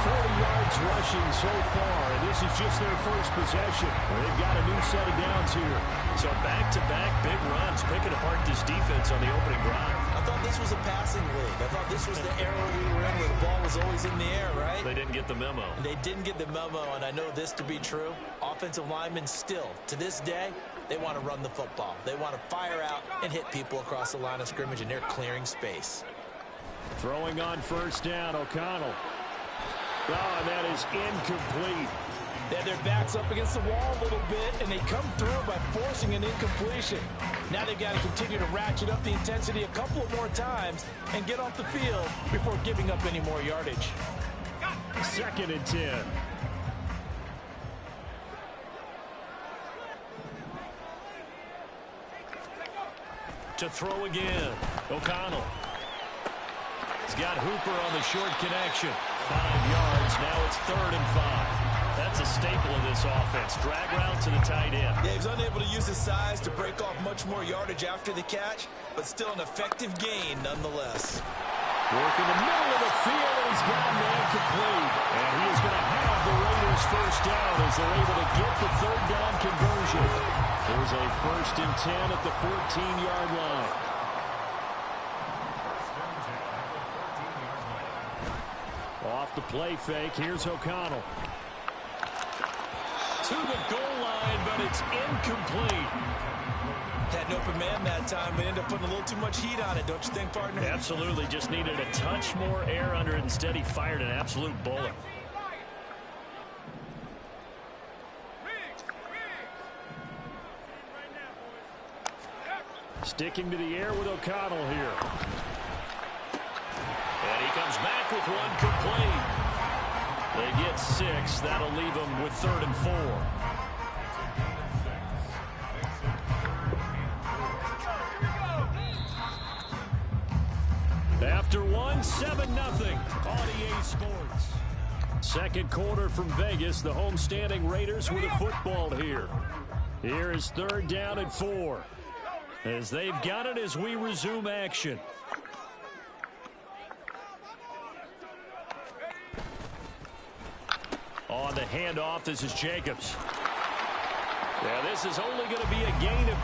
40 yards rushing so far, and this is just their first possession. They've got a new set of downs here. So back-to-back big runs, picking apart this defense on the opening drive. I thought this was a passing league. I thought this was the era we were in where the ball was always in the air, right? They didn't get the memo. They didn't get the memo, and I know this to be true. Offensive linemen still, to this day, they want to run the football. They want to fire out and hit people across the line of scrimmage, and they're clearing space. Throwing on first down, O'Connell. Oh, and that is incomplete. They had their backs up against the wall a little bit, and they come through by forcing an incompletion. Now they've got to continue to ratchet up the intensity a couple of more times and get off the field before giving up any more yardage. 2nd and 10. To throw again, O'Connell. He's got Hooper on the short connection. 5 yards. Now it's 3rd and 5. That's a staple of this offense. Drag route to the tight end. Yeah, he was unable to use his size to break off much more yardage after the catch, but still an effective gain nonetheless. Working the middle of the field, and he's got a man complete. And he is going to have the Raiders first down as they're able to get the 3rd down conversion. There's a 1st and 10 at the 14-yard line. Off the play fake, here's O'Connell. To the goal line, but it's incomplete. Had an open man that time, but ended up putting a little too much heat on it, don't you think, partner? Absolutely, just needed a touch more air under it. Instead, he fired an absolute bullet. Sticking to the air with O'Connell here. And he comes back with one complete. They get 6. That'll leave them with 3rd and 4. After 1, 7-0 on EA Sports. Second quarter from Vegas. The homestanding Raiders with a football here. Here is 3rd down and 4. As they've got it as we resume action. On the handoff, this is Jacobs. Yeah, this is only going to be a gain of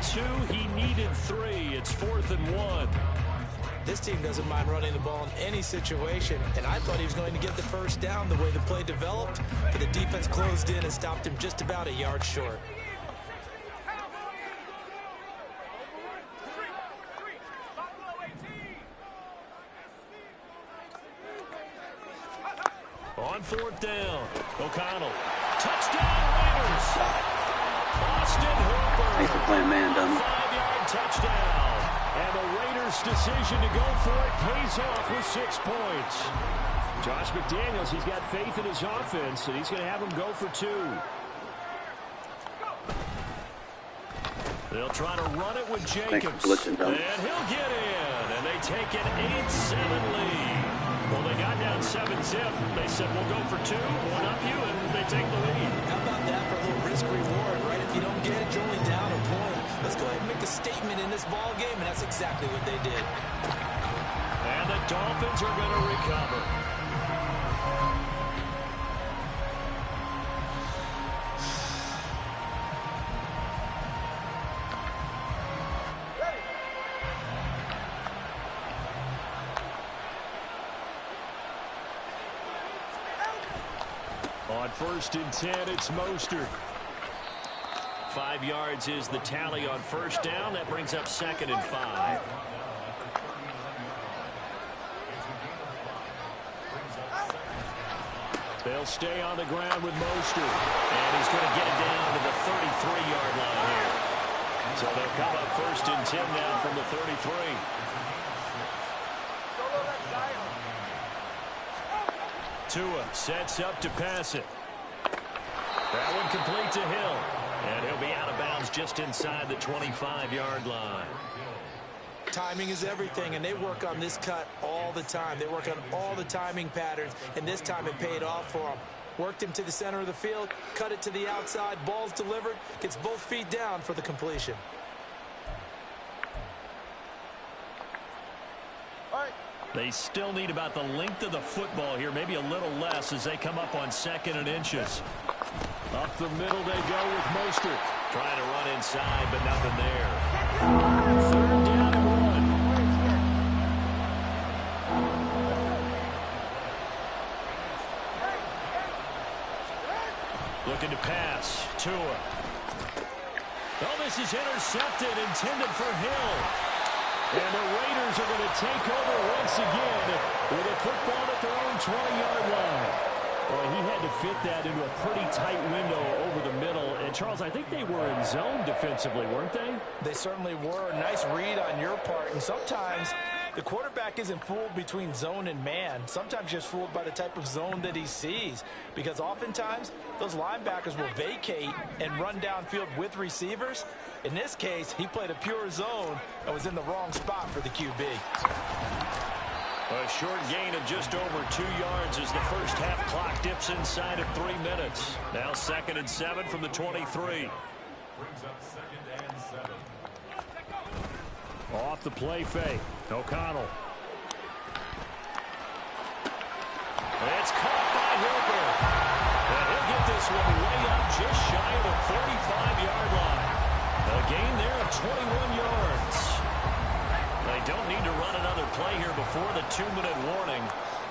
2. He needed 3. It's 4th and 1. This team doesn't mind running the ball in any situation, and I thought he was going to get the first down the way the play developed, but the defense closed in and stopped him just about a yard short. On 4th down, O'Connell. Touchdown Raiders. Austin Hooper. Thanks for playing man, dummy. 5-yard touchdown. And the Raiders' decision to go for it pays off with 6 points. Josh McDaniels, he's got faith in his offense, and he's going to have them go for 2. They'll try to run it with Jacobs. And he'll get in. And they take an 8-7 lead. Well, they got down 7-zip. They said, we'll go for 2, one up you, and they take the lead. How about that for a little risk-reward, right? If you don't get it, you're only down a point. Let's go ahead and make a statement in this ball game, and that's exactly what they did. And the Dolphins are going to recover. On 1st and 10, it's Mostert. 5 yards is the tally on 1st down. That brings up 2nd and 5. They'll stay on the ground with Mostert. And he's going to get it down to the 33-yard line here. So they'll come up 1st and 10 now from the 33. Tua sets up to pass it. That one complete to Hill. And he'll be out of bounds just inside the 25-yard line. Timing is everything, and they work on this cut all the time. They work on all the timing patterns, and this time it paid off for them. Worked him to the center of the field, cut it to the outside, ball's delivered, gets both feet down for the completion. They still need about the length of the football here, maybe a little less as they come up on 2nd and inches. Up the middle they go with Mostert. Trying to run inside, but nothing there. 3rd down and 1. Looking to pass. Tua. Oh, this is intercepted, intended for Hill. And the Raiders are going to take over once again with a football at their own 20-yard line. Well, he had to fit that into a pretty tight window over the middle. And, Charles, I think they were in zone defensively, weren't they? They certainly were. Nice read on your part. And sometimes the quarterback isn't fooled between zone and man. Sometimes just fooled by the type of zone that he sees. Because oftentimes, those linebackers will vacate and run downfield with receivers. In this case, he played a pure zone and was in the wrong spot for the QB. A short gain of just over 2 yards as the first half clock dips inside of 3 minutes. Now 2nd and 7 from the 23. Brings up 2nd and 7. Off the play fake. O'Connell. It's caught by Hooper. And he'll get this one way up just shy of the 35-yard line. A gain there of 21 yards. They don't need to run another play here before the 2-minute warning.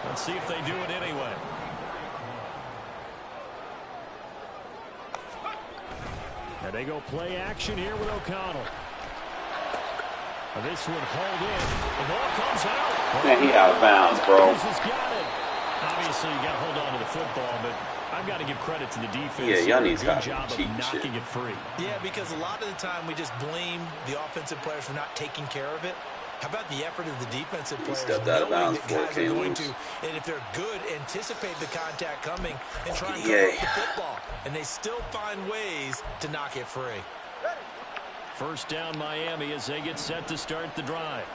Let's see if they do it anyway. And they go play action here with O'Connell. This one hauled in. The ball comes out. Man, he out of bounds, bro. Has got it. Obviously, you got to hold on to the football, but I've got to give credit to the defense. Yeah, y'all need to good stop job of knocking it free. Yeah, because a lot of the time we just blame the offensive players for not taking care of it. How about the effort of the defensive players? Stepped out of bounds knowing that before it guys are came going loose. to, and if they're good, anticipate the contact coming and try and cover up the football. And they still find ways to knock it free. First down Miami as they get set to start the drive.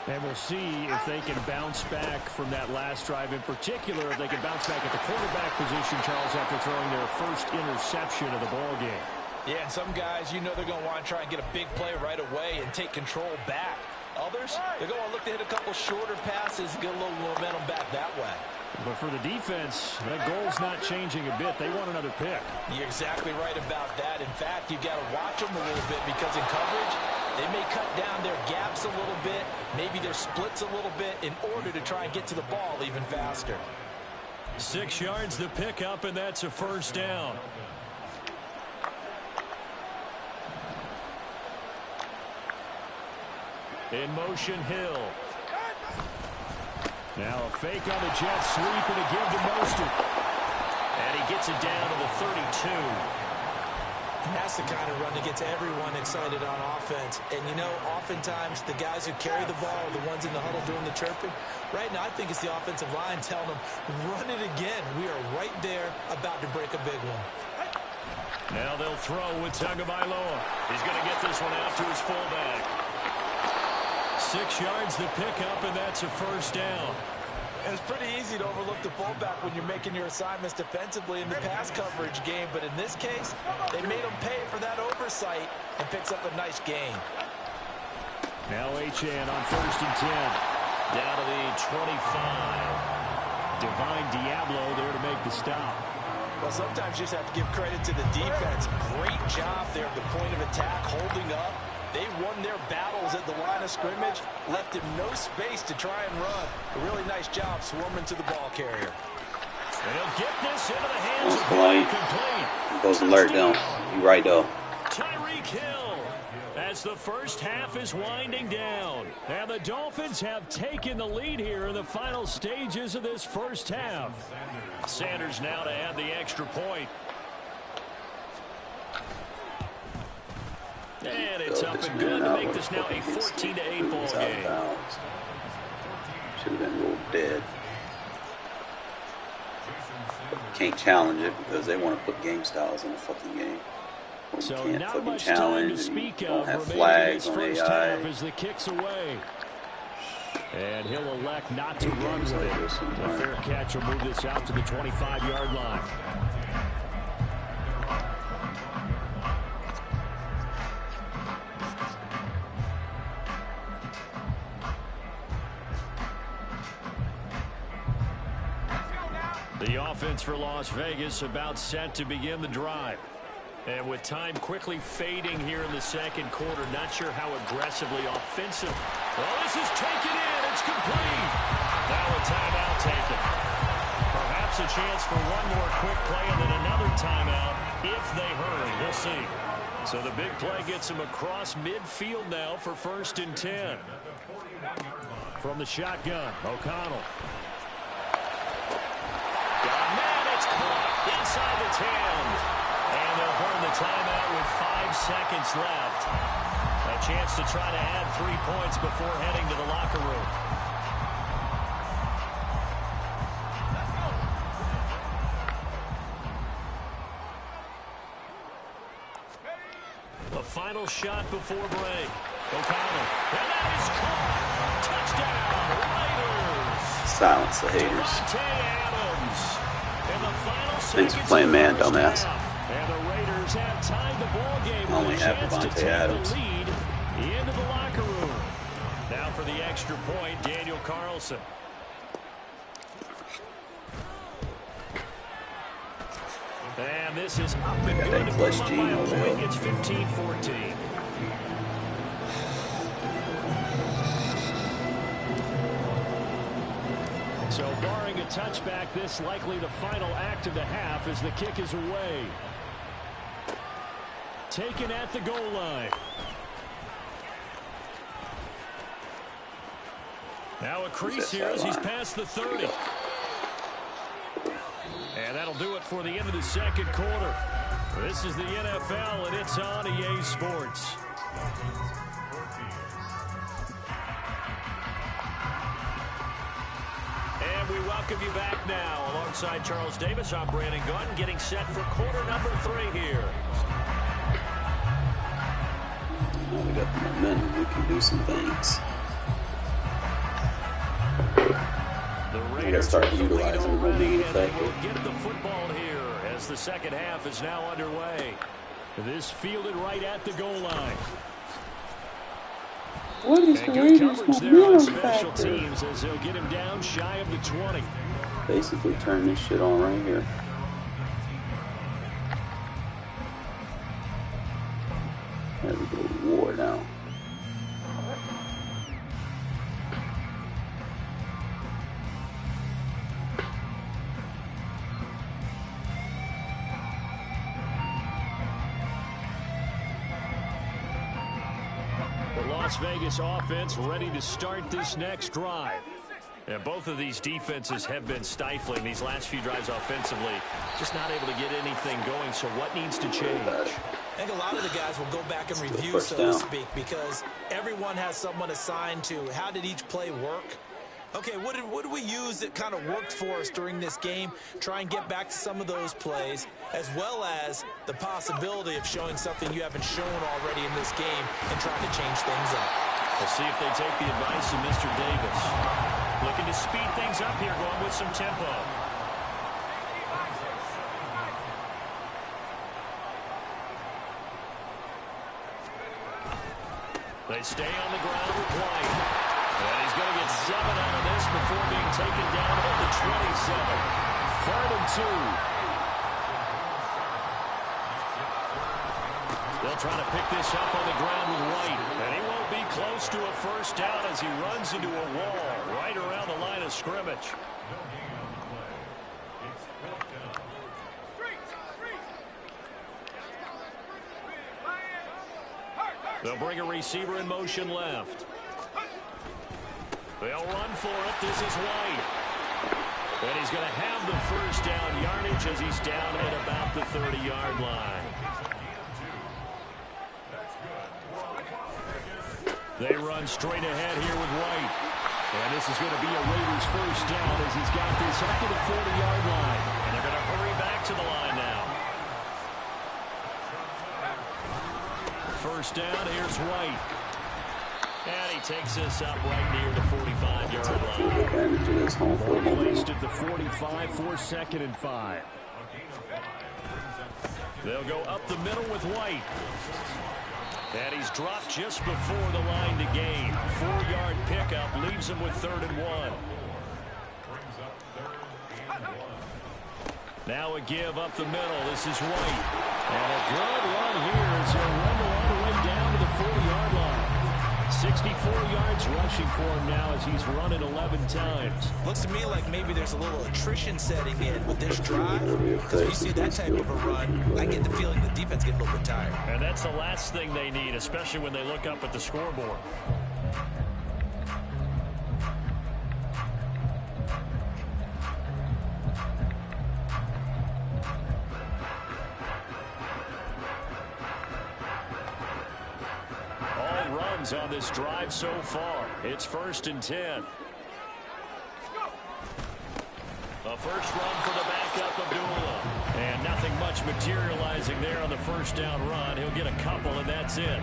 And we'll see if they can bounce back from that last drive. In particular, if they can bounce back at the quarterback position, Charles, after throwing their first interception of the ball game. Yeah, and some guys, you know they're going to want to try and get a big play right away and take control back. Others, they're going to look to hit a couple shorter passes and get a little momentum back that way. But for the defense, that goal's not changing a bit. They want another pick. You're exactly right about that. In fact, you've got to watch them a little bit because in coverage, they may cut down their gaps a little bit, maybe their splits a little bit in order to try and get to the ball even faster. 6 yards the pickup, and that's a first down. In motion, Hill. Now a fake on the jet sweep and a give to Mostert. And he gets it down to the 32. And that's the kind of run that gets everyone excited on offense. And, you know, oftentimes the guys who carry the ball are the ones in the huddle doing the chirping. Right now, I think it's the offensive line telling them, run it again. We are right there about to break a big one. Now they'll throw with Tagovailoa. He's going to get this one out to his fullback. 6 yards to pick up, and that's a first down. And it's pretty easy to overlook the fullback when you're making your assignments defensively in the pass coverage game. But in this case, they made him pay for that oversight and picks up a nice gain. Now Achane on 1st and 10. Down to the 25. Divine Diablo there to make the stop. Well, sometimes you just have to give credit to the defense. Great job there at the point of attack, holding up. They won their battles at the line of scrimmage, left him no space to try and run. A really nice job swarming to the ball carrier. They'll get this into the hands of complete. Goes alert down. You're right, though. Tyreek Hill, as the first half is winding down. And the Dolphins have taken the lead here in the final stages of this first half. Sanders now to add the extra point. And it's up and good to make this now a 14-8 ball game. Should have been ruled dead. Can't challenge it because they want to put game styles in the fucking game. So can't not fucking much time challenge. to speak Don't of have remaining flags in on this first AI. half as the kick's away. And he'll elect not to run with it. A fair catch will move this out to the 25-yard line. The offense for Las Vegas about set to begin the drive. And with time quickly fading here in the second quarter, not sure how aggressively offensive. Well, this is taken in. It's complete. Now a timeout taken. Perhaps a chance for one more quick play and then another timeout if they hurry. We'll see. So the big play gets him across midfield now for 1st and 10. From the shotgun, O'Connell. Caught inside the 10. And they'll burn the timeout with 5 seconds left. A chance to try to add 3 points before heading to the locker room. The final shot before break. O'Connell. And that is caught. Touchdown, Raiders. Silence the haters. Thanks for playing man, dumbass. And the Raiders have tied the ball game. I only have Devontae Adams. Lead into the locker room. Now for the extra point, Daniel Carlson. And this is up and good to put them up by a point. It's 15-14. So barring a touchback, this likely the final act of the half as the kick is away. Taken at the goal line. Now a crease here as he's past the 30. And that'll do it for the end of the second quarter. This is the NFL, and it's on EA Sports. And we welcome you back now. Alongside Charles Davis, I'm Brandon Gunn, getting set for quarter number 3 here. Well, we got the momentum. We can do some things. The We gotta Raiders start utilizing the being and they will effective. get the football here as the second half is now underway. This fielded right at the goal line. What is And the good Raiders coverage there on special teams as they'll get him down shy of the 20. Basically turn this shit on right here. There we go, war now. The Las Vegas offense ready to start this next drive. And both of these defenses have been stifling these last few drives offensively. Just not able to get anything going. So what needs to change? I think a lot of the guys will go back and review, so to speak, because everyone has someone assigned to how did each play work. Okay, what did we use that kind of worked for us during this game? Try and get back to some of those plays, as well as the possibility of showing something you haven't shown already in this game and trying to change things up. We'll see if they take the advice of Mr. Davis. Looking to speed things up here, going with some tempo. They stay on the ground with White. And he's going to get 7 out of this before being taken down at the 27. 3rd and 2. They'll try to pick this up on the ground with White. And he won't be close to a first down as he runs into a wall right around the line of scrimmage. They'll bring a receiver in motion left. They'll run for it. This is White. And he's going to have the first down yardage as he's down at about the 30-yard line. They run straight ahead here with White. And this is going to be a Raiders first down as he's got this up to the 40-yard line. And they're going to hurry back to the line now. First down, here's White. And he takes us up right near the 45-yard line. Ball placed at the 45 for 2nd and 5. They'll go up the middle with White. And he's dropped just before the line to gain. 4-yard pickup leaves him with 3rd and 1. Now a give up the middle. This is White. And a good run here as he'll rumble all the way down to the 40-yard line. 64 yards rushing for him now as he's run it 11 times. Looks to me like maybe there's a little attrition setting in with this drive. Because if you see that type of a run, I get the feeling the defense gets a little bit tired. And that's the last thing they need, especially when they look up at the scoreboard. On this drive so far. It's 1st and 10. A first run for the backup, Abdullah. And nothing much materializing there on the first down run. He'll get a couple, and that's it.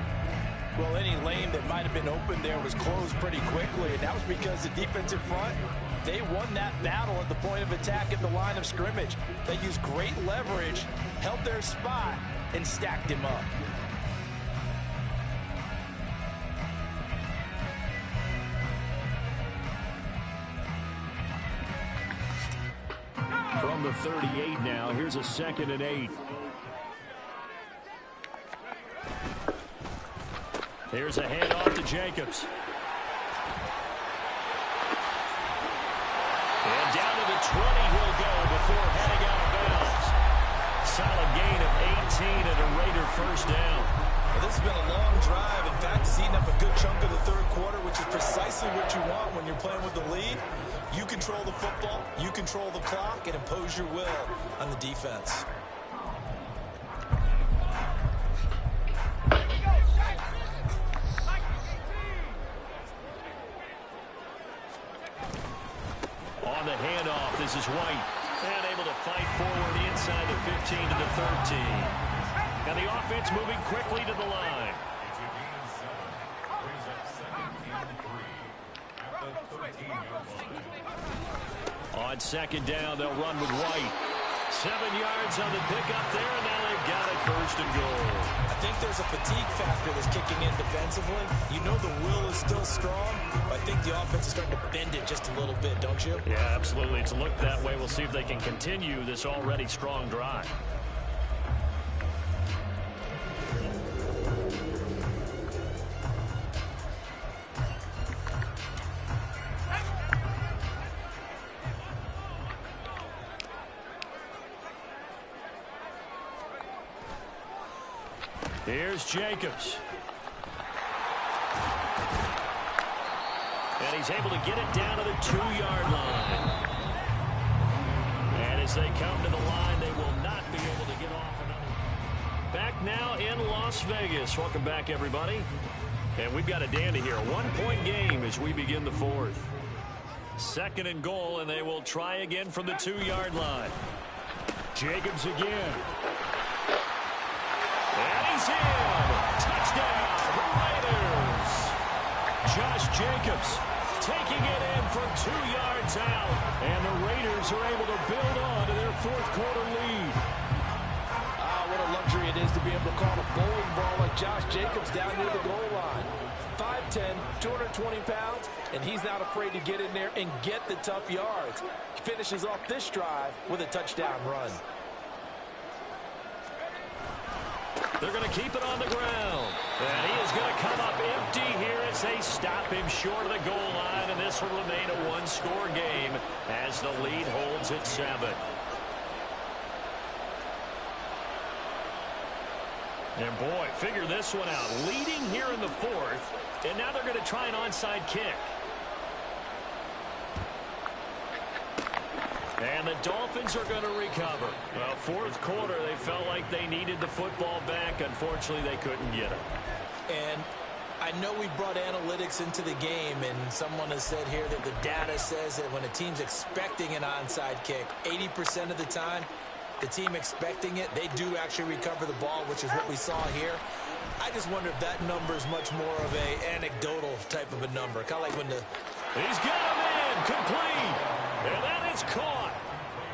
Well, any lane that might have been open there was closed pretty quickly, and that was because the defensive front, they won that battle at the point of attack at the line of scrimmage. They used great leverage, held their spot, and stacked him up. From the 38 now, here's a 2nd and 8. Here's a handoff to Jacobs. And down to the 20 he'll go before heading out of bounds. Solid gain of 18 and a Raider first down. Well, this has been a long drive. In fact, it's eaten up a good chunk of the 3rd quarter, which is precisely what you want when you're playing with the lead. You control the football, you control the clock, and impose your will on the defense. On the handoff, this is White. And able to fight forward inside the 15 to the 13. And the offense moving quickly to the line. On 2nd down, they'll run with White. 7 yards on the pickup there, and now they've got it 1st and goal. I think there's a fatigue factor that's kicking in defensively. You know the will is still strong, but I think the offense is starting to bend it just a little bit, don't you? Yeah, absolutely. It's looked that way. We'll see if they can continue this already strong drive. Here's Jacobs. And he's able to get it down to the 2-yard line. And as they come to the line, they will not be able to get off another. Back now in Las Vegas. Welcome back, everybody. And we've got a dandy here. A 1-point game as we begin the fourth. 2nd and goal, and they will try again from the 2-yard line. Jacobs again. And he's in. Touchdown, Raiders. Josh Jacobs taking it in from 2 yards out. And the Raiders are able to build on to their 4th quarter lead. What a luxury it is to be able to call a bowling ball like Josh Jacobs down near the goal line. 5'10", 220 pounds, and he's not afraid to get in there and get the tough yards. He finishes off this drive with a touchdown run. They're going to keep it on the ground. And he is going to come up empty here as they stop him short of the goal line. And this will remain a 1-score game as the lead holds at 7. And boy, figure this one out. Leading here in the 4th, and now they're going to try an onside kick. And the Dolphins are going to recover. Well, 4th quarter, they felt like they needed the football back. Unfortunately, they couldn't get it. And I know we brought analytics into the game, and someone has said here that the data says that when a team's expecting an onside kick, 80% of the time, the team expecting it, they do actually recover the ball, which is what we saw here. I just wonder if that number is much more of a anecdotal type of a number. Kind of like when the... He's got him in, complete. And that is caught.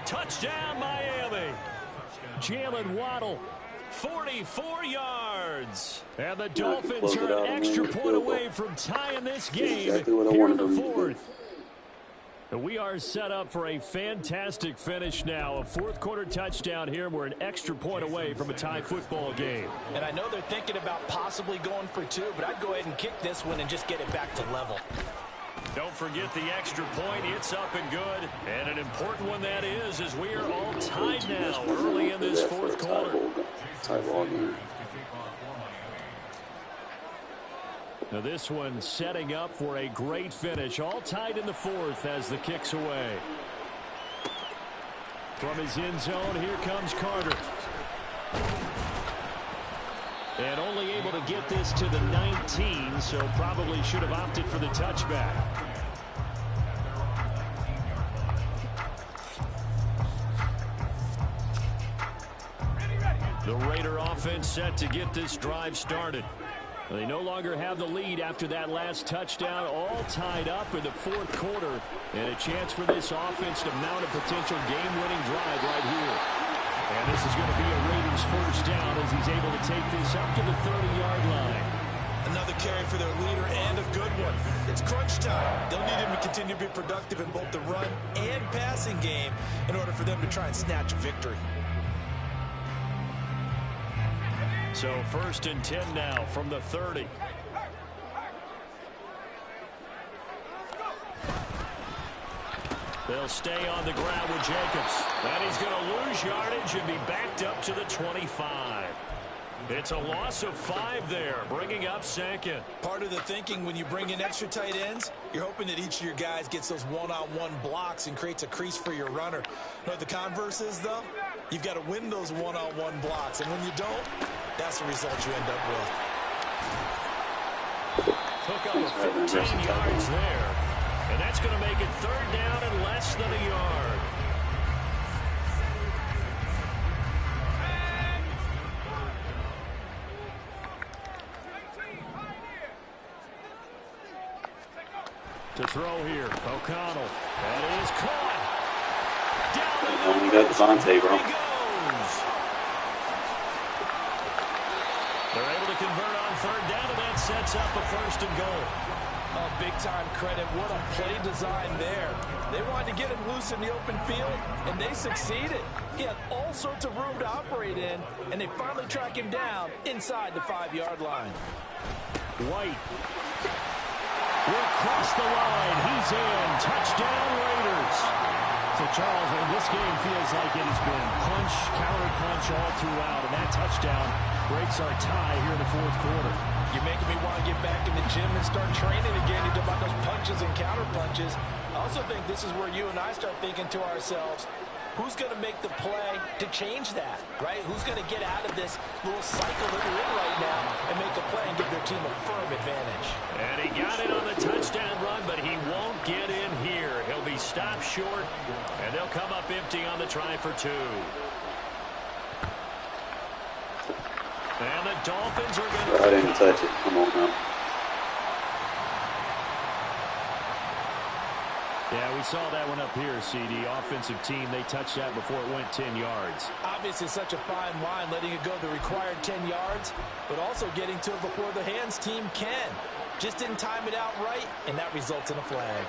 Touchdown, Miami. Jalen Waddle, 44 yards. And the Dolphins are an extra point away from tying this game here in the 4th. We are set up for a fantastic finish now. A 4th quarter touchdown here. We're an extra point away from a tie football game. And I know they're thinking about possibly going for 2, but I'd go ahead and kick this one and just get it back to level. Don't forget the extra point. It's up and good. And an important one that is, as we are all tied now early in this 4th quarter. Now this one setting up for a great finish. All tied in the 4th as the kick's away. From his end zone, here comes Carter. And only able to get this to the 19, so probably should have opted for the touchback. The Raider offense set to get this drive started. They no longer have the lead after that last touchdown, all tied up in the 4th quarter. And a chance for this offense to mount a potential game-winning drive right here. And this is going to be a Raiders 1st down as he's able to take this up to the 30-yard line. Another carry for their leader and a good one. It's crunch time. They'll need him to continue to be productive in both the run and passing game in order for them to try and snatch a victory. So 1st and 10 now from the 30. They'll stay on the ground with Jacobs. And he's going to lose yardage and be backed up to the 25. It's a loss of 5 there, bringing up 2nd. Part of the thinking when you bring in extra tight ends, you're hoping that each of your guys gets those one-on-one blocks and creates a crease for your runner. You know what the converse is, though? You've got to win those one-on-one blocks, and when you don't, that's the result you end up with. Hook up a 15 yards there. And that's going to make it 3rd down and less than a yard. To throw here, O'Connell. That is caught. Down the You got Devontae, bro. They're able to convert on 3rd down, and that sets up a 1st and goal. Oh, big-time credit. What a play design there. They wanted to get him loose in the open field, and they succeeded. He had all sorts of room to operate in, and they finally track him down inside the 5-yard line. White will cross the line. He's in. Touchdown, Raiders. So, Charles, this game feels like it has been punch, counter punch all throughout, and that touchdown breaks our tie here in the fourth quarter. You're making me want to get back in the gym and start training again to do about those punches and counter punches. I also think this is where you and I start thinking to ourselves, who's going to make the play to change that, right? Who's going to get out of this little cycle that we're in right now and make a play and give their team a firm advantage? And he got it on the touchdown run, but he won't get in here. He'll be stopped short, and they'll come up empty on the try for two. And the Dolphins are going to... I didn't touch it. Come on now. Yeah, we saw that one up here, CD. Offensive team, they touched that before it went 10 yards. Obviously such a fine line, letting it go the required 10 yards, but also getting to it before the hands team can. Just didn't time it out right, and that results in a flag.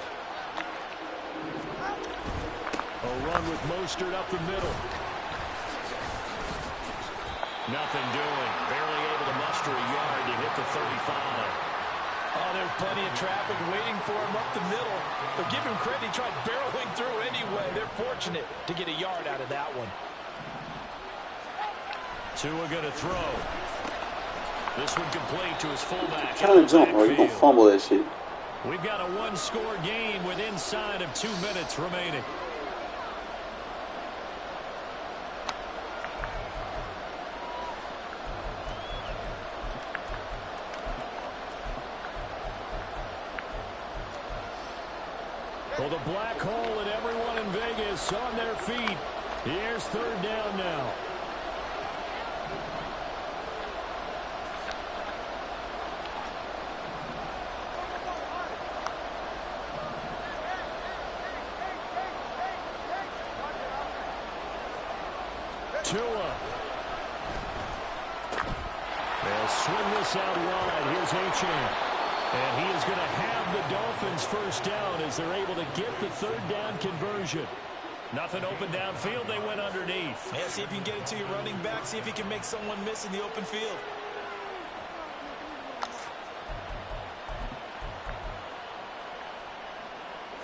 A run with Mostert up the middle. Nothing doing. Barely able to muster a yard to hit the 35. Oh, there's plenty of traffic waiting for him up the middle. But give him credit, he tried barreling through anyway. They're fortunate to get a yard out of that one. Tua going to throw. This one complete to his fullback. Kind of jump or you gonna fumble that shit. We've got a one-score game with inside of 2 minutes remaining. Well, the black hole and everyone in Vegas on their feet. Here's third down now. Tua. They'll swing this out wide. Here's Achane. And he is going to have the Dolphins first down as they're able to get the third down conversion. Nothing open downfield. They went underneath. Yeah, see if you can get it to your running back. See if you can make someone miss in the open field.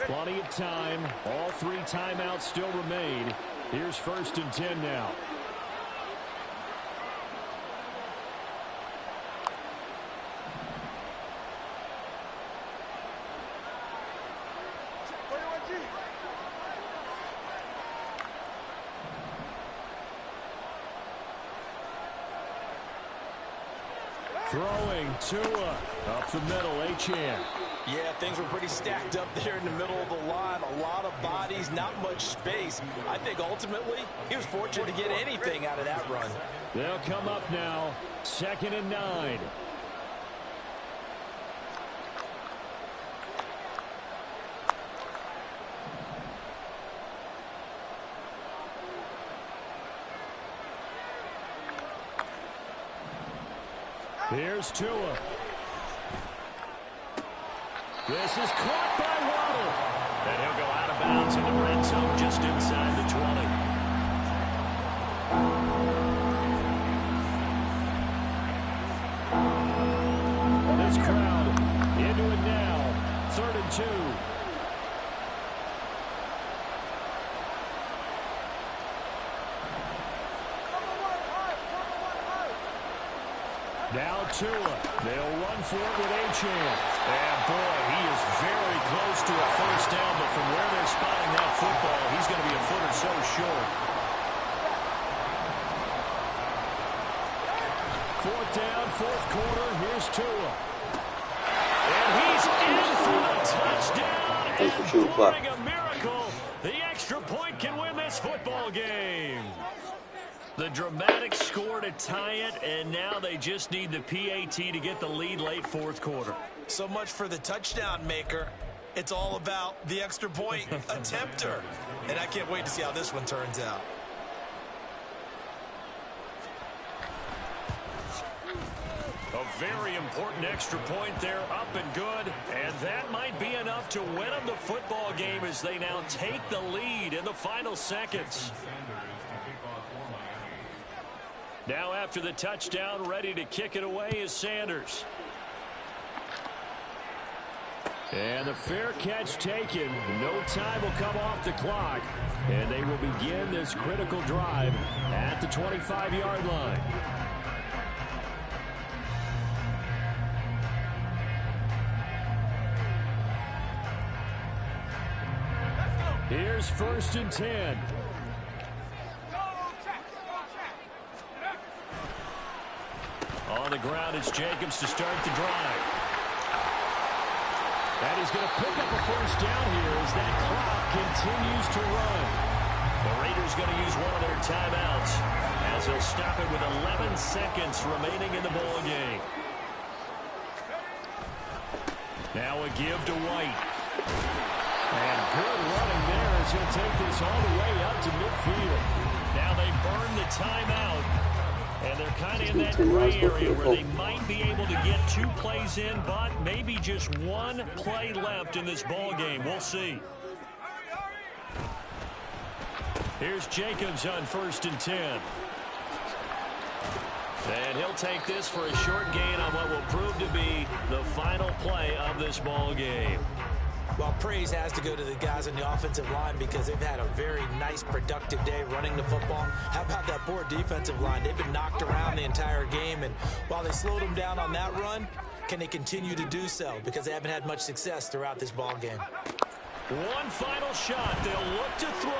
Plenty of time. All 3 timeouts still remain. Here's 1st and 10 now. Throwing Tua up the middle, Achane. Yeah, things were pretty stacked up there in the middle of the line. A lot of bodies, not much space. I think ultimately he was fortunate to get anything out of that run. They'll come up now, 2nd and 9. Here's Tua. This is caught by Waddle. And he'll go out of bounds in the red zone just inside the 20. This crowd into it now. 3rd and 2. Now Tua. They'll run for it with Achane. And boy, he is very close to a first down, but from where they're spotting that football, he's going to be a foot or so short. 4th down, 4th quarter. Here's Tua. And he's in for the touchdown. And barring a miracle, the extra point can win this football game. The dramatic score to tie it, and now they just need the PAT to get the lead late 4th quarter. So much for the touchdown maker. It's all about the extra point attempter. And I can't wait to see how this one turns out. A very important extra point there, up and good. And that might be enough to win them the football game as they now take the lead in the final seconds. Now after the touchdown, ready to kick it away is Sanders. And the fair catch taken. No time will come off the clock. And they will begin this critical drive at the 25-yard line. Here's 1st and 10. On the ground, it's Jacobs to start the drive. And he's going to pick up a 1st down here as that clock continues to run. The Raiders going to use one of their timeouts as they'll stop it with 11 seconds remaining in the ball game. Now a give to White. And good running there as he'll take this all the way up to midfield. Now they burn the timeout. And they're kind of in that gray area where they might be able to get 2 plays in, but maybe just 1 play left in this ball game. We'll see. Here's Jacobs on 1st and 10. And he'll take this for a short gain on what will prove to be the final play of this ball game. Well, praise has to go to the guys on the offensive line because they've had a very nice, productive day running the football. How about that poor defensive line? They've been knocked around the entire game, and while they slowed them down on that run, can they continue to do so? Because they haven't had much success throughout this ball game. One final shot. They'll look to throw.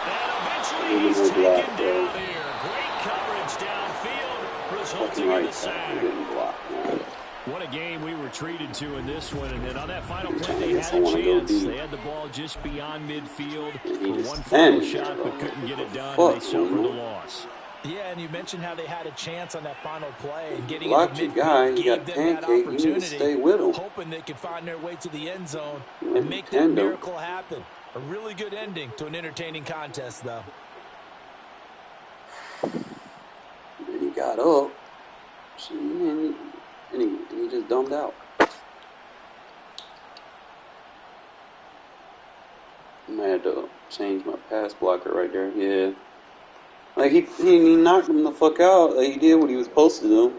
And eventually he's taken down here. Coverage downfield, resulting in the sack. What a game we were treated to in this one. And then on that final play, they had a chance. They had the ball just beyond midfield for one final shot, but couldn't get it done. And they suffered the loss. Yeah, and you mentioned how they had a chance on that final play. And getting into midfield gave them that opportunity, hoping they could find their way to the end zone and make that miracle happen. A really good ending to an entertaining contest, though. He got up, and he just dumbed out. I might have to change my pass blocker right there. Yeah, like he knocked him the fuck out. Like he did what he was supposed to do.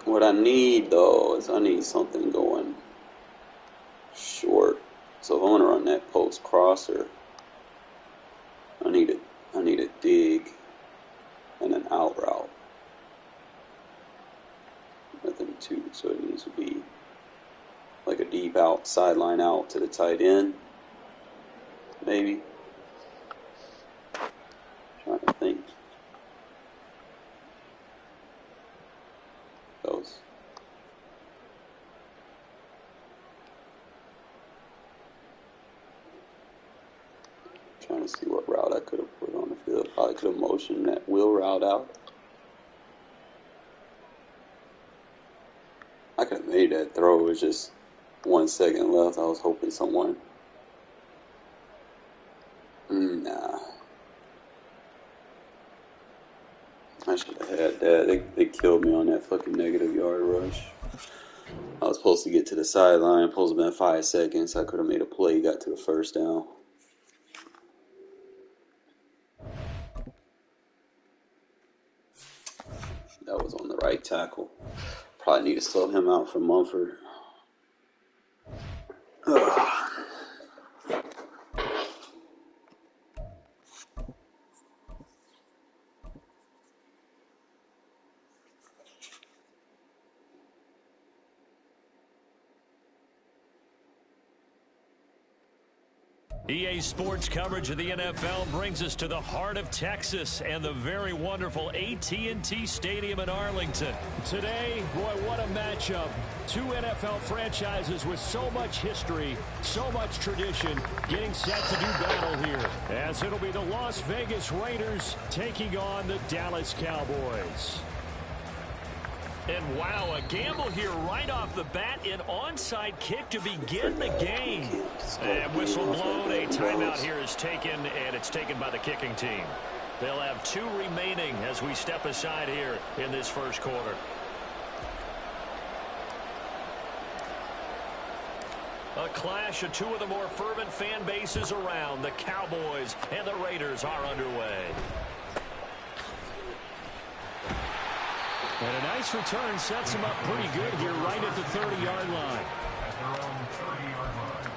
What I need though is I need something going short. So if I want to run that post crosser, I need a dig and an out route. Nothing too, so it needs to be like a deep out, sideline out to the tight end, maybe. Trying to think. Those. Trying to see what route I could have put on the field. Probably could have motioned that wheel route out. I could have made that throw. It was just 1 second left. I was hoping someone. Nah. I should have had that. They killed me on that fucking negative yard rush. I was supposed to get to the sideline. Supposed to have been 5 seconds. I could have made a play. Got to the 1st down. That was on the right tackle. Probably need to slow him out for Mumford. EA Sports coverage of the NFL brings us to the heart of Texas and the very wonderful AT&T Stadium in Arlington. Today, boy, what a matchup. 2 NFL franchises with so much history, so much tradition, getting set to do battle here. As it'll be the Las Vegas Raiders taking on the Dallas Cowboys. And wow, a gamble here right off the bat, an onside kick to begin the game. And whistle blown, a timeout here is taken, and it's taken by the kicking team. They'll have 2 remaining as we step aside here in this first quarter. A clash of 2 of the more fervent fan bases around. The Cowboys and the Raiders are underway. And a nice return sets him up pretty good here right at the 30-yard line. At their own 30-yard line.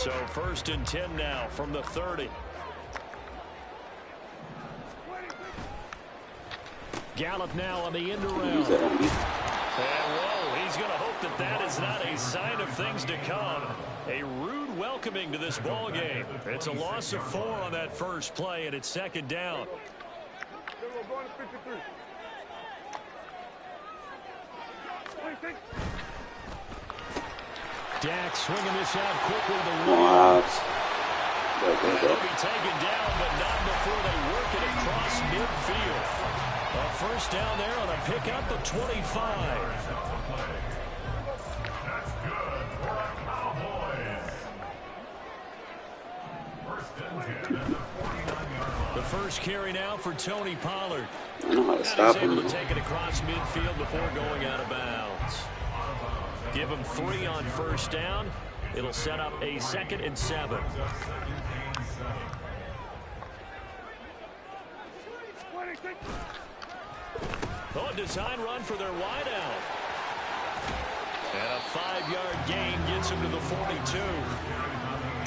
So 1st and 10 now from the 30. Gallup now on the end around. And whoa, he's going to hope that that is not a sign of things to come. A rude welcoming to this ball game. It's a loss of 4 on that first play, and it's 2nd down. Dak swinging this out quickly. He'll be taken down, but not before they work it across midfield. A 1st down there on a pickup of 25. That's good for our Cowboys. 1st and 10 at the 49-yard line. The first carry now for Tony Pollard. I know how to stop He's able him. to take it across midfield before going out of bounds. Give him 3 on 1st down. It'll set up a 2nd and 7. Oh, a design run for their wideout. And a 5-yard gain gets him to the 42.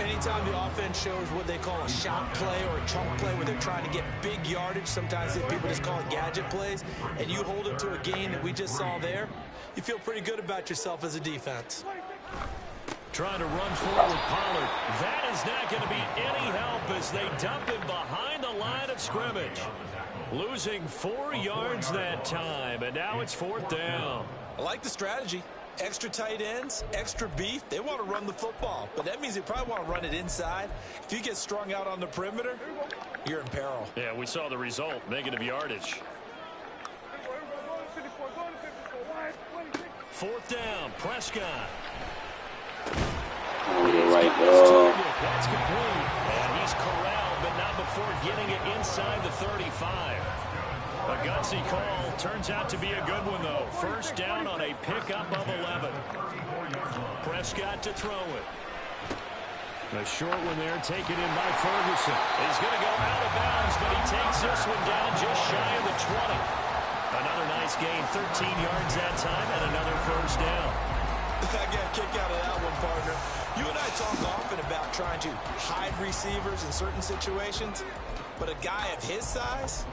Anytime the offense shows what they call a shot play or a chunk play where they're trying to get big yardage, sometimes people just call it gadget plays, and you hold them to a gain that we just saw there, you feel pretty good about yourself as a defense. Trying to run forward with Pollard. That is not going to be any help as they dump him behind the line of scrimmage. Losing 4 yards that time, and now it's 4th down. I like the strategy. Extra tight ends, extra beef. They want to run the football, but that means they probably want to run it inside. If you get strung out on the perimeter, you're in peril. Yeah, we saw the result, negative yardage. 4th down, Prescott. That's complete. And he's corralled, but not before getting it inside the 35. A gutsy call. Turns out to be a good one, though. 1st down on a pickup of 11. Prescott to throw it. A short one there taken in by Ferguson. He's going to go out of bounds, but he takes this one down just shy of the 20. Another nice gain, 13 yards that time, and another 1st down. I got a kick out of that one, partner. You and I talk often about trying to hide receivers in certain situations, but a guy of his size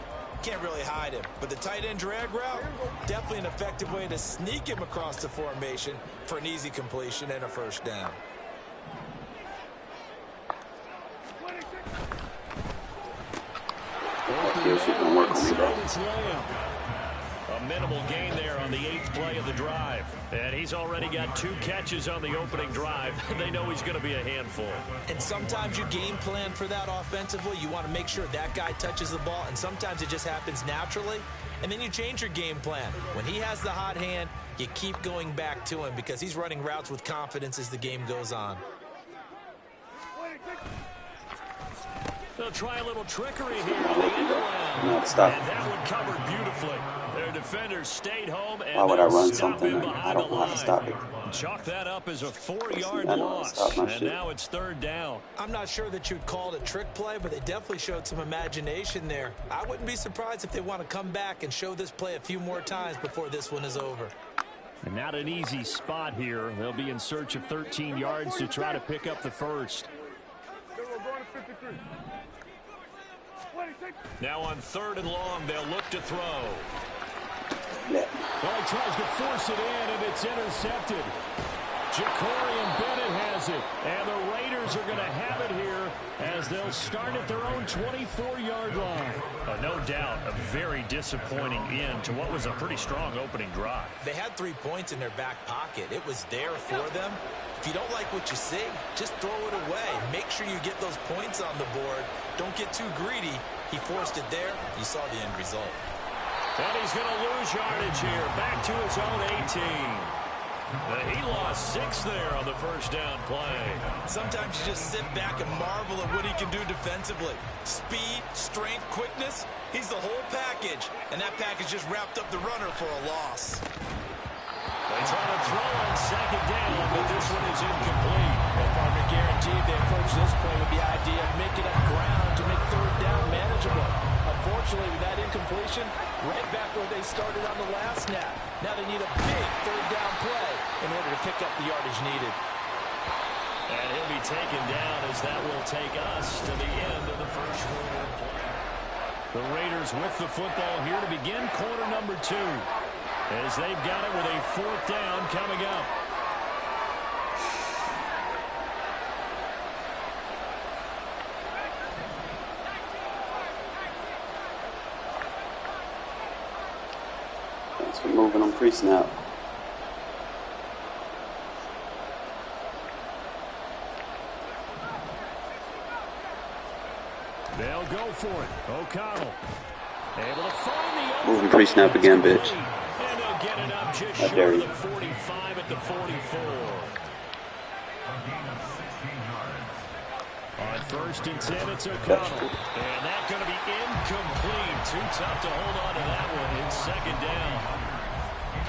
can't really hide him. But the tight end drag route, definitely an effective way to sneak him across the formation for an easy completion and a 1st down. A minimal gain there on the 8th play of the drive. And he's already got 2 catches on the opening drive. They know he's going to be a handful. And sometimes you game plan for that offensively. You want to make sure that guy touches the ball, and sometimes it just happens naturally. And then you change your game plan. When he has the hot hand, you keep going back to him because he's running routes with confidence as the game goes on. They'll try a little trickery here on the end around. No, stop. And that one covered beautifully. Their defenders stayed home, and Why would I run stop something? him I behind don't the know how to line. stop it. Chalk that up as a 4-yard I know how to loss. stop my And shit. now it's 3rd down. I'm not sure that you'd call it a trick play, but they definitely showed some imagination there. I wouldn't be surprised if they want to come back and show this play a few more times before this one is over. And not an easy spot here. They'll be in search of 13 yards to try to pick up the 1st. Now on 3rd and long, they'll look to throw. Yeah. Well, he tries to force it in, and it's intercepted. Jacorian Bennett has it, and the Raiders are going to have it here as they'll start at their own 24-yard line. No doubt a very disappointing end to what was a pretty strong opening drive. They had 3 points in their back pocket. It was there for them. If you don't like what you see, just throw it away. Make sure you get those points on the board. Don't get too greedy. He forced it there. You saw the end result. And he's going to lose yardage here. Back to his own 18. He lost 6 there on the 1st down play. Sometimes you just sit back and marvel at what he can do defensively. Speed, strength, quickness. He's the whole package. And that package just wrapped up the runner for a loss. They try to throw on 2nd down, but this one is incomplete. Well, partner, guaranteed they approach this play with the idea of making up ground to make 3rd down manageable. Unfortunately, with that incompletion, right back where they started on the last snap. Now they need a big 3rd down play in order to pick up the yardage needed. And he'll be taken down as that will take us to the end of the first quarter. The Raiders with the football here to begin quarter number 2. As they've got it with a 4th down coming up. Thanks for moving on pre-snap. They'll go for it. O'Connell able to find the moving pre-snap again, bitch. And they'll get it up just I dare short of you. the 45 at the 44. On 1st and 10, it's O'Connell. And that's going to be incomplete. Too tough to hold on to that one. It's 2nd down.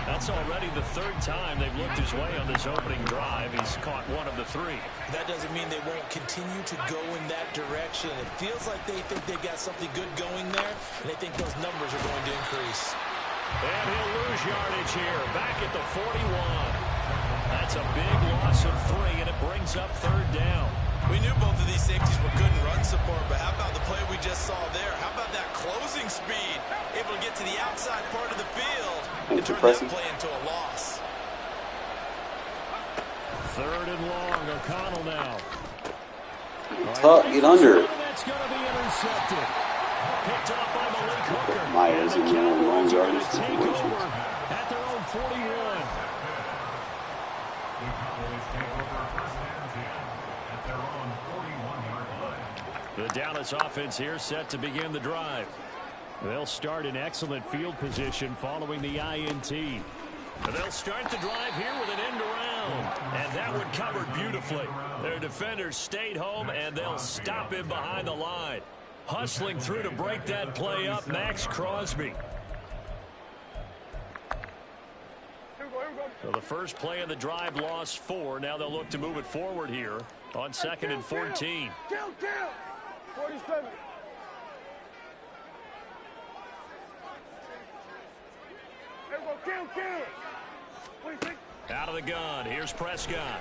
That's already the 3rd time they've looked his way on this opening drive. He's caught 1 of the 3. That doesn't mean they won't continue to go in that direction. It feels like they think they've got something good going there, and they think those numbers are going to increase. And he'll lose yardage here. Back at the 41. That's a big loss of 3, and it brings up 3rd down. We knew both of these safeties were good in run support, but how about the play we just saw there? How about that closing speed? Able to get to the outside part of the field and turn that play into a loss. 3rd and long. O'Connell now. Tuck, get under it. That's going to be intercepted. Picked off by Malik Hooker. Myers in the long yardage Take over situations. at their own 41. The Cowboys take over 1st and 10 at their own 41-yard line. The Dallas offense here set to begin the drive. They'll start in excellent field position following the INT. They'll start the drive here with an end around. And that one covered beautifully. Their defenders stayed home, and they'll stop him behind the line. Hustling through to break that play up, Max Crosby. So the first play of the drive lost 4. Now they'll look to move it forward here on 2nd and 14. 47. Out of the gun. Here's Prescott.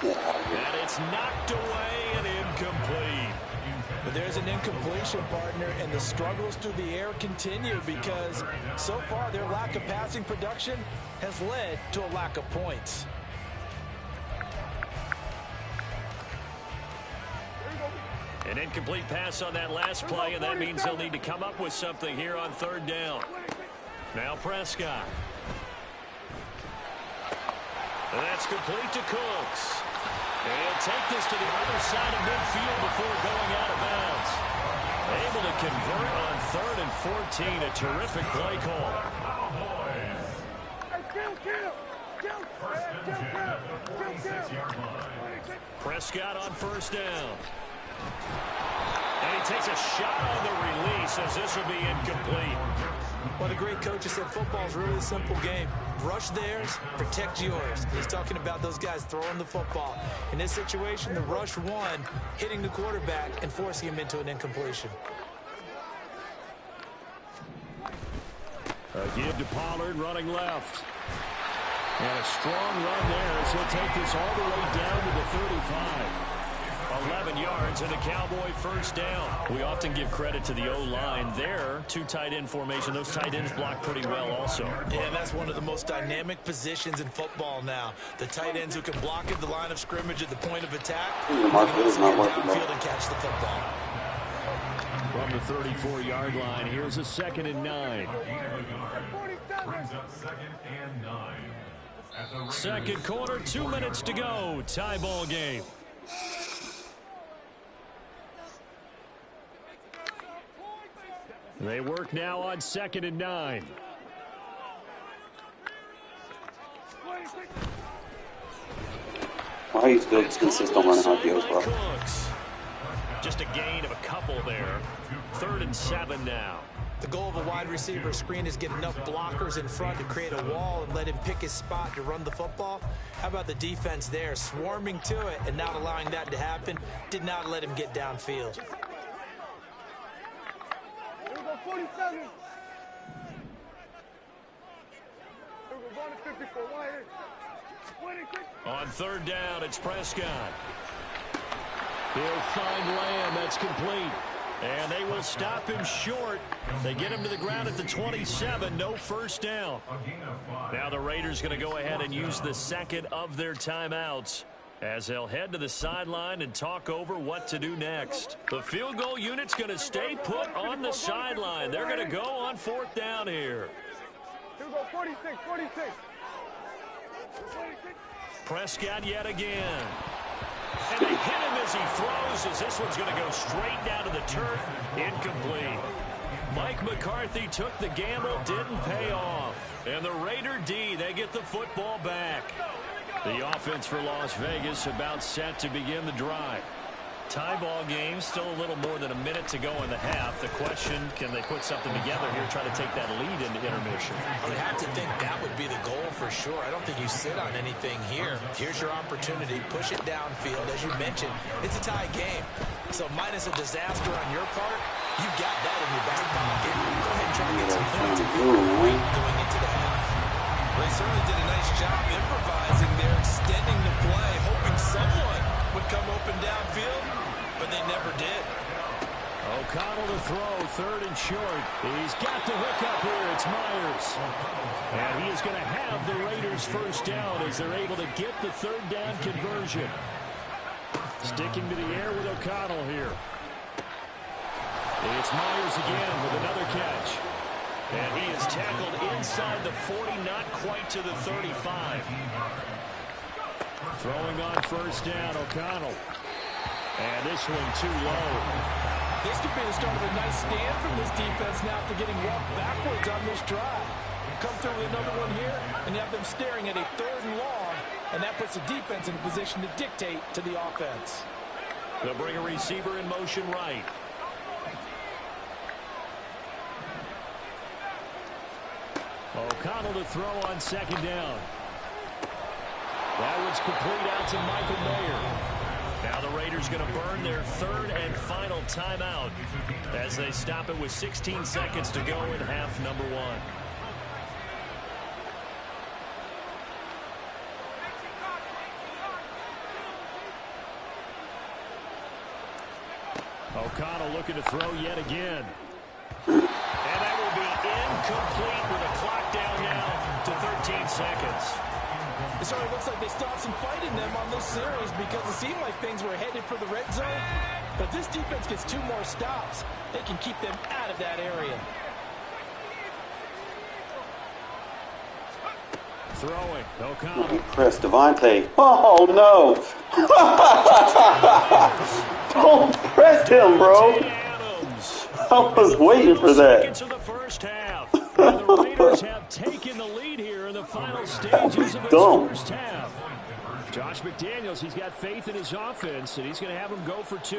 And it's knocked away and incomplete. But there's an incompletion, partner, and the struggles through the air continue because so far their lack of passing production has led to a lack of points. An incomplete pass on that last play, and that means they'll need to come up with something here on 3rd down. Now Prescott. And that's complete to Cooks. And he'll take this to the other side of midfield before going out of bounds. Able to convert on 3rd and 14. A terrific play call. Prescott on 1st down. And he takes a shot on the release as this will be incomplete. Well, the great coach has said football's really a simple game. Rush theirs, protect yours. He's talking about those guys throwing the football. In this situation, the rush one, hitting the quarterback and forcing him into an incompletion. A give to Pollard running left. And a strong run there as he'll take this all the way down to the 35. 11 yards and a Cowboy 1st down. We often give credit to the O-line there. 2 tight end formation. Those tight ends block pretty well also. Yeah, that's one of the most dynamic positions in football now. The tight ends who can block at the line of scrimmage at the point of attack. The market is not working downfield and catch the football. From the 34-yard line, here's a 2nd and 9. Brings up 2nd and 9. At the Second quarter, 2 minutes to go. Tie ball game. They work now on 2nd and 9. Why are you still consistent running RPOs, bro? Just a gain of a couple there. 3rd and 7 now. The goal of a wide receiver screen is get enough blockers in front to create a wall and let him pick his spot to run the football. How about the defense there, swarming to it and not allowing that to happen? Did not let him get downfield. 47. We're going to 54. On third down, it's Prescott. He'll find Lamb. That's complete. And they will stop him short. They get him to the ground at the 27. No first down. Now the Raiders going to go ahead and use the second of their timeouts as they'll head to the sideline and talk over what to do next. The field goal unit's going to stay put on the sideline. They're going to go on fourth down here. Here we go, 46, 46. Prescott yet again. And they hit him as he throws, as this one's going to go straight down to the turf. Incomplete. Mike McCarthy took the gamble, didn't pay off. And the Raider D, they get the football back. The offense for Las Vegas about set to begin the drive. Tie ball game, still a little more than a minute to go in the half. The question, can they put something together here, try to take that lead into intermission? I would have to think that would be the goal for sure. I don't think you sit on anything here. Here's your opportunity. Push it downfield. As you mentioned, it's a tie game. So minus a disaster on your part, you've got that in your back pocket. Go ahead and try to get some points if you're great going into the half. Well, they certainly did a nice job improvising there, extending the play, hoping someone would come open downfield, but they never did. O'Connell to throw, third and short. He's got the hook up here. It's Myers. And he is going to have the Raiders first down as they're able to get the third down conversion. Sticking to the air with O'Connell here. It's Myers again with another catch. And he is tackled inside the 40, not quite to the 35. Throwing on first down, O'Connell. And this one too low. This could be the start of a nice stand from this defense now after getting walked backwards on this drive. Come through with another one here, and you have them staring at a third and long, and that puts the defense in a position to dictate to the offense. They'll bring a receiver in motion right. O'Connell to throw on second down. That one's complete out to Michael Mayer. Now the Raiders going to burn their third and final timeout as they stop it with 16 seconds to go in half number one. O'Connell looking to throw yet again. And that will be incomplete with a clock down now to 13 seconds. It certainly looks like they stopped some fight in them on this series because it seemed like things were headed for the red zone. But if this defense gets 2 more stops, they can keep them out of that area. Throwing, O'Connell. Press Devontae. Oh, no. Don't press him, bro. I was waiting for that. Of the first half. And the Raiders have taken the lead here in the final stages of this first half. Josh McDaniels, he's got faith in his offense, and he's going to have him go for 2.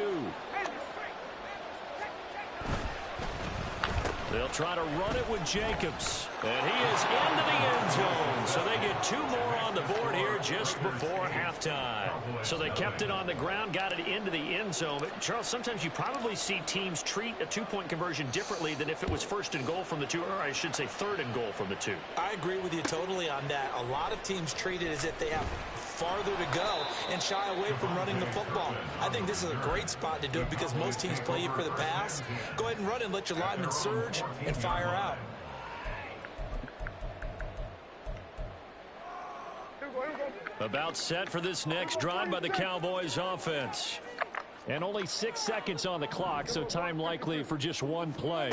They'll try to run it with Jacobs. And he is into the end zone. So they get 2 more on the board here just before halftime. So they kept it on the ground, got it into the end zone. But Charles, sometimes you probably see teams treat a 2-point conversion differently than if it was first and goal from the 2, or I should say third and goal from the 2. I agree with you totally on that. A lot of teams treat it as if they have farther to go and shy away from running the football. I think this is a great spot to do it because most teams play you for the pass. Go ahead and run and let your linemen surge and fire out. About set for this next drive by the Cowboys offense. And only 6 seconds on the clock, so time likely for just 1 play.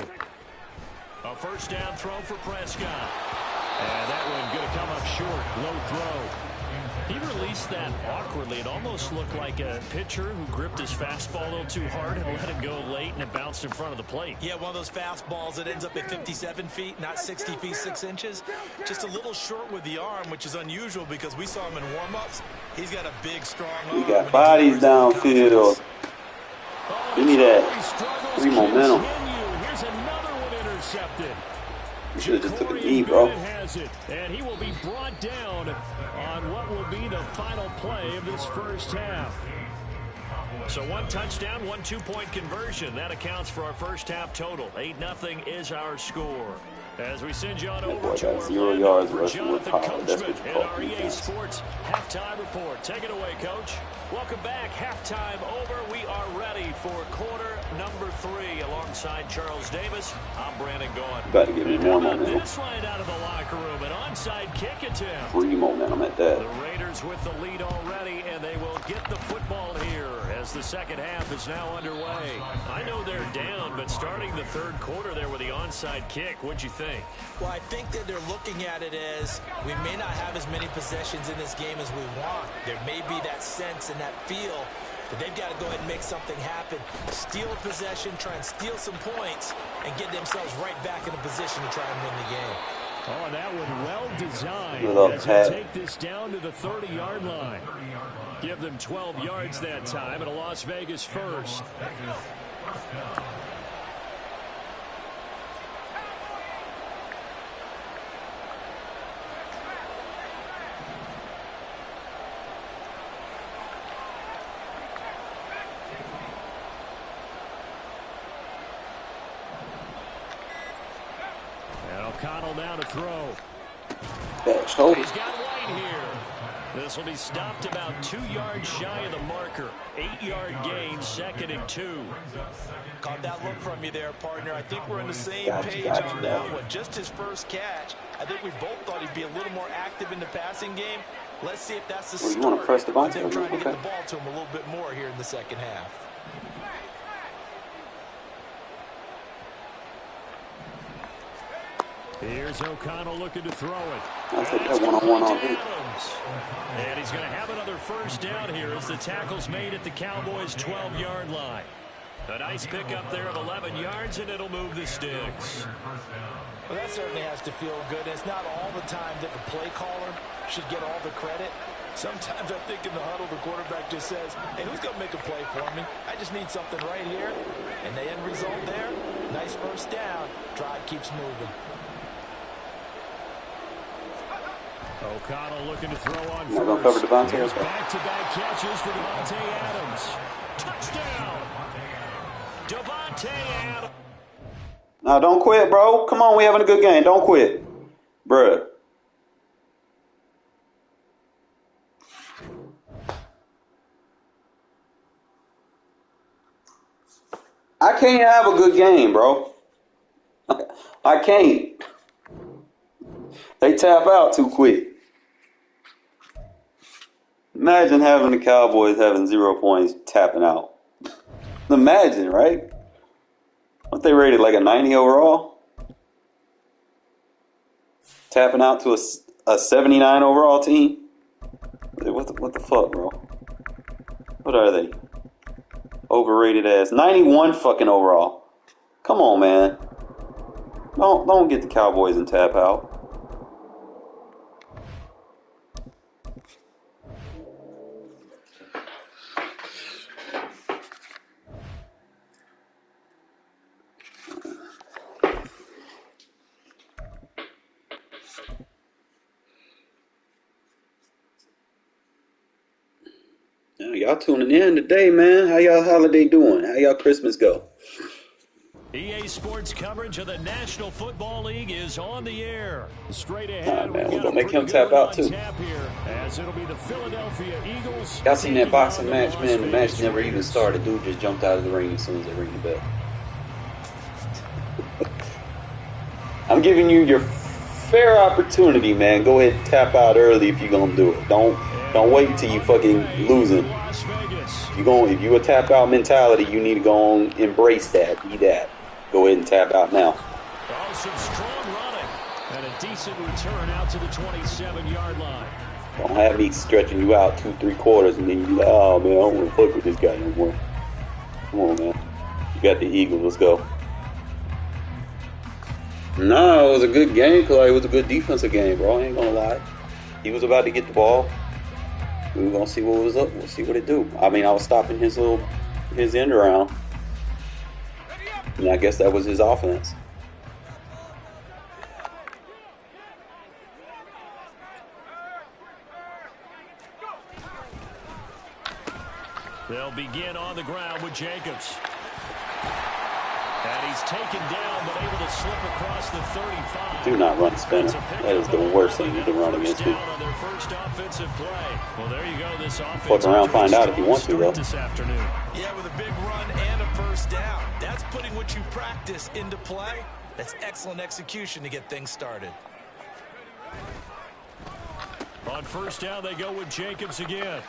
A first down throw for Prescott. And that one going to come up short. Low throw. He released that awkwardly. It almost looked like a pitcher who gripped his fastball a little too hard and let it go late, and it bounced in front of the plate. Yeah, one of those fastballs that ends up at 57 feet, not 60 feet 6 inches. Just a little short with the arm, which is unusual because we saw him in warm-ups. He's got a big, strong arm. We got bodies downfield. Give me that. Give me momentum. Here's another one intercepted. You should have just took a knee, bro. And he will be brought down on what will be the final play of this first half. So 1 touchdown, 1 2-point conversion. That accounts for our first half total. 8-0 is our score. As we send you on That over boy to got 0 Orlando yards for rushing with Jonathan power. That's Coachman what you in call our EA defense. Sports halftime report. Take it away, Coach. Welcome back. Halftime over. We are ready for quarter number 3. Alongside Charles Davis, I'm Brandon Gaughan. You got to give me And more how about momentum. this line out of the locker room? An onside kick attempt. Free momentum at that. The Raiders with the lead already, and they will get the football here as the second half is now underway. I know they're down, but starting the third quarter there with the onside kick, what'd you think? Well, I think that they're looking at it as we may not have as many possessions in this game as we want. There may be that sense and that feel that they've got to go ahead and make something happen. Steal a possession, try and steal some points, and get themselves right back in a position to try and win the game. Oh, and that one well designed Good as Pat. they take this down to the 30-yard line. Give them 12 yards that time and a Las Vegas first. And O'Connell now to throw. That shoulder. He's got White here. This will be stopped about 2 yards shy of the marker. 8-yard gain, 2nd and 2. Caught that look from you there, partner. I think we're on the same Gotcha, page gotcha, on that gotcha. one. Just his first catch. I think we both thought he'd be a little more active in the passing game. Let's see if that's the Oh, start. you wanna press the button? Them trying to get Okay. the ball to him a little bit more here in the second half. Here's O'Connell looking to throw it. I said That's that one-on-one on complete me. to Adams. And he's going to have another first down here as the tackle's made at the Cowboys' 12-yard line. A nice pickup there of 11 yards, and it'll move the sticks. Well, that certainly has to feel good. It's not all the time that the play caller should get all the credit. Sometimes I think in the huddle, the quarterback just says, hey, who's going to make a play for me? I just need something right here. And the end result there, nice first down. Drive keeps moving. O'Connell looking to throw on Am I gonna cover first. Devontae? Here's Okay. back-to-back catches for Devontae Adams. Touchdown! Devontae Adams. Now, don't quit, bro. Come on, we having a good game. Don't quit. Bruh. I can't have a good game, bro. I can't. They tap out too quick. Imagine having the Cowboys having 0 points tapping out. Imagine, right? Aren't they rated like a 90 overall? Tapping out to a 79 overall team? What the fuck, bro? What are they? Overrated ass. 91 fucking overall. Come on, man. Don't get the Cowboys and tap out. Y'all tuning in today, man. How y'all holiday doing? How y'all Christmas go? EA Sports coverage of the National Football League is on the air. Straight Nah, ahead, man, we've we're got gonna a make pretty him good tap one out, on too. tap here, as it'll be the Philadelphia Eagles. Y'all seen that taking boxing on match, Las man? The match Vegas never even Raiders. started. Dude just jumped out of the ring as soon as they ring the bell. I'm giving you your fair opportunity, man. Go ahead and tap out early if you're gonna do it. Don't wait till you fucking losing. Las Vegas. If you a tap out mentality, you need to go on embrace that. Be that. Go ahead and tap out now. Oh, some strong running. And a decent return out to the 27-yard line. Don't have me stretching you out 2-3 quarters and then you be like, oh man, I don't want to fuck with this guy anymore. Come on, man. You got the Eagles. Let's go. No, it was a good game, Clay. It was a good defensive game, bro. I ain't gonna lie. He was about to get the ball. We were gonna see what was up. We'll see what it do. I mean, I was stopping his end around. And I guess that was his offense. They'll begin on the ground with Jacobs. And he's taken down, but able to slip across the 35. Do not run spinner. That is the worst thing you can run against me. On their first offensive play. Well, there you go. This offense Fuck around, find out if you want to, though. this afternoon. Yeah, with a big run and a first down. That's putting what you practice into play. That's excellent execution to get things started. On first down, they go with Jacobs again.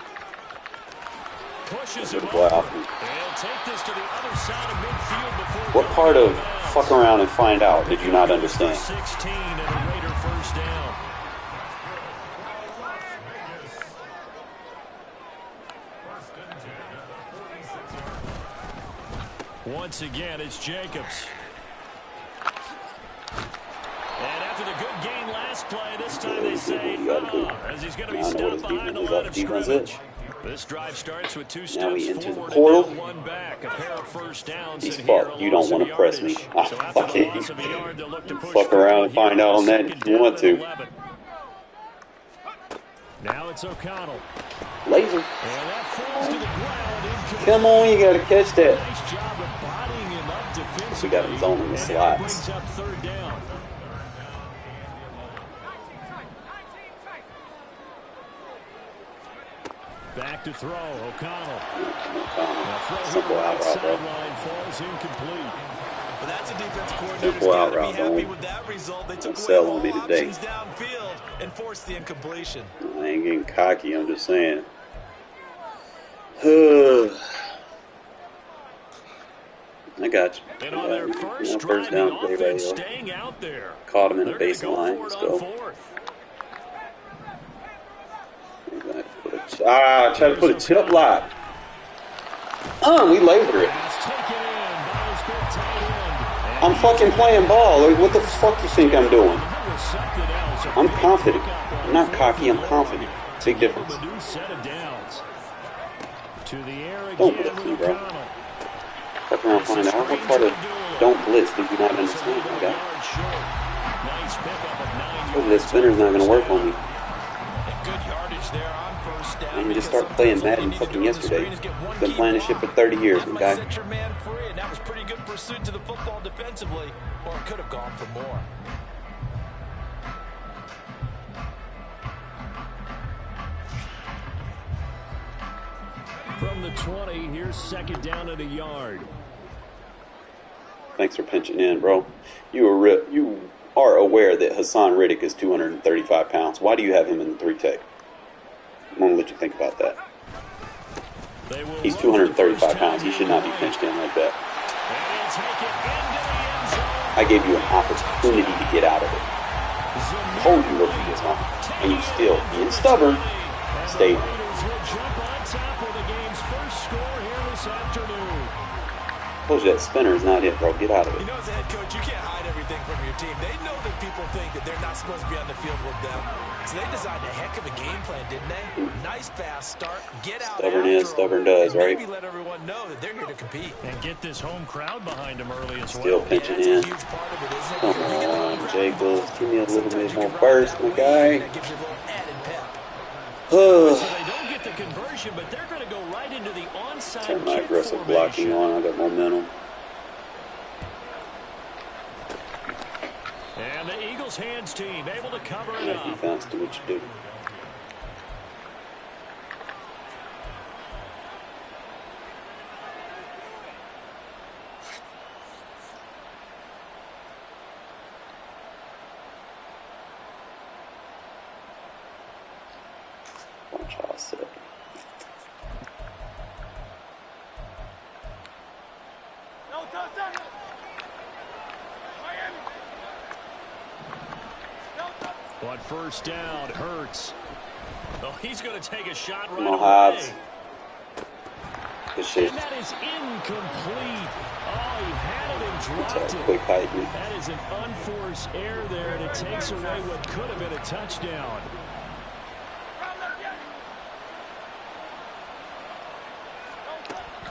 Pushes him Wow. over. And take this to the other side of midfield before. What part of fuck around and find out did you not understand? 16 and a Raider first down. Once again, it's Jacobs. And after the good gain last play, this time they say, as he's going to be stopped behind the line of scrimmage. This drive starts with 2 steps forward and 1 back. A pair of first downs in here. Fuck, you don't want to press me. So after Fuck the it. loss of a yard, they'll look to push Fuck around and find out on that if you want to. Now it's O'Connell. Laser. And that falls to the ground. Come on, you gotta catch that. Nice job of bodying him up defensively. We got him zoning the And that slots. brings up third down. Back to throw, O'Connell. Simple out route, bro. Sideline falls incomplete. But that's a defense coordinator's Simple out got to be route, happy bro. with that result. They took Don't away sell all on me today. options downfield and forced the incompletion. I ain't getting cocky, I'm just saying. I got you. And on their first First drive, down the today, offense radio. staying out there. Caught him in the They're gonna baseline. go Let's for it on go. fourth. Try to put a tip lock. We labored it. Pass taken in by his big tight end. I'm fucking playing ball. Like, what the fuck you think I'm doing? That was something else. A I'm big confident. pickup on I'm not fourth cocky, I'm and confident. long. Big difference. A new set of downs. To the air Don't again blitz me, with bro. O'Connell. Fuck around, find out. What part of don't blitz did you not understand? I got Yard short. Nice pickup of 9 it. This spinner's not going to work on me. And good yardage there on first down. I didn't just because start playing sometimes all you Madden need to fucking do on the yesterday. screen is get one Been key playing this shit for block. 30 years, That my might guy. set your man free, and that was pretty good pursuit to the football defensively, or it could have gone for more. From the 20, here's second down at a yard. Thanks for pinching in, bro. You are aware that Hassan Riddick is 235 pounds. Why do you have him in the 3-tech? I'm going to let you think about that. They will He's load the first 235 pounds. down He should not be line. pinched in like that. And he'll take it into the end zone. I gave you an opportunity to get out of it. Told you rookie this time. And you still, being stubborn, stayed. Raiders will jump on top of the game's first score here this afternoon. Told you that spinner is not it, bro. Get out of You it. know, as a head coach, you can't hide everything from your team. They know that people think that they're not supposed to be on the field with them. So they designed a heck of a game plan, didn't they? Nice fast start, get out Stubborn after is, stubborn does, and right? maybe let everyone know that they're here to compete. And get this home crowd behind him early as Still well. pinching That's a in. huge part of it, isn't it? Come You get the home on, crowd Jacobs. involved. Give me a little bit Sometimes you more can run burst, that my way, guy. and that gives you a little added pep. So they don't get the conversion, but they're going to go right into the onside Turn my kick aggressive formation. blocking on. I got momentum. And the Eagles hands team able to cover it Yeah, up. defense, do what you do. Watch how I sit. No touchdown. Miami. No touchdown. On first down, Hurts. Oh, he's going to take a shot right Come on, away. Hobbs. Good shit. And that is incomplete. Oh, he had it and dropped it. Quick height, dude. That is an unforced error there, and it takes away what could have been a touchdown.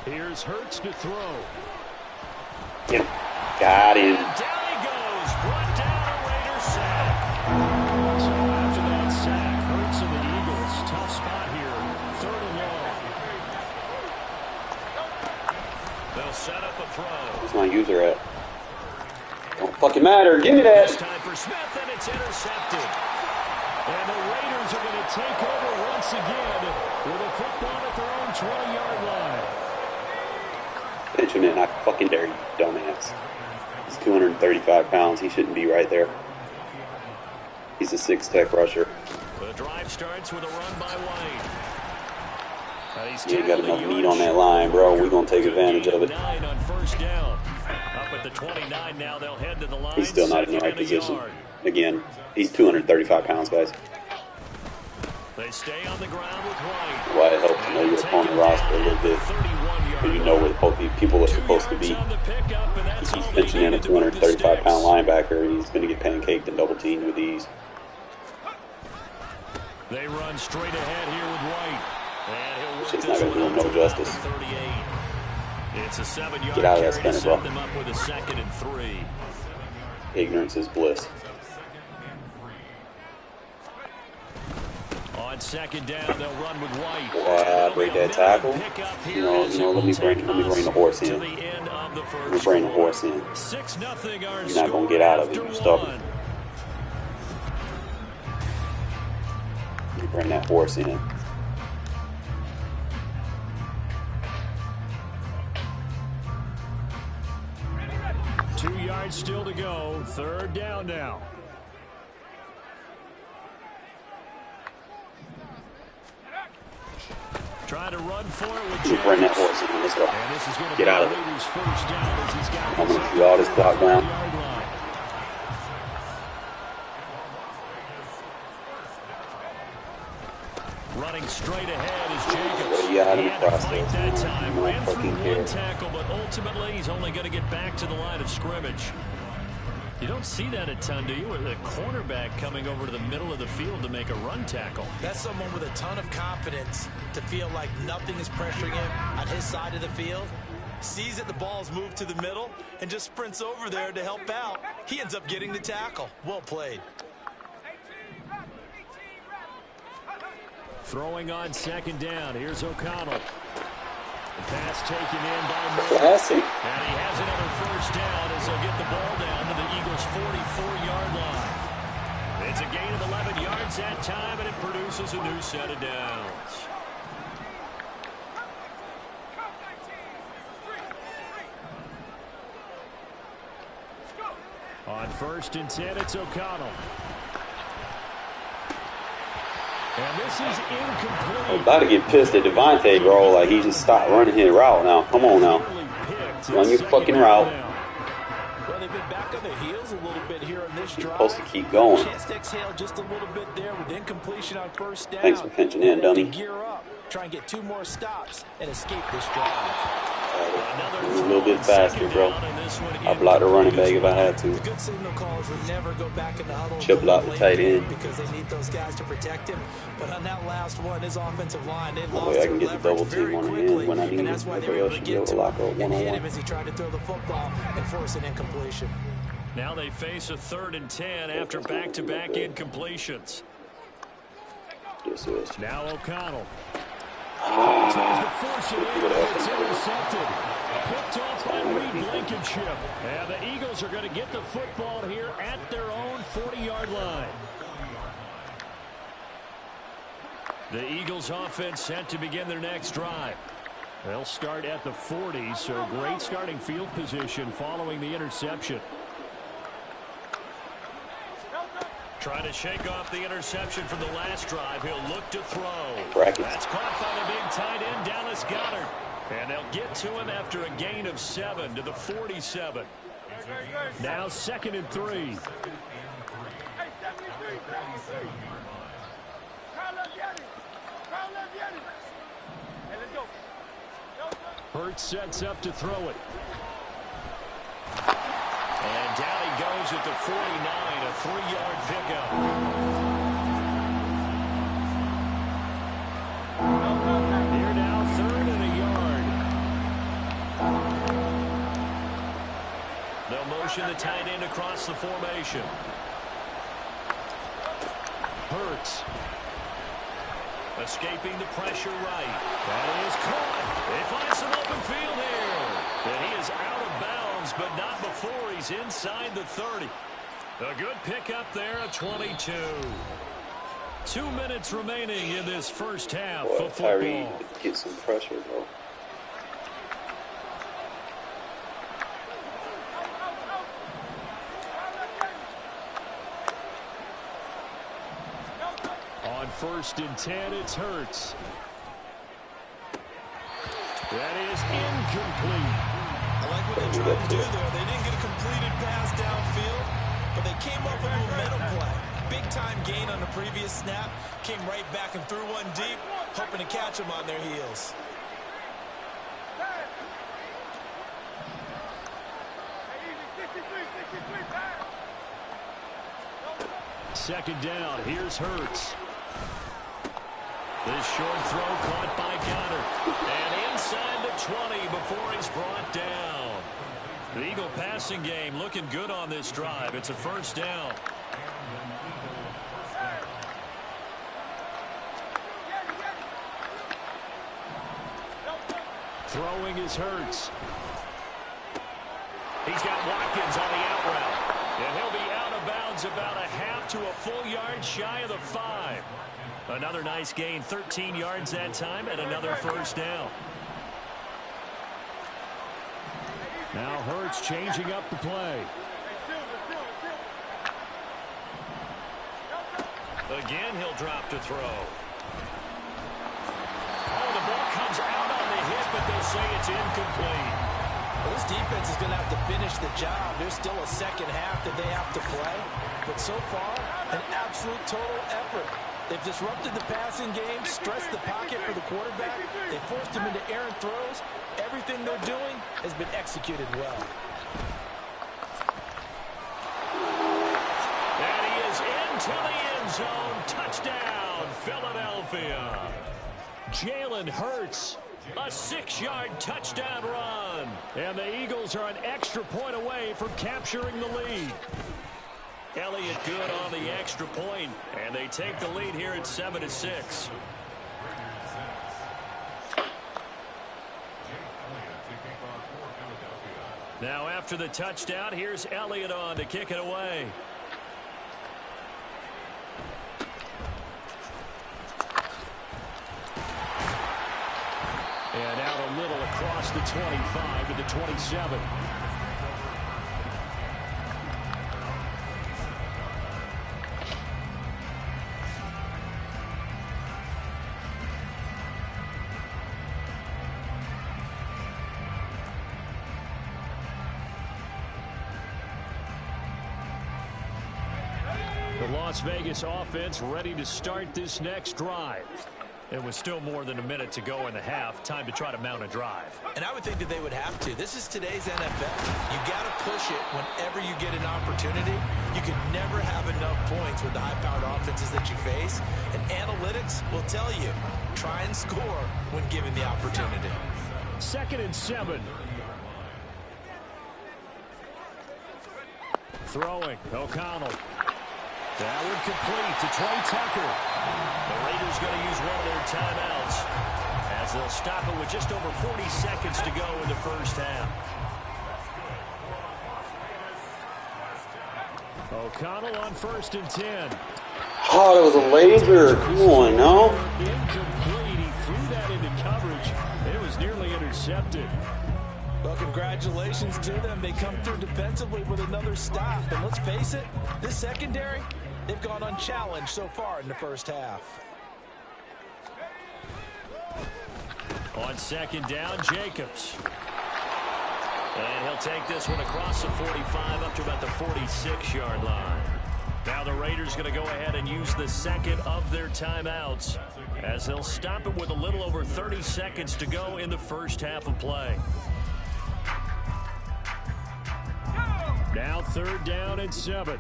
Here's Hurts to throw. Get him. Got him. And down he goes. Brought down a Raider sack. So after that sack, Hurts and the Eagles. Tough spot here. Third and long. They'll set up a throw. Where's my user at? Don't fucking matter. Give me that. This time for Smith, and it's intercepted. And the Raiders are going to take over once again with a football at their own 20-yard line. Benjamin, I fucking dare you, dumbass. He's 235 pounds. He shouldn't be right there. He's a 6-tech rusher. The drive starts with a run by White. You ain't got enough meat on that line, bro. We're going to take advantage of it. On first down. Up at the 29 now, they'll head to the line. He's still not in the right position. Again, he's 235 pounds, guys. They stay on the ground with White. Why it helps to know your opponent roster a little bit. Because you know where the people are supposed to be. He keeps pinching in a 235-pound linebacker, and he's going to get pancaked and double-teamed with these. They run straight ahead here with White. And he'll work Shit's not going to do him no justice. 38. It's a 7-yard Get out of that carry to spinner, bro. set them up with a 2nd and 3. Ignorance is bliss. On 2nd down, they'll run with White. Boy, break that tackle. You know, let me bring the horse in. Let me bring the horse in. 6-0 You're not going to get out of it, you stubborn. Let me bring that horse in. Two yards still to go. 3rd down now. Trying to run for it with James. Bring that horse in. Let's go. Get out of it. I'm going to see all this clock down. Running straight ahead is Jacobs. What do you out in the process? That time. Ran through fucking one care. tackle, but ultimately he's only going to get back to the line of scrimmage. You don't see that a ton, do you? With a cornerback coming over to the middle of the field to make a run tackle. That's someone with a ton of confidence to feel like nothing is pressuring him on his side of the field. Sees that the ball's moved to the middle and just sprints over there to help out. He ends up getting the tackle. Well played. Throwing on 2nd down. Here's O'Connell. The pass taken in by Moore. Classic. And he has another 1st down as they'll get the ball down to the Eagles' 44-yard line. It's a gain of 11 yards that time, and it produces a new set of downs. On 1st and 10, it's O'Connell. And this is incomplete. I'm about to get pissed at Devontae, bro. Like, he just stopped running his route now. Come on now. Run your fucking route. Well, they've been back on their heels a little bit here on this drive. You're supposed to keep going. Chance to exhale just a little bit there with incompletion on 1st down. Thanks for pinching in, dummy. Gear up, try and get 2 more stops and escape this drive. A little bit faster, bro. I blocked the running back if I had to. The good signal callers would never go back in the huddle. Chip block the tight end. Because they need those guys to protect him. But on that last one, his offensive line, they lost I can their get the double leverage team very on the quickly. end when I need And it. that's why they were Everybody able to should be get able to to lock him up and hit one-on-one. him as he tried to throw the football and force an incompletion. Now they face a 3rd and 10 after back-to-back incompletions. This is. Now O'Connell. Tries to force it in, but it's intercepted. Picked off by Reed Blankenship. And the Eagles are going to get the football here at their own 40-yard line. The Eagles offense set to begin their next drive. They'll start at the 40, so great starting field position following the interception. Trying to shake off the interception from the last drive. He'll look to throw. Brackets. That's caught by the big tight end, Dallas Goedert. And they'll get to him after a gain of 7 to the 47. Now 2nd and 3. Hurts sets up to throw it. And down he goes at the 49, a 3-yard pickup. Here now, 3rd and a yard. They'll motion the tight end across the formation. Hurts. Escaping the pressure right. That is caught. They find some open field here. is out of bounds, but not before he's inside the 30. A good pickup there, a 22. 2 minutes remaining in this first half of football. Tyree get some pressure, bro. On 1st and 10, it's Hurts. That is incomplete. I like what they tried to do there. They didn't get a completed pass downfield, but they came up with a momentum play. Big-time gain on the previous snap. Came right back and threw one deep, hoping to catch them on their heels. Second down, here's Hurts. This short throw caught by Goddard. And inside the 20 before he's brought down. The Eagle passing game looking good on this drive. It's a first down. Throwing is Hurts. He's got Watkins on the out route. And he'll be out of bounds about a half to a full yard shy of the 5. Another nice gain, 13 yards that time, and another first down. Now Hurts changing up the play. Again, he'll drop to throw. Oh, the ball comes out on the hit, but they'll say it's incomplete. Well, this defense is going to have to finish the job. There's still a second half that they have to play. But so far, an absolute total effort. They've disrupted the passing game, stressed the pocket for the quarterback. They forced him into errant throws. Everything they're doing has been executed well. And he is into the end zone. Touchdown, Philadelphia. Jalen Hurts, a 6-yard touchdown run. And the Eagles are an extra point away from capturing the lead. Elliott good on the extra point, and they take the lead here at 7-6. Now after the touchdown, here's Elliott on to kick it away. And out a little across the 25 to the 27. The Las Vegas offense ready to start this next drive. It was still more than a minute to go in the half. Time to try to mount a drive. And I would think that they would have to. This is today's NFL. You got to push it whenever you get an opportunity. You can never have enough points with the high-powered offenses that you face. And analytics will tell you, try and score when given the opportunity. 2nd and 7. Throwing, O'Connell. That would complete to Trey Tucker. The Raiders going to use one of their timeouts as they'll stop it with just over 40 seconds to go in the first half. O'Connell on 1st and 10. Oh, that was a laser. Come on, no. Incomplete. He threw that into coverage. It was nearly intercepted. Well, congratulations to them. They come through defensively with another stop. And let's face it, this secondary, they've gone unchallenged so far in the first half. On 2nd down, Jacobs. And he'll take this one across the 45 up to about the 46-yard line. Now the Raiders going to go ahead and use the second of their timeouts as they'll stop it with a little over 30 seconds to go in the first half of play. Now 3rd down and 7.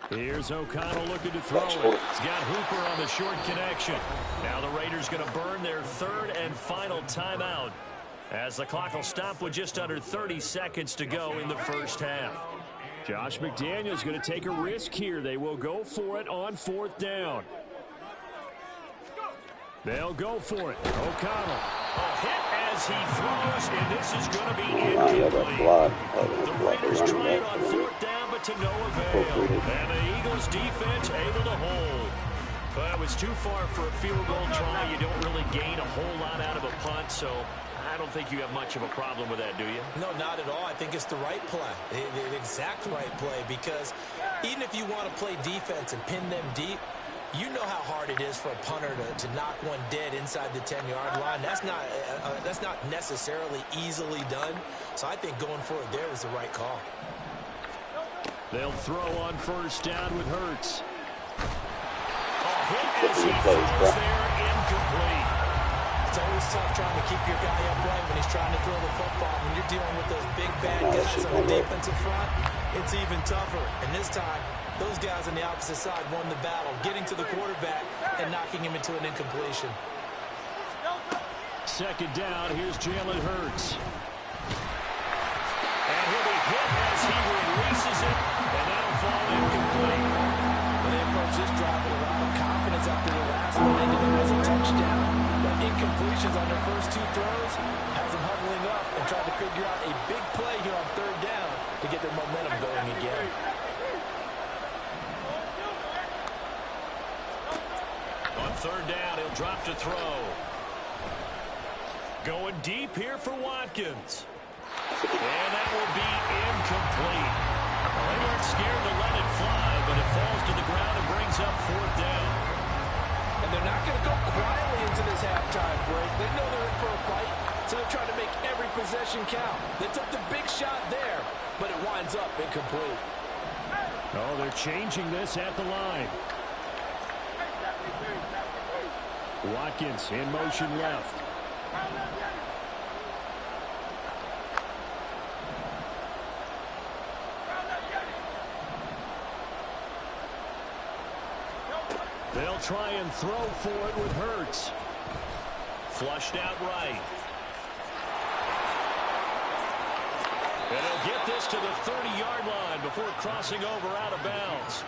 Here's O'Connell looking to throw it. He's got Hooper on the short connection. Now the Raiders going to burn their 3rd and final timeout as the clock will stop with just under 30 seconds to go in the first half. Josh McDaniels going to take a risk here. They will go for it on 4th down. They'll go for it. O'Connell. A hit as he throws, and this is going to be incomplete. The Raiders try it on fourth down, but to no avail. And the Eagles defense able to hold. But it was too far for a field goal try. You don't really gain a whole lot out of a punt, so I don't think you have much of a problem with that, do you? No, not at all. I think it's the right play, the exact right play, because even if you want to play defense and pin them deep, you know how hard it is for a punter to knock one dead inside the 10-yard line. That's not necessarily easily done. So I think going for it there was the right call. They'll throw on first down with Hurts. A hit as he throws there, incomplete. It's always tough trying to keep your guy upright when he's trying to throw the football. When you're dealing with those big bad guys on the defensive front, it's even tougher. And this time, those guys on the opposite side won the battle, getting to the quarterback and knocking him into an incompletion. Second down, here's Jalen Hurts. And he'll be hit as he releases it, and that'll fall incomplete. When they approach this drive with a lot of confidence after the last one, they knew it was a touchdown. But incompletions on their first two throws has them huddling up and trying to figure out a big play here on third down to get their momentum going again. On third down, he'll drop to throw. Going deep here for Watkins. And that will be incomplete. Well, they weren't scared to let it fly, but it falls to the ground and brings up fourth down. And they're not going to go quietly into this halftime break. They know they're in for a fight, so they're trying to make every possession count. They took the big shot there, but it winds up incomplete. Oh, they're changing this at the line. Watkins in motion left. They'll try and throw for it with Hurts. Flushed out right. And he'll get this to the 30-yard line before crossing over out of bounds.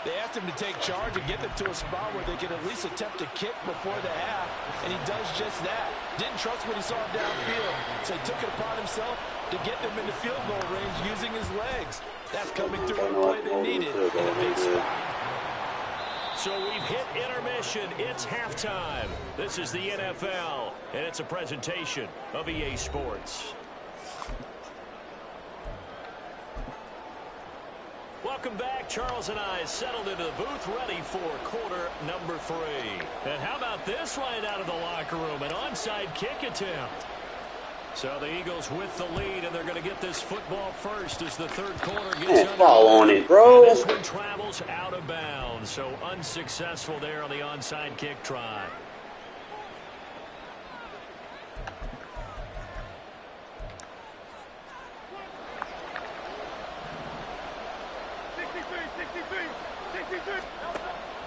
They asked him to take charge and get them to a spot where they could at least attempt a kick before the half, and he does just that. Didn't trust what he saw downfield, so he took it upon himself to get them into field goal range using his legs. That's coming through the play they needed in a big spot. So we've hit intermission. It's halftime. This is the NFL, and it's a presentation of EA Sports. Welcome back. Charles and I settled into the booth, ready for quarter number 3. And how about this right out of the locker room? An onside kick attempt. So the Eagles with the lead, and they're going to get this football first as the third quarter gets underway. Fall on it, bro. And this one travels out of bounds, so unsuccessful there on the onside kick try.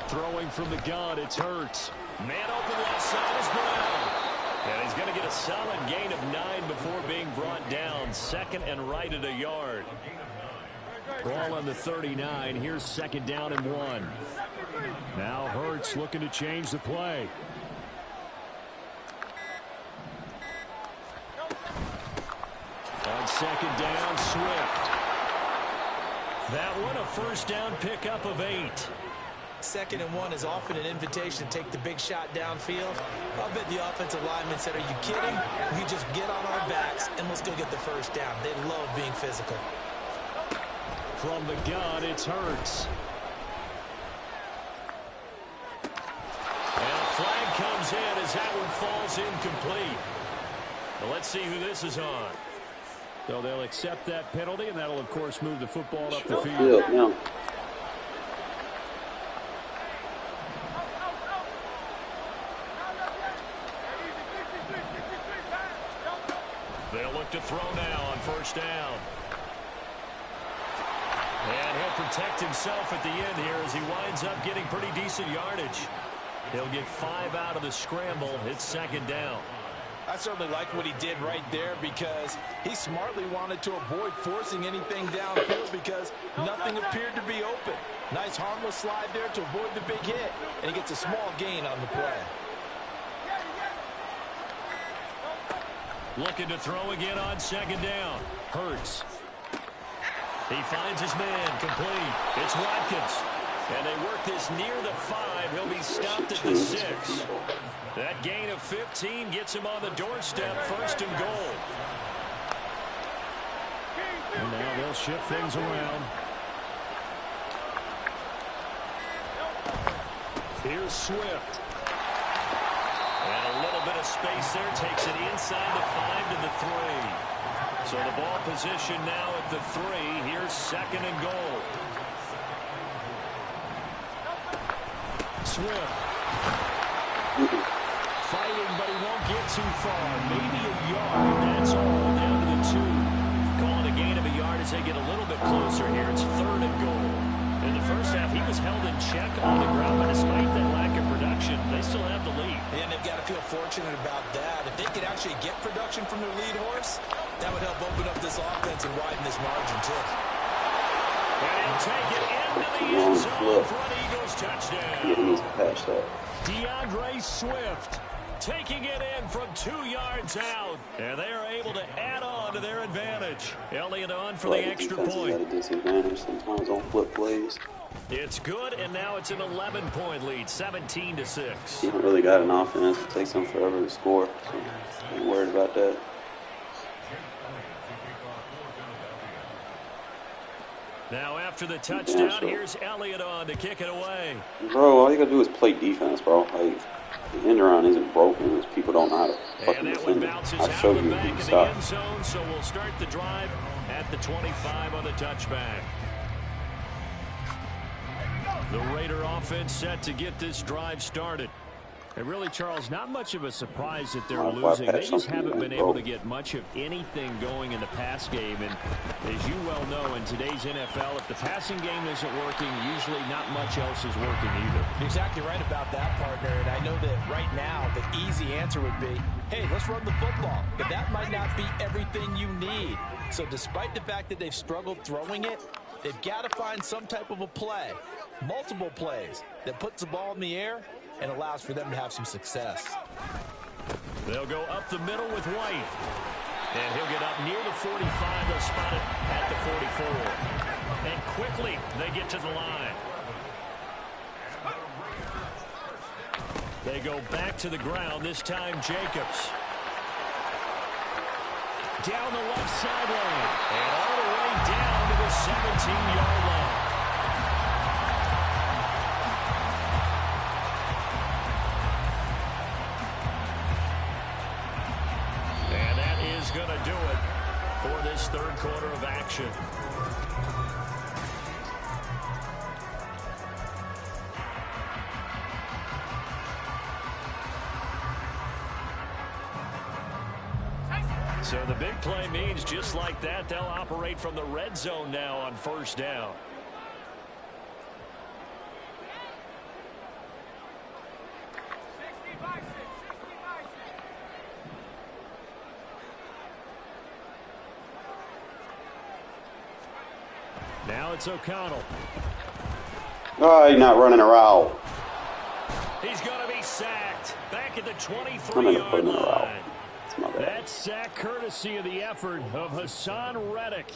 Throwing from the gun, it's Hurts. Man open left side is Brown. And he's going to get a solid gain of 9 before being brought down. Second and right at a yard. Ball on the 39. Here's second down and 1. Now Hurts looking to change the play. On second down, Swift. That one a first down pickup of 8. Second and 1 is often an invitation to take the big shot downfield. I'll bet the offensive lineman said, are you kidding? We just get on our backs and let's go get the first down. They love being physical. From the gun, it's Hurts. And a flag comes in as that one falls incomplete. Well, let's see who this is on. So they'll accept that penalty, and that'll, of course, move the football up the field. Yeah. They'll look to throw now on first down. And he'll protect himself at the end here as he winds up getting pretty decent yardage. He'll get 5 out of the scramble. It's second down. I certainly like what he did right there because he smartly wanted to avoid forcing anything downfield because nothing appeared to be open. Nice harmless slide there to avoid the big hit, and he gets a small gain on the play. Looking to throw again on second down. Hurts. He finds his man, complete. It's Watkins. And they work this near the 5. He'll be stopped at the 6. That gain of 15 gets him on the doorstep, 1st and goal. And now they'll shift things around. Here's Swift. And a little bit of space there. Takes it inside the 5 to the 3. So the ball position now at the 3. Here's 2nd and goal. Swift. Fighting, but he won't get too far. Maybe a yard. That's all. Down to the 2. Calling a gain of a yard as they get a little bit closer here. It's 3rd and goal. In the first half, he was held in check on the ground, but despite that lack of production, they still have the lead. And they've got to feel fortunate about that. If they could actually get production from their lead horse, that would help open up this offense and widen this margin, too. And he'll take it into the end zone for an Eagles touchdown. Yeah, he needs to patch that. DeAndre Swift taking it in from 2 yards out. And they are able to add on to their advantage. Elliott on for the extra Got point. a disadvantage sometimes on flip plays. It's good, and now it's an 11-point lead, 17-6. You don't really got an offense. It takes them forever to score. So ain't worried about that. Now after the touchdown, here's Elliott on to kick it away. Bro, all you gotta do is play defense, bro. Like, the end around isn't broken. It's people don't know how to fucking And that one defend it. bounces I'll out show of the you back if of you the stop. end zone, so we'll start the drive at the 25 on the touchback. The Raider offense set to get this drive started. And really, Charles, not much of a surprise that they're Why losing. They patch just something haven't like been that, able bro? to get much of anything going in the pass game. And as you well know, in today's NFL, if the passing game isn't working, usually not much else is working either. You're exactly right about that, partner. And I know that right now the easy answer would be, hey, let's run the football. But that might not be everything you need. So despite the fact that they've struggled throwing it, they've got to find some type of a play, multiple plays, that puts the ball in the air and allows for them to have some success. They'll go up the middle with White. And he'll get up near the 45. They'll spot it at the 44. And quickly, they get to the line. They go back to the ground, this time Jacobs. Down the left sideline. And all the way down to the 17-yard line. And that is going to do it for this third quarter of action. So the big play means just like that, they'll operate from the red zone now on first down. Now it's O'Connell. Oh, you're not running a route. He's going to be sacked back at the I'm gonna 23-yard put him in a route. line. It's my bad. That sack courtesy of the effort of Hassan Reddick.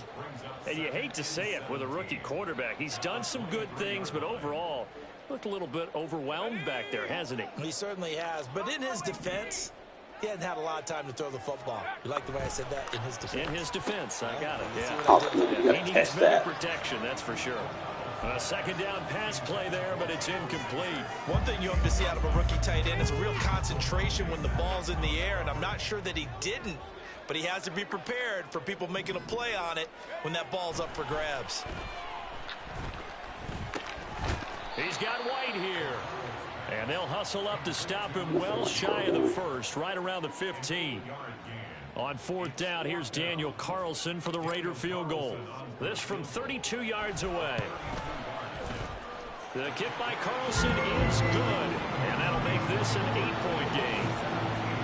And you hate to say it with a rookie quarterback. He's done some good things, but overall, looked a little bit overwhelmed back there, hasn't he? He certainly has. But in his defense, he hasn't had a lot of time to throw the football. You like the way I said that? In his defense. In his defense, I got it, You see yeah. what I did there? You He gotta needs test better that. protection, that's for sure. A second down pass play there, but it's incomplete. One thing you hope to see out of a rookie tight end is a real concentration when the ball's in the air, and I'm not sure that he didn't, but he has to be prepared for people making a play on it when that ball's up for grabs. He's got White here. And they'll hustle up to stop him well shy of the first, right around the 15. On fourth down, here's Daniel Carlson for the Raider field goal. This from 32 yards away. The kick by Carlson is good, and that'll make this an 8-point game.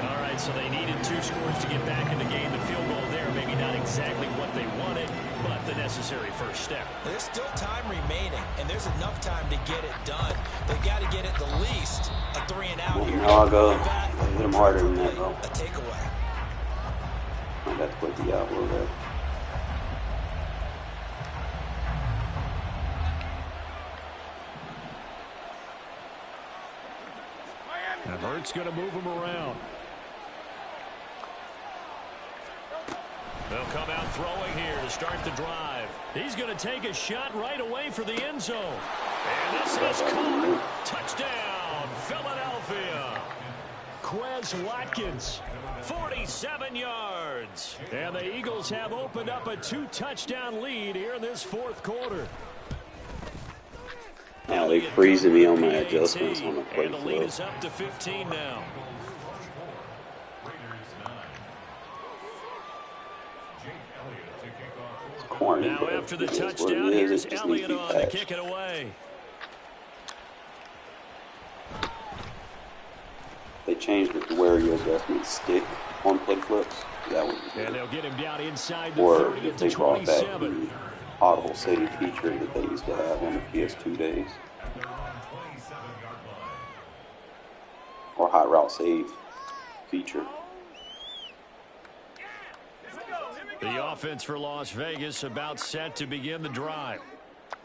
All right, so they needed 2 scores to get back in the game. The field goal there, maybe not exactly what they wanted, but the necessary first step. There's still time remaining, and there's enough time to get it done. They got to get at the least a 3-and-out here. Now I'll go. Back, Hit him harder than that, bro. a takeaway. I got to put the Diablo there. And Hurts going to move him around. They'll come out throwing here to start the drive. He's going to take a shot right away for the end zone. And this is caught. Touchdown, Philadelphia. Quez Watkins, 47 yards. And the Eagles have opened up a 2-touchdown lead here in this fourth quarter. Now they're freezing me on my adjustments on the play And the lead is up to 15 now. Now after the touchdown, here's Elliott on to kick it away. They changed it to where your adjustments stick on play flips. That would be good. And they'll get him down inside the Or 30 if at they the brought back 27. the audible save feature that they used to have on the PS2 days. Or hot route save feature. The offense for Las Vegas about set to begin the drive.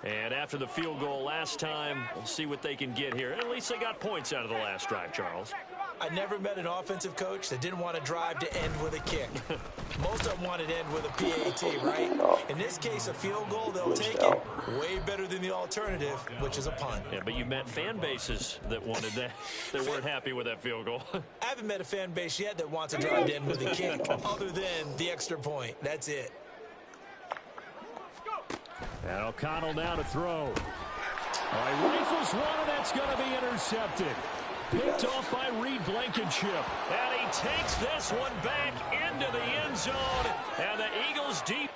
And after the field goal last time, we'll see what they can get here. At least they got points out of the last drive, Charles. I never met an offensive coach that didn't want to drive to end with a kick. Most of them wanted to end with a PAT, right? In this case, a field goal, they'll take it. Way better than the alternative, which is a punt. Yeah, but you met fan bases that wanted that, that weren't happy with that field goal. I haven't met a fan base yet that wants to drive to end with a kick, other than the extra point. That's it. And O'Connell now to throw. He rifles one, and that's going to be intercepted. Picked off by Reed Blankenship. And he takes this one back into the end zone. And the Eagles deep.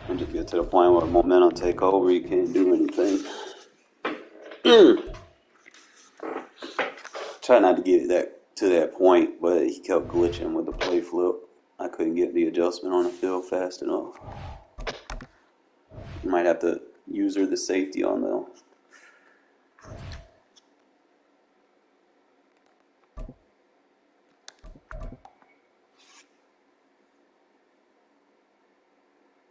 When you get to the point where momentum take over, you can't do anything. Try not to get it to that point, but he kept glitching with the play flip. I couldn't get the adjustment on the field fast enough. You might have to use the safety on them.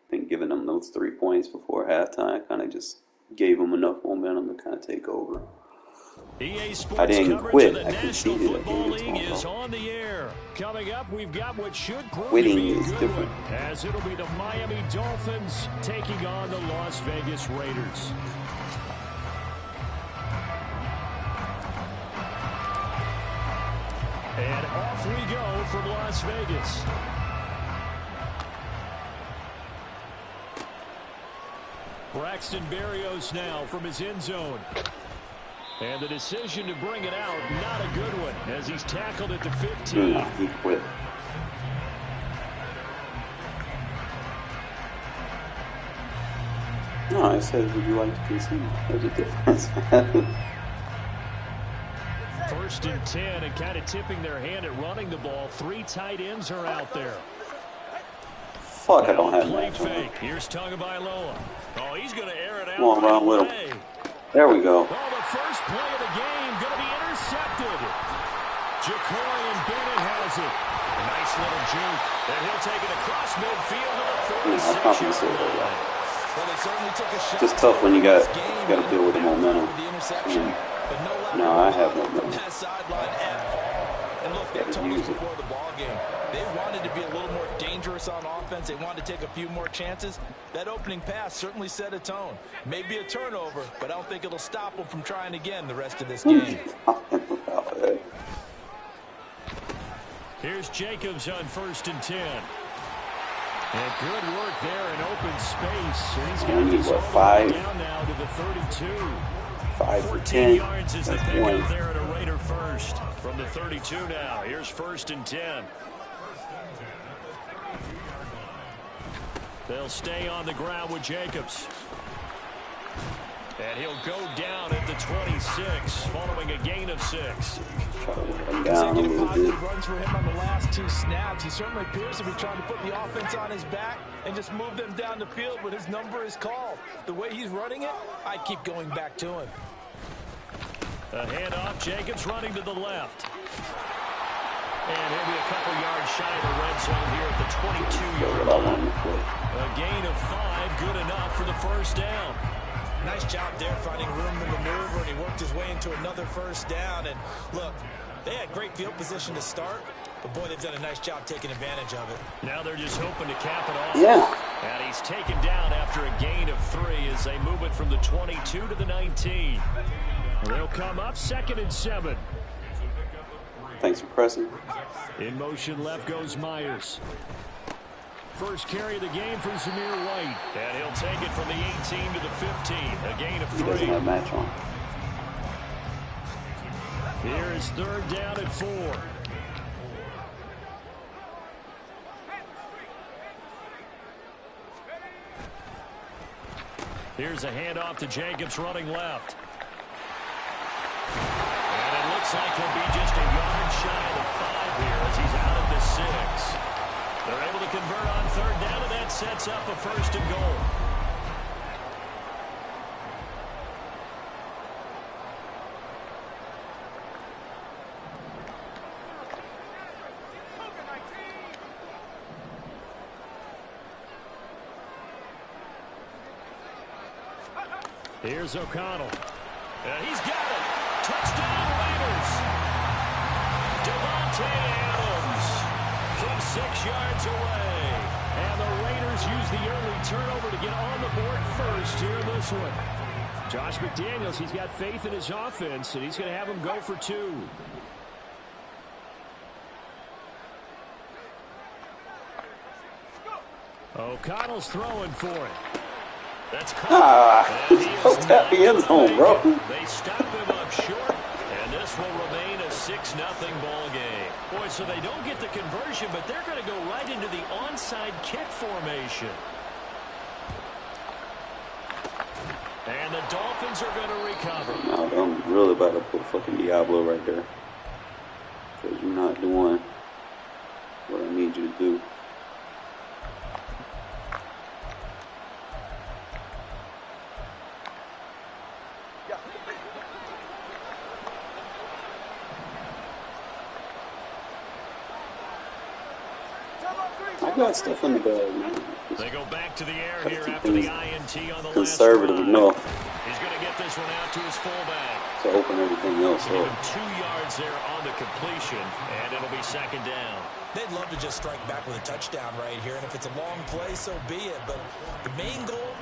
I think giving them those 3 points before halftime kind of just gave them enough momentum to kind of take over. EA Sports I didn't quit. I conceded. Football League is on the air. Coming up, we've got what should prove Quitting to be a is good different. one, as it'll be the Miami Dolphins taking on the Las Vegas Raiders. And off we go from Las Vegas. Braxton Berrios now from his end zone. And the decision to bring it out, not a good one, as he's tackled at the 15. He quit. No, I said, would you like to concede? There's a difference. First and 10, and kind of tipping their hand at running the ball. 3 tight ends are out there. Fuck, I don't have Play that. fake. Here's Tagovailoa. Oh, he's going to air it out. Come on, Ron, with him. There we go. Oh, the first play of the game going to be intercepted. Jacorian Bennett has it. A nice little juke. And he'll take it across midfield to the 46-yard line. Well, they certainly took a shot. It's just tough when you got to deal with the momentum. The interception, but No, I have from momentum. that sideline end. And look, they told us before the ball game, they wanted to be a little more dangerous on offense. They wanted to take a few more chances. That opening pass certainly set a tone. Maybe a turnover, but I don't think it'll stop them from trying again the rest of this game. Here's Jacobs on 1st and 10. And good work there in open space. And he's got this all the way down now to the 32. 5 for 14 10. yards is the That's pickup one. there at a Raider first. From the 32 now. Here's 1st and 10. They'll stay on the ground with Jacobs. And he'll go down at the 26, following a gain of 6. Try to wear him down a Consecutive little bit. positive runs for him on the last 2 snaps. He certainly appears to be trying to put the offense on his back and just move them down the field when his number is called. The way he's running it, I keep going back to him. A handoff, Jacobs running to the left. And he'll be a couple yards shy of the red zone here at the 22-yard line. A gain of 5, good enough for the first down. Nice job there finding room to maneuver, and he worked his way into another first down. And look, they had great field position to start, but boy, they've done a nice job taking advantage of it. Now they're just hoping to cap it off. Yeah. And he's taken down after a gain of 3 as they move it from the 22 to the 19. They'll come up 2nd and 7. Thanks for pressing. In motion left goes Myers. First carry of the game for Zamir White. And he'll take it from the 18 to the 15. A gain of 3. He doesn't have match on. Here is 3rd down at 4. Here's a handoff to Jacobs running left. And it looks like he'll be just a yard shy of the 5 here as he's out at the 6. They're able to convert on 3rd down, and that sets up a 1st and goal. Here's O'Connell. He's got it. Touchdown Raiders. Devontae Adams from 6 yards away. And the Raiders use the early turnover to get on the board first here in this one. Josh McDaniels, he's got faith in his offense, and he's going to have them go for 2. O'Connell's throwing for it. That's caught. Don't tap the end zone, bro. They stop him up short, and this will remain a 6-0 ball game. Boy, so they don't get the conversion, but they're going to go right into the onside kick formation. And the Dolphins are going to recover. No, I'm really about to put fucking Diablo right there. Because you're not doing what I need you to do. I got stuff in the bag, man. They go back to the air here after the INT on the conservative last enough. He's going to get this one out to his fullback. To open everything else Give up. him 2 yards there on the completion, and it'll be 2nd down. They'd love to just strike back with a touchdown right here, and if it's a long play, so be it. But the main goal,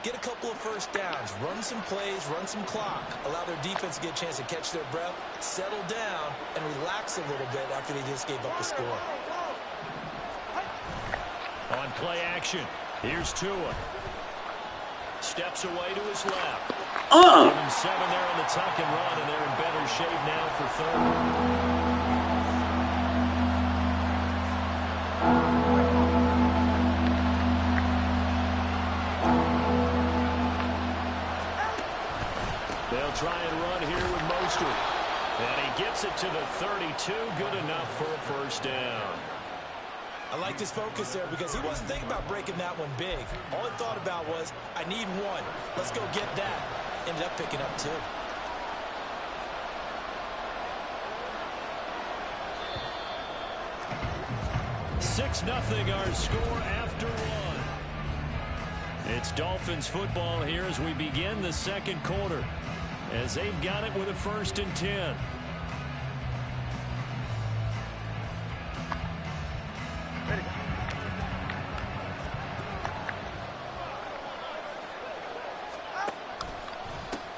get a couple of first downs, run some plays, run some clock, allow their defense to get a chance to catch their breath, settle down, and relax a little bit after they just gave up the score. On play action, here's Tua. Steps away to his left. Give him 7 there on the tuck and run, and they're in better shape now for 3rd. They'll try and run here with Mostert. And he gets it to the 32, good enough for a 1st down. I liked his focus there because he wasn't thinking about breaking that one big. All he thought about was, I need 1. Let's go get that. Ended up picking up 2. Six 0 our score after 1. It's Dolphins football here as we begin the 2nd quarter. As they've got it with a 1st and 10.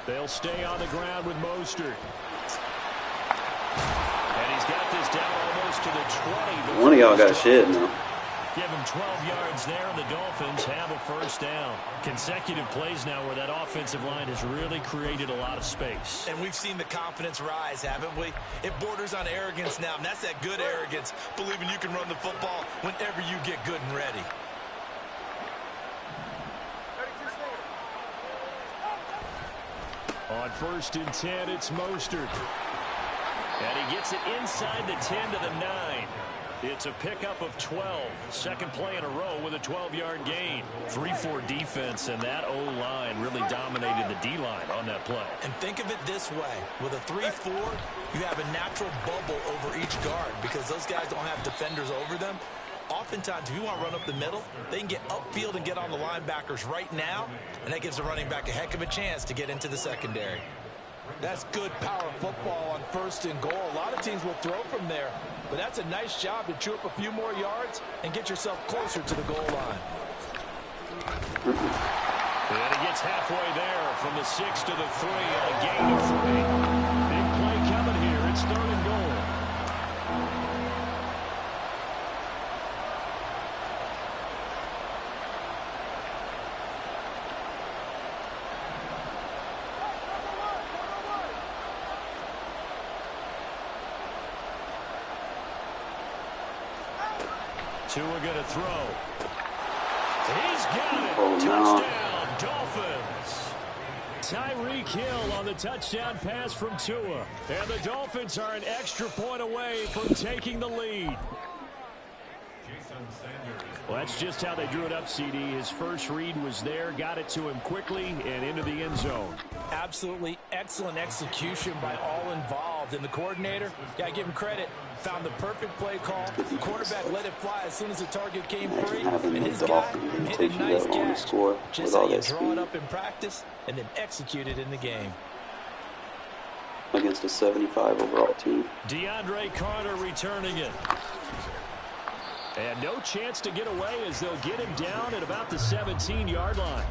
They'll stay on the ground with Mostert. And he's got this down almost to the 20. One of y'all got shit now. Give him 12 yards there, and the Dolphins have a 1st down. Consecutive plays now where that offensive line has really created a lot of space. And we've seen the confidence rise, haven't we? It borders on arrogance now, and that's that good arrogance, believing you can run the football whenever you get good and ready. On 1st and 10, it's Mostert. And he gets it inside the 10 to the 9. It's a pickup of 12. 2nd play in a row with a 12-yard gain. 3-4 defense, and that O-line really dominated the D-line on that play. And think of it this way. With a 3-4, you have a natural bubble over each guard because those guys don't have defenders over them. Oftentimes, if you want to run up the middle, they can get upfield and get on the linebackers right now, and that gives the running back a heck of a chance to get into the secondary. That's good power football on 1st and goal. A lot of teams will throw from there, but that's a nice job to chew up a few more yards and get yourself closer to the goal line. And he gets halfway there from the 6 to the 3 on a gain of 3. Big play coming here. It's 3rd and goal. Tua going to throw. He's got it. Touchdown, Dolphins. Tyreek Hill on the touchdown pass from Tua. And the Dolphins are an extra point away from taking the lead. Well, that's just how they drew it up, CD. His first read was there, got it to him quickly, and into the end zone. Absolutely excellent execution by all involved. And the coordinator, got to give him credit, found the perfect play call. The quarterback let it fly as soon as the target came free. And his guy hit a nice catch. Just how you draw it up in practice and then execute it in the game. Against a 75 overall team. DeAndre Carter returning it. And no chance to get away as they'll get him down at about the 17-yard line.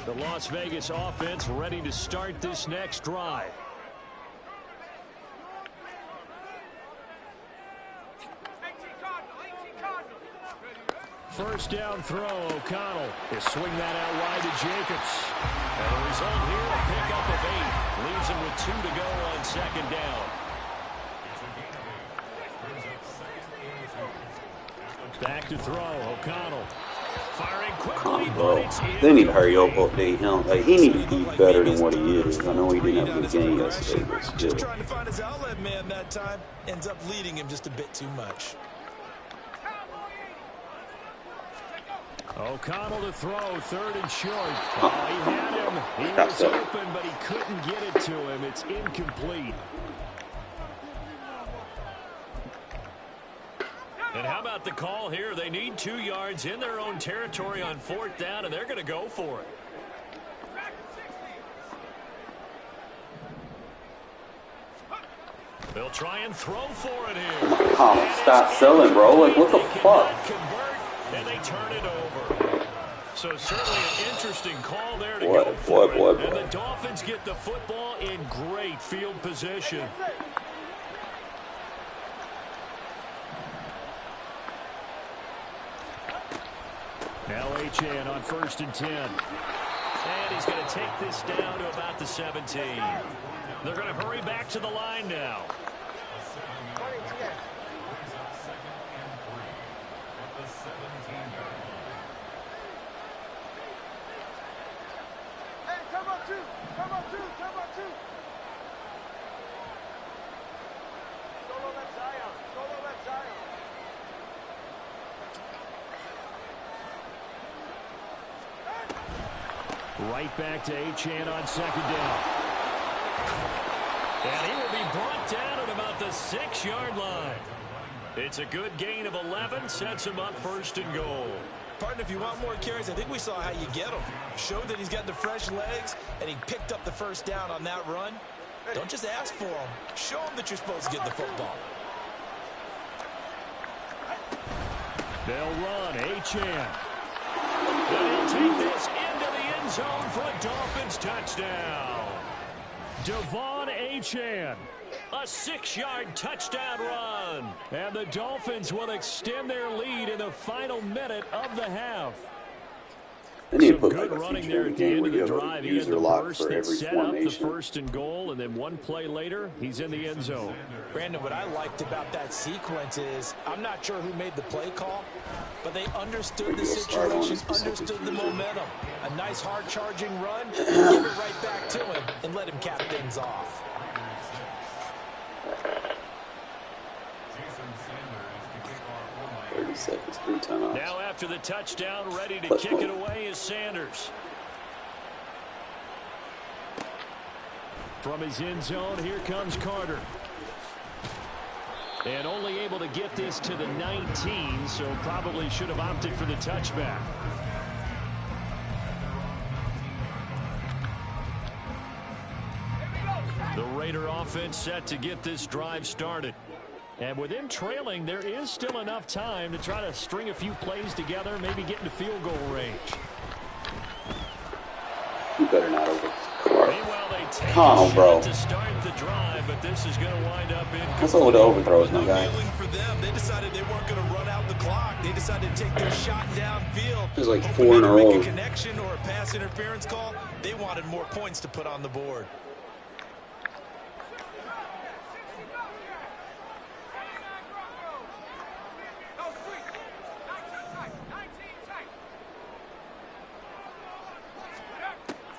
The Las Vegas offense ready to start this next drive. First down throw, O'Connell will swing that out wide to Jacobs. And the result here, a pickup of 8. Leaves him with 2 to go on 2nd down. Back to throw, O'Connell. Firing quickly, but it's they need to hurry up, update him. Like, he needs to be better than what he is. I know he didn't have a good game yesterday, but still. Just trying to find his outlet man that time. Ends up leading him just a bit too much. O'Connell to throw, 3rd and short. Oh, he had him. He was open, but he couldn't get it to him. It's incomplete. And how about the call here? They need 2 yards in their own territory on 4th down, and they're going to go for it. They'll try and throw for it here. Oh, stop selling, bro. Like, what the fuck? And they turn it over. So certainly an interesting call there to go for it. And the Dolphins get the football in great field position. Now Achane on 1st and 10. And he's going to take this down to about the 17. They're going to hurry back to the line now. Right back to Achane on 2nd down. And he will be brought down at about the 6-yard line. It's a good gain of 11, sets him up 1st and goal. Partner, if you want more carries, I think we saw how you get him. Showed that he's got the fresh legs, and he picked up the 1st down on that run. Don't just ask for him. Show him that you're supposed to get the football. They'll run, Achane. And he'll take this into the end zone for a Dolphins touchdown. Devon Achane, a 6-yard touchdown run. And the Dolphins will extend their lead in the final minute of the half. Some good running there at the end of the drive. He had the burst that set up the 1st and goal, and then one play later, he's in the end zone. Brandon, what I liked about that sequence is, I'm not sure who made the play call, but they understood the situation, understood the momentum. A nice hard-charging run, give it right back to him, and let him cap things off. 30 seconds, 3 timeouts. Now after the touchdown, ready to kick it away is Sanders. From his end zone, here comes Carter. And only able to get this to the 19, so probably should have opted for the touchback. The Raider offense set to get this drive started. And with them trailing, there is still enough time to try to string a few plays together, maybe get into field goal range. You better not overthrow. Meanwhile, they take Come on, bro. to start the drive, but this is going to wind up in. What's over the overthrows, my guy? For them, they decided they weren't going to run out the clock. They decided to take their shot downfield. There's like 4 in a row. Make a connection or a pass interference call. They wanted more points to put on the board.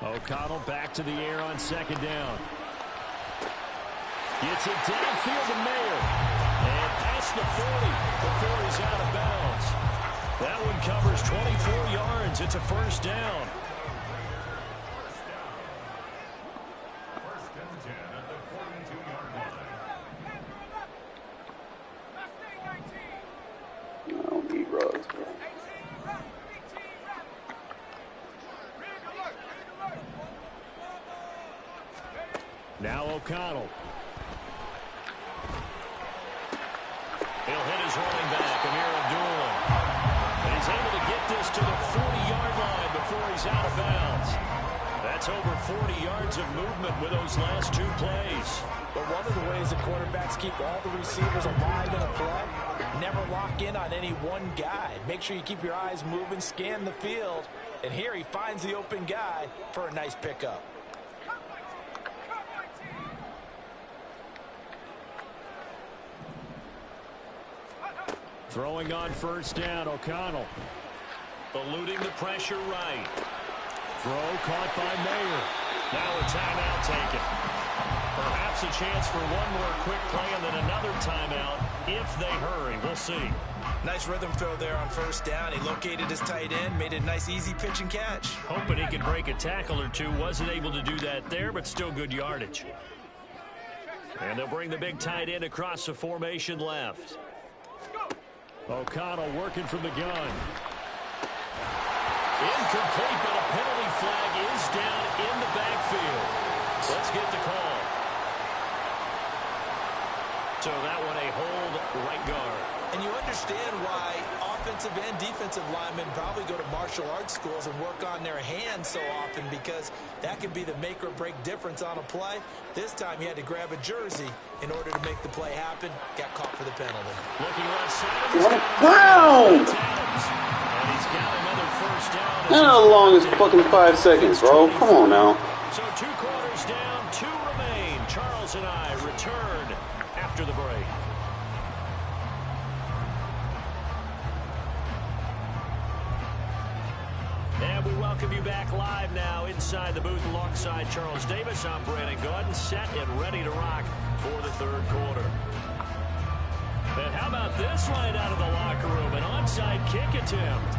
O'Connell back to the air on second down. Gets it downfield to Mayer. And past the 40 before he's out of bounds. That one covers 24 yards. It's a first down. First and 10 at the 42-yard line. I don't need rugs, bro. Now O'Connell. He'll hit his running back, Amir Abdullah. And he's able to get this to the 40-yard line before he's out of bounds. That's over 40 yards of movement with those last 2 plays. But one of the ways that quarterbacks keep all the receivers alive in a play, never lock in on any one guy. Make sure you keep your eyes moving, scan the field. And here he finds the open guy for a nice pickup. Throwing on first down, O'Connell. Eluding the pressure right. Throw caught by Mayer. Now a timeout taken. Perhaps a chance for one more quick play and then another timeout if they hurry. We'll see. Nice rhythm throw there on first down. He located his tight end, made a nice easy pitch and catch. Hoping he could break a tackle or two. Wasn't able to do that there, but still good yardage. And they'll bring the big tight end across the formation left. O'Connell working from the gun. Incomplete, but a penalty flag is down in the backfield. Let's get the call. So that one a hold right guard. And you understand why offensive and defensive linemen probably go to martial arts schools and work on their hands so often, because that can be the make or break difference on a play. This time he had to grab a jersey in order to make the play happen. Got caught for the penalty. Looking left side. Pound! And he's got another first down. Not as long as fucking 5 seconds, bro. Come on now. So 2 quarters down, 2 remain. Charles and I return after the break. And we welcome you back live now inside the booth alongside Charles Davis. I'm Brandon Gordon, set and ready to rock for the third quarter. And how about this right out of the locker room? An onside kick attempt.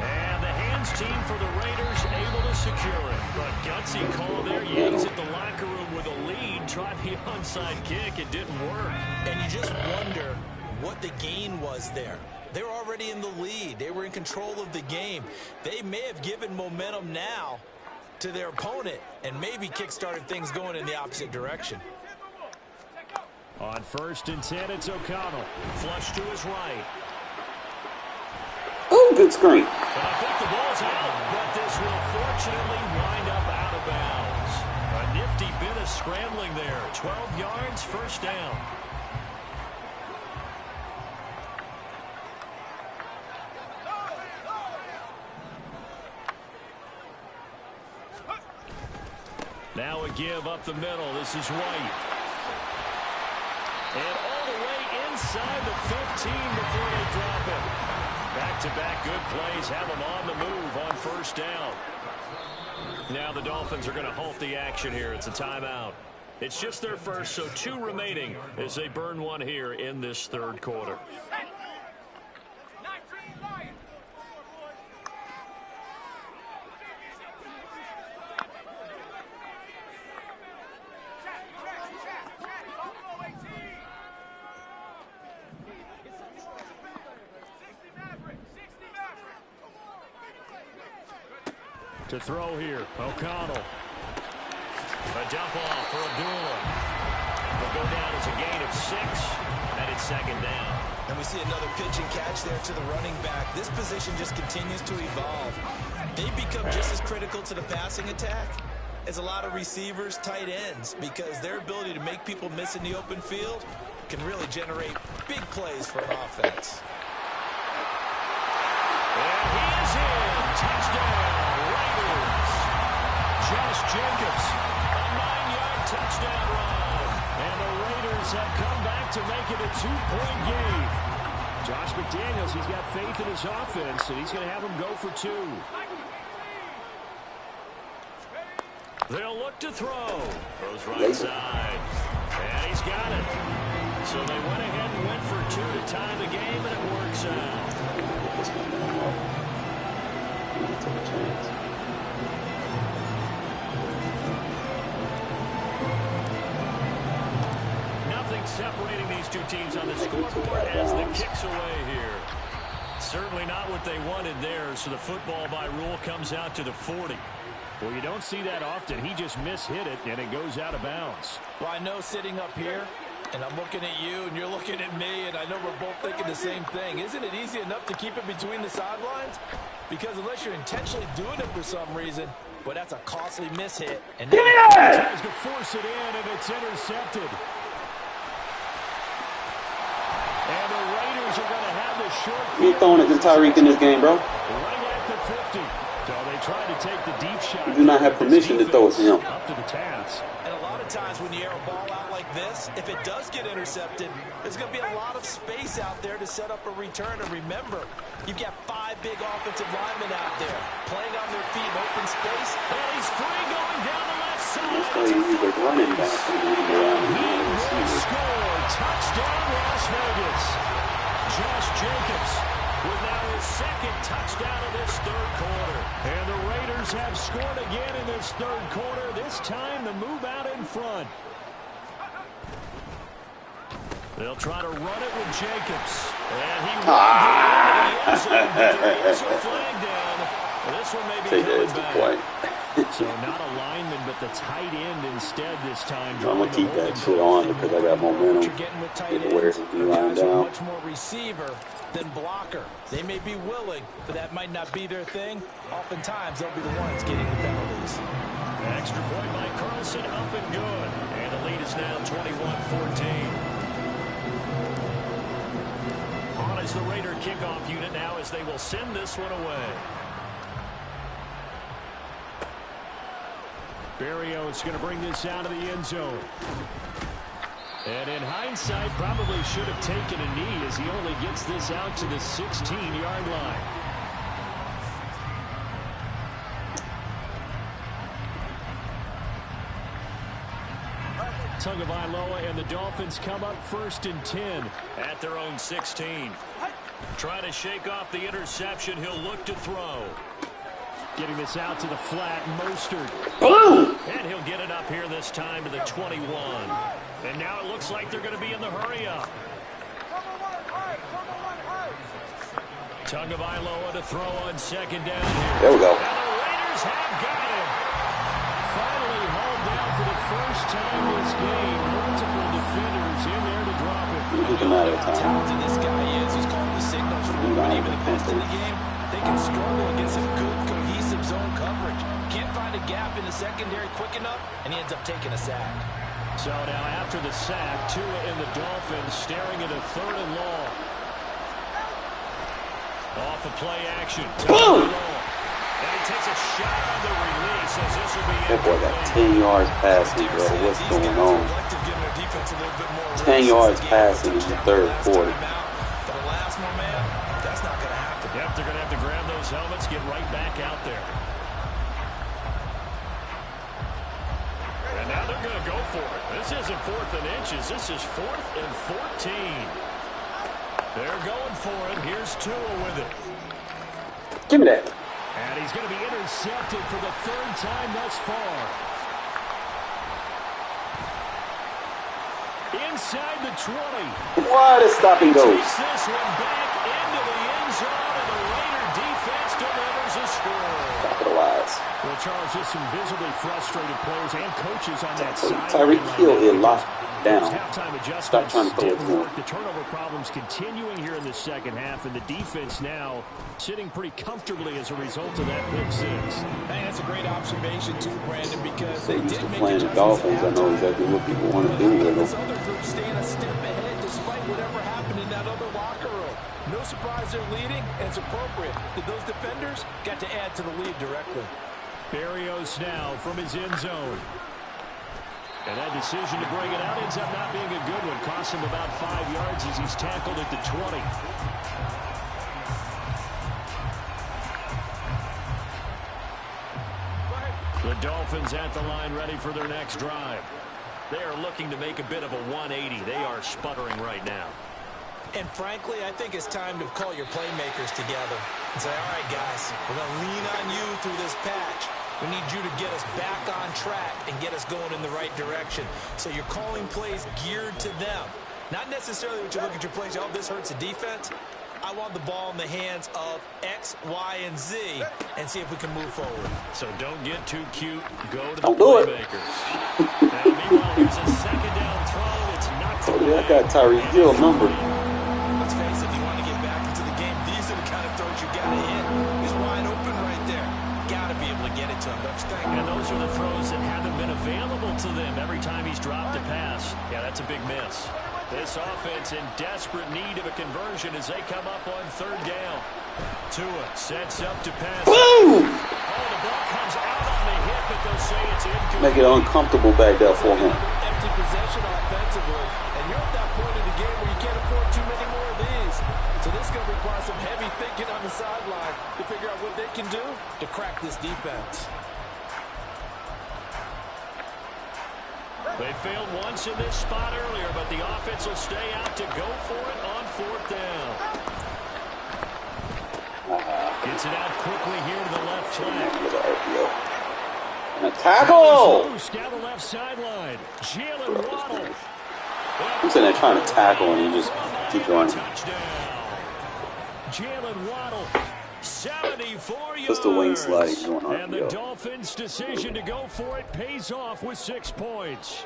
And the hands team for the Raiders able to secure it. But gutsy call there. You exit the locker room with a lead. Tried the onside kick. It didn't work. And you just wonder what the gain was there. They were already in the lead. They were in control of the game. They may have given momentum now to their opponent and maybe kick-started things going in the opposite direction. On first and 10, it's O'Connell. Flush to his right. Oh, good screen. But I think the ball's out, but this will fortunately wind up out of bounds. A nifty bit of scrambling there. 12 yards, first down. Now a give up the middle. This is White. And all the way inside the 15 before they drop it. Back-to-back good plays have them on the move on first down. Now the Dolphins are going to halt the action here. It's a timeout. It's just their first, so 2 remaining as they burn one here in this third quarter. To throw here, O'Connell. A dump off for Abdullah. Will go down as a gain of 6, and it's second down. And we see another pitch and catch there to the running back. This position just continues to evolve. They become just as critical to the passing attack as a lot of receivers, tight ends, because their ability to make people miss in the open field can really generate big plays for an offense. And he is in. Touchdown, Raiders. Josh Jacobs, a 9-yard touchdown run. And the Raiders have come back to make it a 2-point game. Josh McDaniels, he's got faith in his offense, and he's going to have them go for 2. They'll look to throw. Goes right side. And he's got it. So they went ahead and went for 2 to tie the game, and it works out. Nothing separating these two teams on the scoreboard as the kick's away here. Certainly not what they wanted there, so the football by rule comes out to the 40. Well, you don't see that often. He just mishit it, and it goes out of bounds. Well, I know sitting up here, and I'm looking at you, and you're looking at me, and I know we're both thinking the same thing. Isn't it easy enough to keep it between the sidelines? Because unless you're intentionally doing it for some reason, well, that's a costly mishit. And then tries to force it in, and it's intercepted. And the Raiders are going to have the short field. You ain't throwing it to Tyreek in this game, bro. Right at the 50. So they tried to take the deep shot. You do not have permission to throw it to him. Up to the task. And a lot of times when you air a ball out like this, if it does get intercepted, there's going to be a lot of space out there to set up a return. And remember, you've got 5 big offensive linemen out there playing on their feet in open space. And he's free going down the left side. That's why he's like running back. He will score. Touchdown, Las Vegas. Josh Jacobs with now his 2nd touchdown of this 3rd quarter. And the Raiders have scored again in this 3rd quarter. This time the move out in front. They'll try to run it with Jacobs. And he runs it into the end zone, but there is a flag down. This one may be coming back. So not a lineman, but the tight end instead this time. I'm going to keep that shit on because I got momentum. Get away from the line down. Much more receiver than blocker. They may be willing, but that might not be their thing. Oftentimes, they'll be the ones getting the penalties. Extra point by Carlson, up and good. And the lead is now 21-14. On is the Raider kickoff unit now as they will send this one away. Berrios going to bring this out of the end zone. And in hindsight, probably should have taken a knee as he only gets this out to the 16-yard line. Tagovailoa and the Dolphins come up 1st and 10 at their own 16. Trying to shake off the interception. He'll look to throw. Getting this out to the flat, Mostert. Boom! And he'll get it up here this time to the 21. And now it looks like they're going to be in the hurry-up. Tagovailoa to throw on 2nd down here. There we go. And the Raiders have got him. Finally hauled down for the first time this game. Multiple defenders in there to drop it. It doesn't matter the How time. talented this guy is. He's calling the signals for when even the best in the game. They can struggle against some good, cohesive zone coverage. Can't find a gap in the secondary quick enough, and he ends up taking a sack. So now after the sack, Tua and the Dolphins staring at a 3rd and long. Off the play action. Boom! And he takes a shot on the release as this will be That boy got 10 yards passing, bro. What's going on? 10 yards passing in the 3rd quarter. For the last one, man, that's not going to happen. Yep, they're going to have to grab those helmets, get right back out there. And now they're going to go for it. This isn't 4th and inches. This is 4th and 14. They're going for it. Here's Tua with it. Give me that. And he's going to be intercepted for the 3rd time thus far. Inside the 20. What a stop and go. Takes this one back into the end zone, and the Raider defense delivers a score. Stop it alive. shots. Well, Charles, just some visibly frustrated players and coaches on that side. Tyreek Hill is locked down. Stop trying to throw it to him. The turnover problems continuing here in the second half, and the defense now sitting pretty comfortably as a result of that pick six. Hey, that's a great observation too, Brandon, because They they used did to make playing the adjustments Dolphins. I at know halftime. exactly what people want to do with This them. other group staying a step ahead despite whatever happened in that other locker room. No surprise they're leading, and it's appropriate that those defenders got to add to the lead directly. Berrios now from his end zone. And that decision to bring it out ends up not being a good one. Cost him about 5 yards as he's tackled at the 20. The Dolphins at the line ready for their next drive. They are looking to make a bit of a 180. They are sputtering right now. And frankly, I think it's time to call your playmakers together and say, all right, guys, we're going to lean on you through this patch. We need you to get us back on track and get us going in the right direction. So you're calling plays geared to them. Not necessarily when you look at your plays, oh, this hurts the defense. I want the ball in the hands of X, Y, and Z and see if we can move forward. So don't get too cute. Go to the Don't do it. playmakers. Now, meanwhile, here's a second down throw. It's knocked away. I got Tyreek Hill number. Let's face it, if you want to get back into the game, these are the kind of throws you got to hit. He's wide open right there. Got to be able to get it to him, don't you think? And those are the throws that haven't been available to them every time he's dropped a pass. Yeah, that's a big miss. This offense in desperate need of a conversion as they come up on third down. Tua sets up to pass. Boom! Oh, the ball comes out on the hip, but they'll say it's incomplete. Make it uncomfortable back there for him. Empty possession offensively, and you're at that point in the game where you can't afford too many more of these. So this is going to require some heavy thinking on the sideline to figure out what they can do to crack this defense. They failed once in this spot earlier, but the offense will stay out to go for it on fourth down. Gets it out quickly here to the left flank. And a tackle! Loose down the left sideline. Jalen Waddle. I'm sitting there trying to tackle and he just keep running. Touchdown. Jalen Waddle. 74 yards. Just the wing slide going on. And the Dolphins' decision to go for it pays off with 6 points.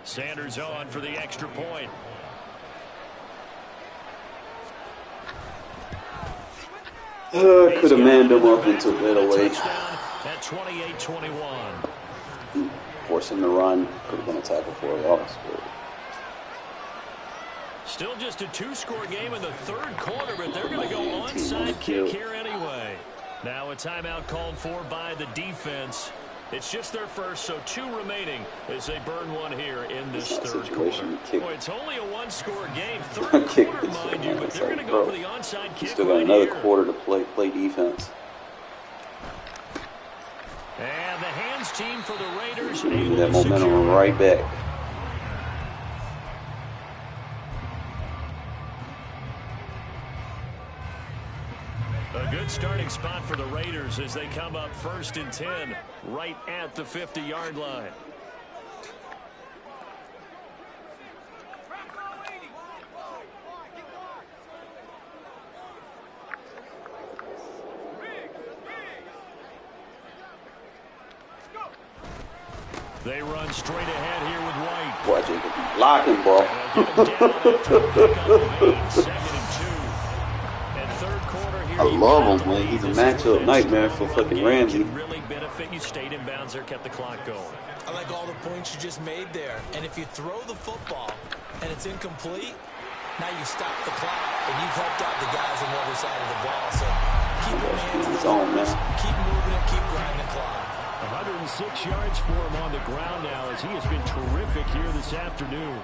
Sanders on for the extra point. Could have manned him up and took that away. At 28-21. Force him to run. Could have been a tackle for a loss. Still just a 2-score game in the third quarter, but they're going to go onside kick here anyway. Now a timeout called for by the defense. It's just their first, so 2 remaining as they burn one here in this third quarter. Boy, it's only a 1-score game. Third quarter, mind you, but they're going to go for the onside kick Still got right another here. quarter to play defense. And the hands team for the Raiders. Give that momentum right back. A good starting spot for the Raiders as they come up 1st and 10 right at the 50-yard line. They run straight ahead here with White. Boy, Jacob, lock him, bro. I love him, man. He's a matchup nightmare for fucking Ramsey. Really benefit you. Stayed in bounds there, kept the clock going. I like all the points you just made there. And if you throw the football and it's incomplete, now you stop the clock and you've helped out the guys on the other side of the ball. So keep your hands in the numbers, keep moving it, keep grinding the clock. 106 yards for him on the ground now as he has been terrific here this afternoon.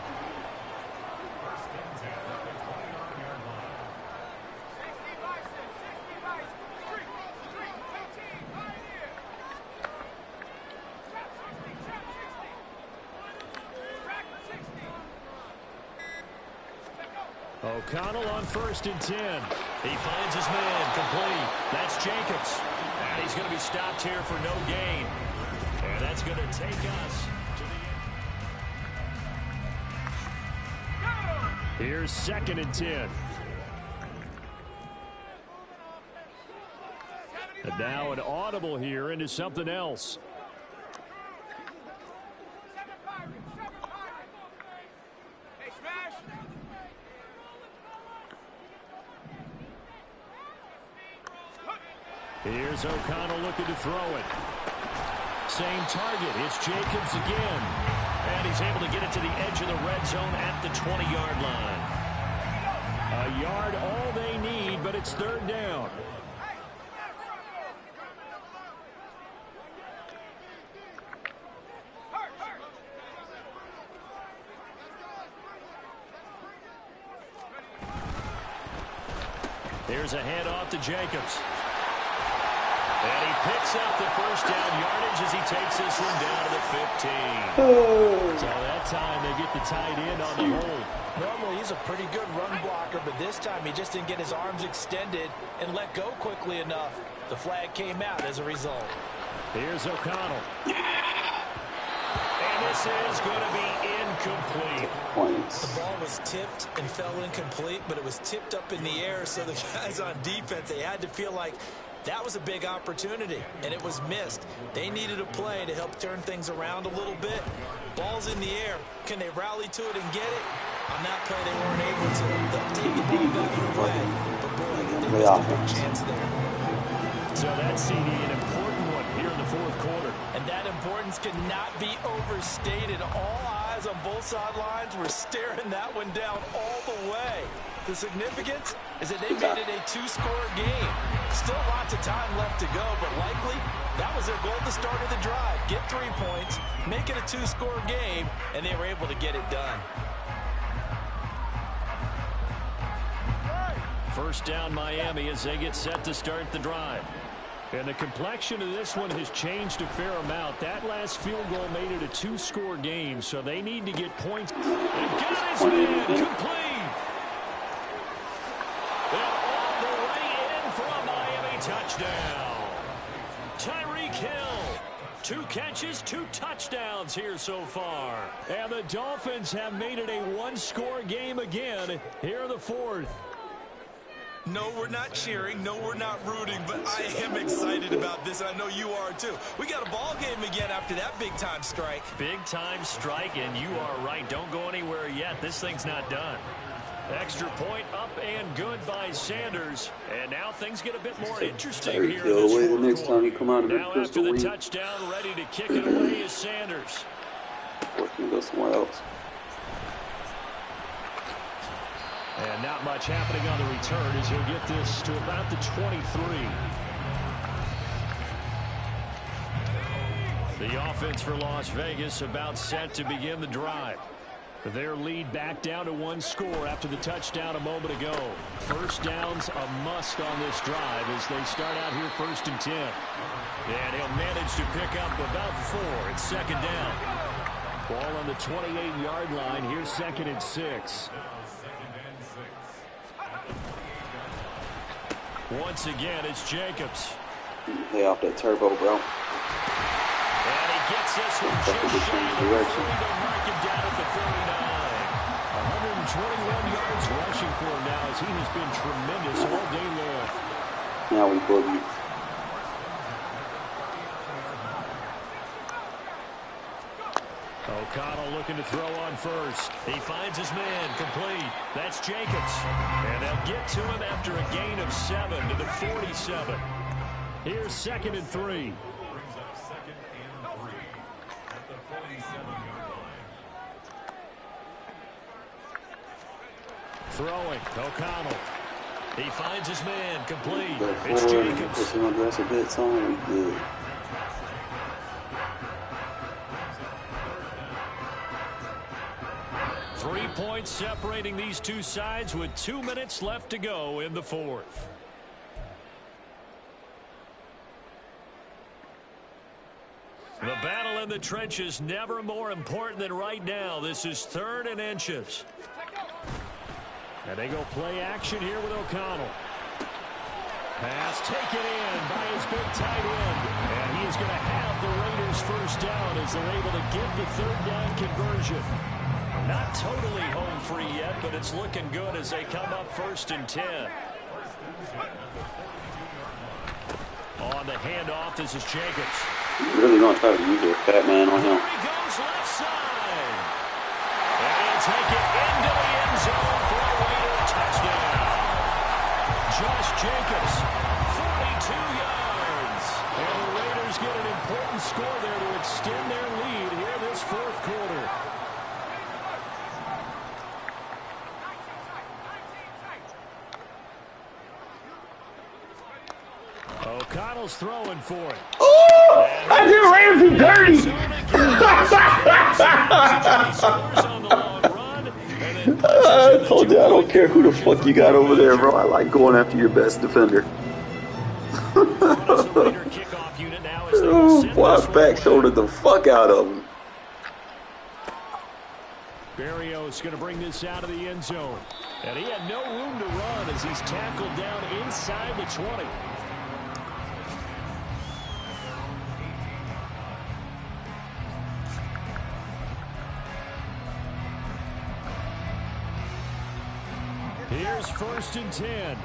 O'Connell on 1st and 10. He finds his man complete. That's Jacobs. And he's going to be stopped here for no gain. And that's going to take us to the... Here's 2nd and 10. And now an audible here into something else. Here's O'Connell looking to throw it. Same target. It's Jacobs again. And he's able to get it to the edge of the red zone at the 20-yard line. A yard all they need, but it's third down. Here's a handoff to Jacobs. And he picks up the first down yardage as he takes this one down to the 15. So that time they get the tight end on the hold. Normally he's a pretty good run blocker, but this time he just didn't get his arms extended and let go quickly enough. The flag came out as a result. Here's O'Connell. And this is going to be incomplete. The ball was tipped and fell incomplete, but it was tipped up in the air, so the guys on defense, they had to feel like that was a big opportunity, and it was missed. They needed a play to help turn things around a little bit. Ball's in the air. Can they rally to it and get it? On that play, they weren't able to. They'll take the ball back away. But, boy, they missed a big chance there. So that's CD, an important one here in the fourth quarter. And that importance cannot be overstated. All eyes on both sidelines were staring that one down all the way. The significance is that they made it a two-score game. Still lots of time left to go, but likely that was their goal at the start of the drive. Get 3 points, make it a two-score game, and they were able to get it done. First down Miami as they get set to start the drive. And the complexion of this one has changed a fair amount. That last field goal made it a two-score game, so they need to get points. And got his man complete. And all the way in for a Miami touchdown. Tyreek Hill. 2 catches, 2 touchdowns here so far. And the Dolphins have made it a one-score game again here in the fourth. No, we're not cheering. No, we're not rooting, but I am excited about this, and I know you are too. We got a ball game again after that big-time strike. Big-time strike, and you are right. Don't go anywhere yet. This thing's not done. Extra point up and good by Sanders. And now things get a bit more interesting here in this fourth quarter. Now after the touchdown, ready to kick it away is Sanders. Or can go somewhere else. And not much happening on the return as he'll get this to about the 23. The offense for Las Vegas about set to begin the drive. Their lead back down to 1 score after the touchdown a moment ago. First down's a must on this drive as they start out here 1st and 10. And he'll manage to pick up about 4. It's second down. Ball on the 28-yard line. Here's 2nd and 6. Once again, it's Jacobs. Lay off that turbo, bro. And he gets this one just shy of the 40. They'll mark him down at the 39. 121 yards rushing for him now as he has been tremendous all day long. Now we boogie. O'Connell looking to throw on first. He finds his man complete. That's Jacobs. And they'll get to him after a gain of 7 to the 47. Here's 2nd and 3. Throwing, O'Connell. He finds his man complete. It's Jacobs. Push him on a bit, so we good. Three points separating these two sides with 2 minutes left to go in the fourth. The battle in the trenches never more important than right now. This is 3rd and inches. And they go play action here with O'Connell. Pass taken in by his big tight end. And he is going to have the Raiders first down as they're able to get the 3rd down conversion. Not totally home free yet, but it's looking good as they come up 1st and 10. On on the handoff. This is Jacobs. You really gonna try to use your fat man on him? There he goes left side. And he'll take it into the end zone for a Raider touchdown. Josh Jacobs, 42 yards. And the Raiders get an important score there to extend their lead here this fourth quarter. O'Connell's throwing for it. Oh! I did Ramsey dirty! I told you I don't care who the fuck you got over there, bro. I like going after your best defender. Oh, boy, I back shouldered the fuck out of him. Barrios going to bring this out of the end zone. And he had no room to run as he's tackled down inside the 20. Here's 1st and 10.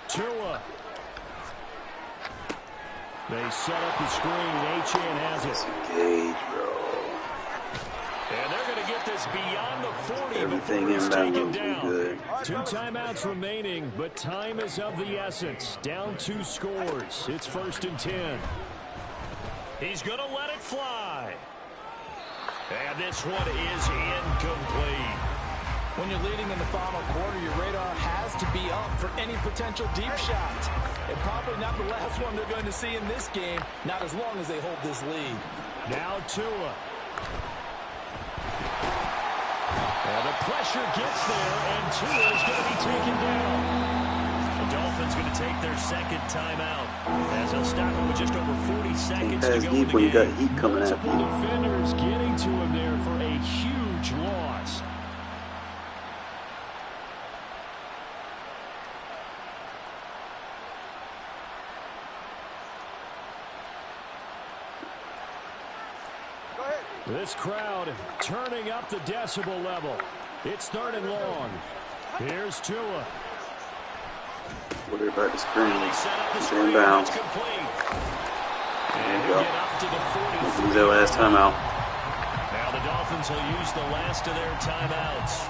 Tua. They set up the screen. Achane has it. Gauge, bro. And they're going to get this beyond the 40 Everything before he's inbound taken looks down. good. 2 timeouts remaining, but time is of the essence. Down 2 scores. It's 1st and 10. He's going to let it fly. And this one is incomplete. When you're leading in the final quarter, your radar has to be up for any potential deep shots. And probably not the last one they're going to see in this game, not as long as they hold this lead. Now Tua. And the pressure gets there, and Tua is going to be taken down. The Dolphins going to take their second timeout as they'll stop him with just over 40 seconds to go in the when you got game. heat coming at Multiple you. defenders getting to him there for a huge loss. This crowd turning up the decibel level. It's 3rd and long. Here's Tua. Worry about the screen. They set up the It's screen. inbound. It's complete. There And you he'll go. get up to the 40. Use that last timeout. Now the Dolphins will use the last of their timeouts,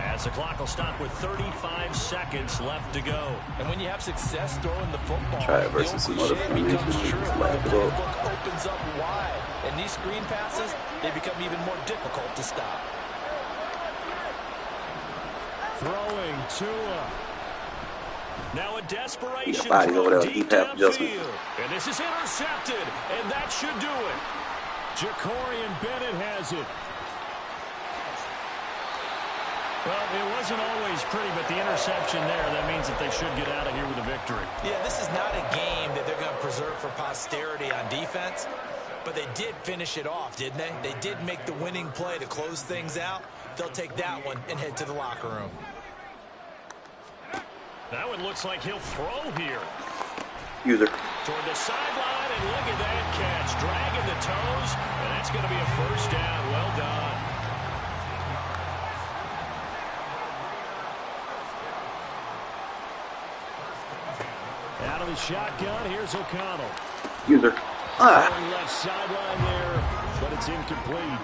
as the clock will stop with 35 seconds left to go. And when you have success throwing the football, Try it versus some other the old cliche becomes formations. true. Just The laugh it up. playbook opens up wide, and these screen passes, they become even more difficult to stop. Throwing Tua. Now a desperation Yeah, body over throw there, deep deep half adjustment. downfield. And this is intercepted, and that should do it. Jacorian Bennett has it. Well, it wasn't always pretty, but the interception there, that means that they should get out of here with a victory. Yeah, this is not a game that they're going to preserve for posterity on defense, but they did finish it off, didn't they? They did make the winning play to close things out. They'll take that one and head to the locker room. That one looks like he'll throw here. User. Toward the sideline, and look at that catch. Dragging the toes, and that's going to be a 1st down. Well done. Out of the shotgun, here's O'Connell. User. Throwing left sideline there, but it's incomplete.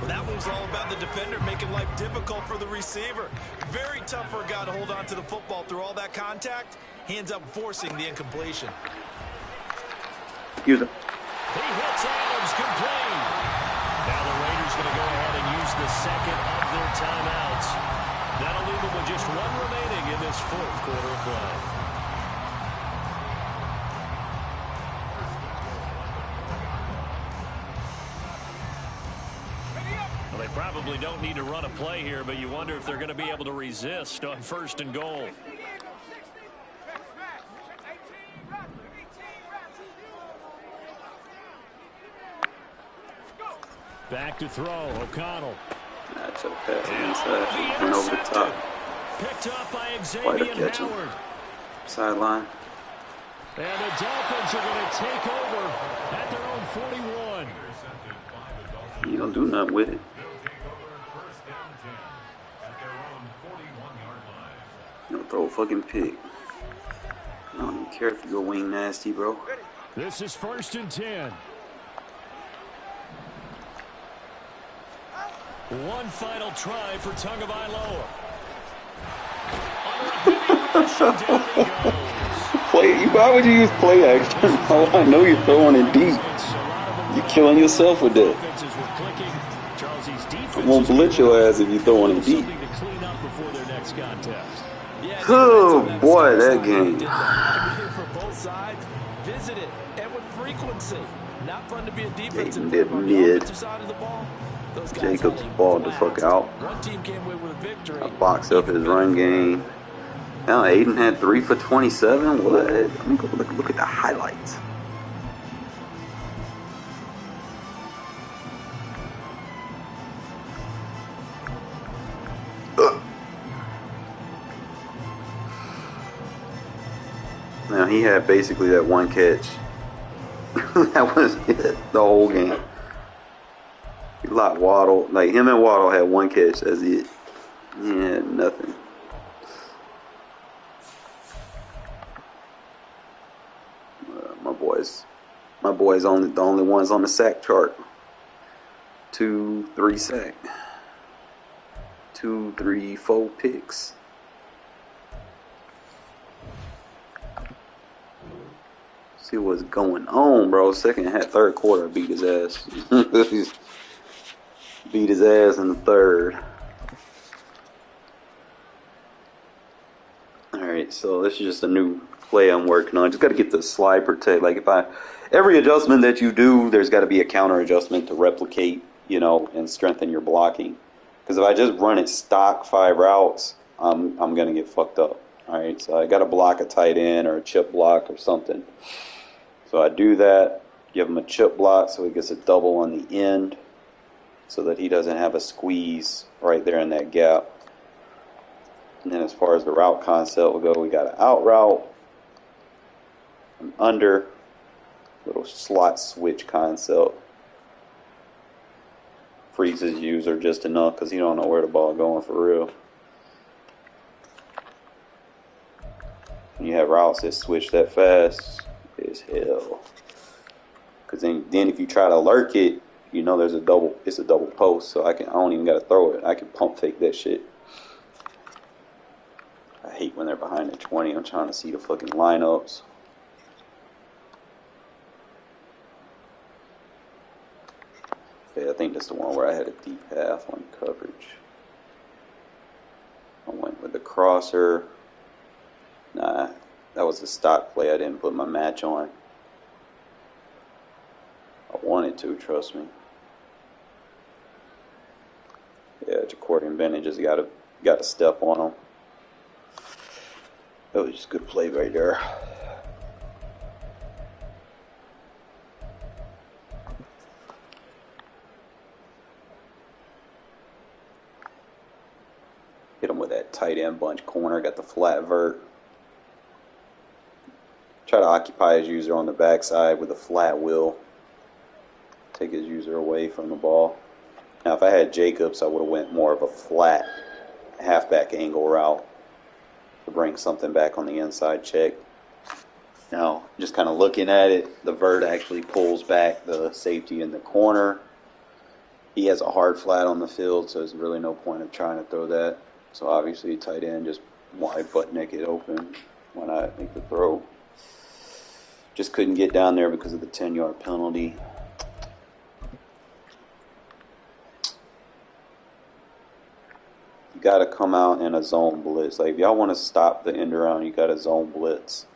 That one's all about the defender making life difficult for the receiver. Very tough for a guy to hold on to the football through all that contact. He ends up forcing the incompletion. User. He hits Adams, complete. Now the Raiders going to go ahead and use the second of their timeouts. That'll leave them with just one remaining in this fourth quarter of play. Well, they probably don't need to run a play here, but you wonder if they're going to be able to resist on 1st and goal. Back to throw, O'Connell. That's a pass inside. Went over the top. Picked up by Quite a Xavier catch. Howard. Sideline. And the Dolphins are going to take over at their own 41. You don't do nothing with it. You know, throw a fucking pick. I don't even care if you go wing nasty, bro. This is 1st and 10. One final try for Tagovailoa. Why would you use play action? I know you're throwing it deep. You're killing yourself with that. I'm gonna blitz your ass if you're throwing it deep. Oh boy, that game. For both sides, visit it, and with frequency. Not fun to be a defensive Jaden player did on the mid. offensive side of the ball. Those guys Jacobs had a balled the blast. fuck out. One team came away with a victory. I boxed up his run game. Now Aiden had 3 for 27. What? Let me go look at the highlights. Now he had basically that one catch. That was it the whole game. He locked Waddle. Like him and Waddle had one catch. That's it. Yeah, nothing. My boys only the only ones on the sack chart. 2, 3 sack. 2, 3, 4 picks. See what's going on, bro. Third quarter, beat his ass. Beat his ass in the third. Alright, so this is just a new play I'm working on. Just got to get the slide protect. Like every adjustment that you do, there's got to be a counter adjustment to replicate, you know, and strengthen your blocking. Because if I just run it stock 5 routes, I'm gonna get fucked up. Alright, so I got to block a tight end or a chip block or something. So I do that, give him a chip block so he gets a double on the end so that he doesn't have a squeeze right there in that gap. And then as far as the route concept will go, we got an out route, an under, little slot switch concept. Freezes user just enough because he don't know where the ball going for real. And you have routes that switch that fast. Is hell, because then if you try to lurk it, you know it's a double post, so I don't even gotta throw it. I can pump fake that shit. I hate when they're behind the 20. I'm trying to see the fucking lineups. Okay, I think that's the one where I had a deep half on coverage. I went with the crosser. Nah. That was a stock play. I didn't put my match on. I wanted to, trust me. Yeah, Jacory Bennett just got to step on him. That was just a good play right there. Hit him with that tight end bunch corner. Got the flat vert. Try to occupy his user on the backside with a flat wheel. Take his user away from the ball. Now, if I had Jacobs, I would have went more of a flat halfback angle route to bring something back on the inside check. Now, just kind of looking at it, the vert actually pulls back the safety in the corner. He has a hard flat on the field, so there's really no point of trying to throw that. So obviously, tight end just wide butt naked open. Why not make the throw? Just couldn't get down there because of the 10-yard penalty. You got to come out in a zone blitz. Like, if y'all want to stop the end around, you got to zone blitz.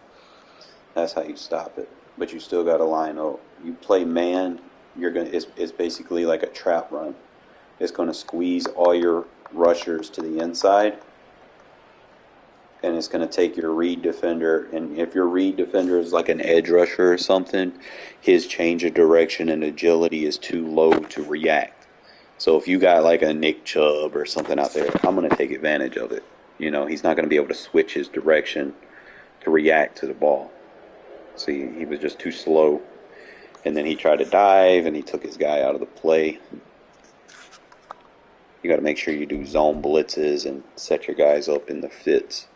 That's how you stop it. But you still got to line up. You play man, it's basically like a trap run. It's going to squeeze all your rushers to the inside. And it's going to take your read defender, and if your read defender is like an edge rusher or something, his change of direction and agility is too low to react. So if you got like a Nick Chubb or something out there, I'm going to take advantage of it. You know, he's not going to be able to switch his direction to react to the ball. See, he was just too slow. And then he tried to dive, and he took his guy out of the play. You got to make sure you do zone blitzes and set your guys up in the fits.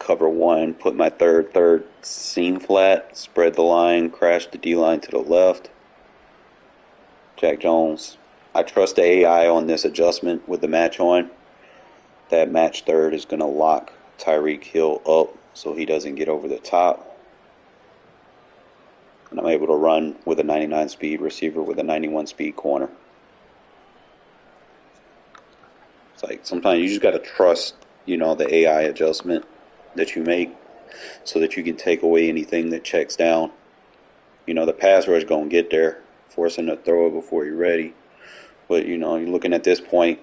cover one, put my third seam flat, spread the line, crash the D-line to the left. Jack Jones. I trust the AI on this adjustment with the match on. That match third is going to lock Tyreek Hill up so he doesn't get over the top. And I'm able to run with a 99 speed receiver with a 91 speed corner. It's like sometimes you just got to trust, you know, the AI adjustment that you make so that you can take away anything that checks down. You know, the pass rush going to get there, force him to throw it before you're ready. But, you know, you're looking at this point,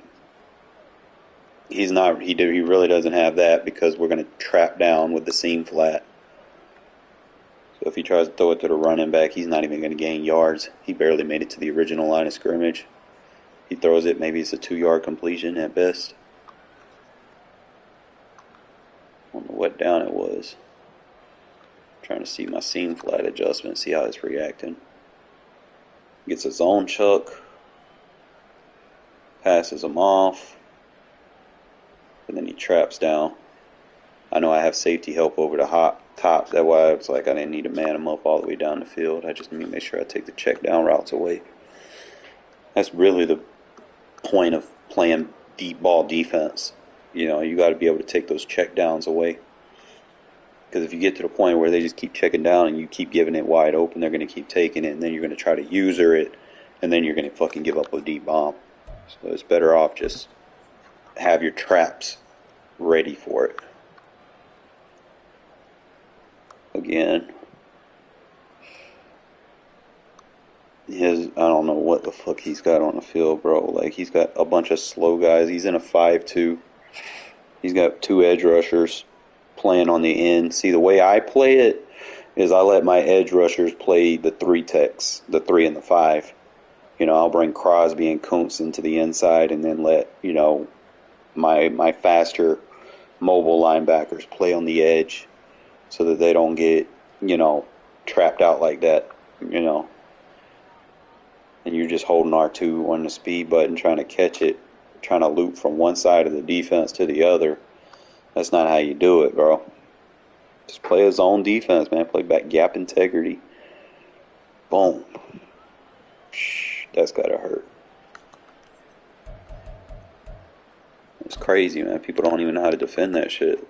he really doesn't have that because we're going to trap down with the seam flat. So if he tries to throw it to the running back, he's not even going to gain yards. He barely made it to the original line of scrimmage. He throws it, maybe it's a 2-yard completion at best. I don't know what down it was. I'm trying to see my seam flat adjustment, see how it's reacting. Gets a zone chuck. Passes him off. And then he traps down. I know I have safety help over the top. That's why it's like I didn't need to man him up all the way down the field. I just need to make sure I take the check down routes away. That's really the point of playing deep ball defense. You know, you got to be able to take those check downs away. Because if you get to the point where they just keep checking down and you keep giving it wide open, they're going to keep taking it, and then you're going to try to user it, and then you're going to fucking give up a deep bomb. So it's better off just have your traps ready for it. Again, I don't know what the fuck he's got on the field, bro. Like, he's got a bunch of slow guys. He's in a 5-2. He's got 2 edge rushers playing on the end. See, the way I play it is I let my edge rushers play the 3 techs, the 3 and the 5. You know, I'll bring Crosby and Kuntz into the inside and then let, you know, my faster mobile linebackers play on the edge so that they don't get, you know, trapped out like that, you know. And you're just holding R2 on the speed button trying to catch it, trying to loop from one side of the defense to the other. That's not how you do it, bro. Just play a zone defense, man. Play back gap integrity. Boom. That's gotta hurt. It's crazy, man. People don't even know how to defend that shit.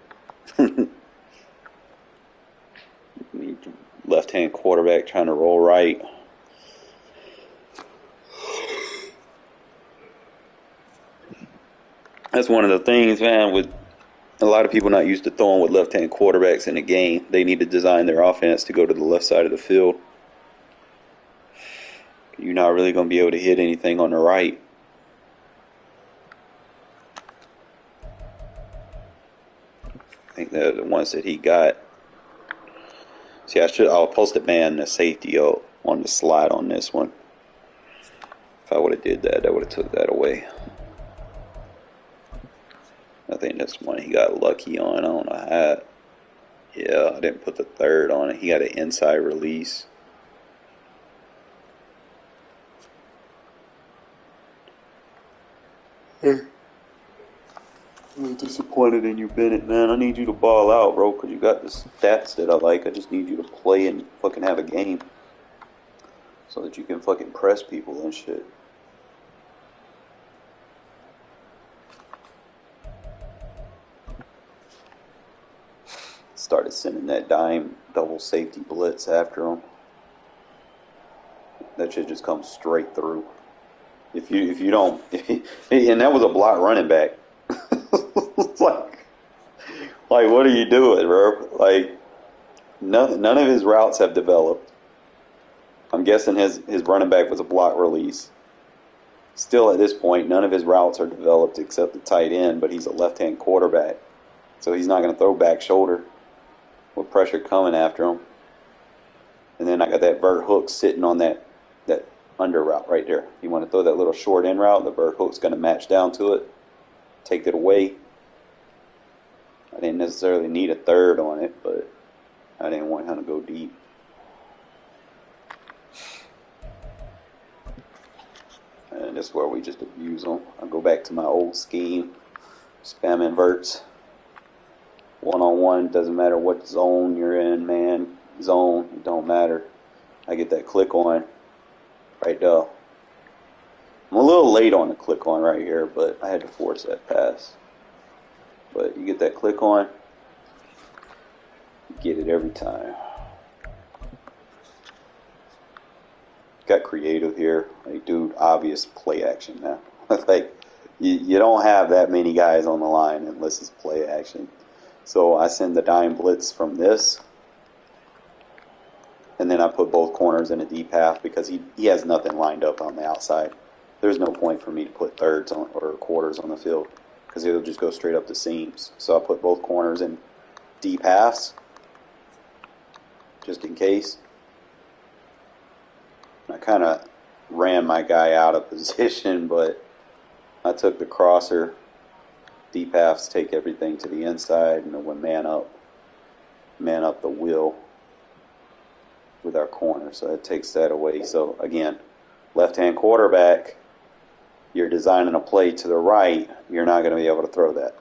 Left-hand quarterback trying to roll right. That's one of the things, man, with a lot of people not used to throwing with left-hand quarterbacks in the game. They need to design their offense to go to the left side of the field. You're not really going to be able to hit anything on the right. I think they're the ones that he got. See, I'll post a ban the safety up on the slide on this one. If I would have did that, that would have took that away. I think that's one he got lucky on. I don't know how. Yeah, I didn't put the 3rd on it. He got an inside release. I'm disappointed in you, Bennett, man. I need you to ball out, bro, because you got the stats that I like. I just need you to play and fucking have a game so that you can fucking press people and shit. Started sending that dime double safety blitz after him. That shit just comes straight through. If you don't, and that was a block running back. like what are you doing, bro? Like none of his routes have developed. I'm guessing his running back was a block release. Still at this point, none of his routes are developed except the tight end, but he's a left-hand quarterback, so he's not going to throw back shoulder with pressure coming after him. And then I got that vert hook sitting on that under route right there. You want to throw that little short end route, the vert hook's going to match down to it, take it away. I didn't necessarily need a 3rd on it, but I didn't want him to go deep. And that's where we just abuse them. I go back to my old scheme, spam inverts. One-on-one, doesn't matter what zone you're in, man. Zone, it don't matter. I get that click on right there. I'm a little late on the click on right here, but I had to force that pass. But you get that click on, you get it every time. Got creative here. Like, dude, obvious play action now. Like, you don't have that many guys on the line unless it's play action. So I send the dime blitz from this, and then I put both corners in a deep half because he has nothing lined up on the outside. There's no point for me to put thirds on or quarters on the field because it'll just go straight up the seams. So I put both corners in deep halves just in case. I kind of ran my guy out of position, but I took the crosser. Deep halves take everything to the inside, and then we man up the wheel with our corner. So that takes that away. So again, left-hand quarterback, you're designing a play to the right, you're not going to be able to throw that.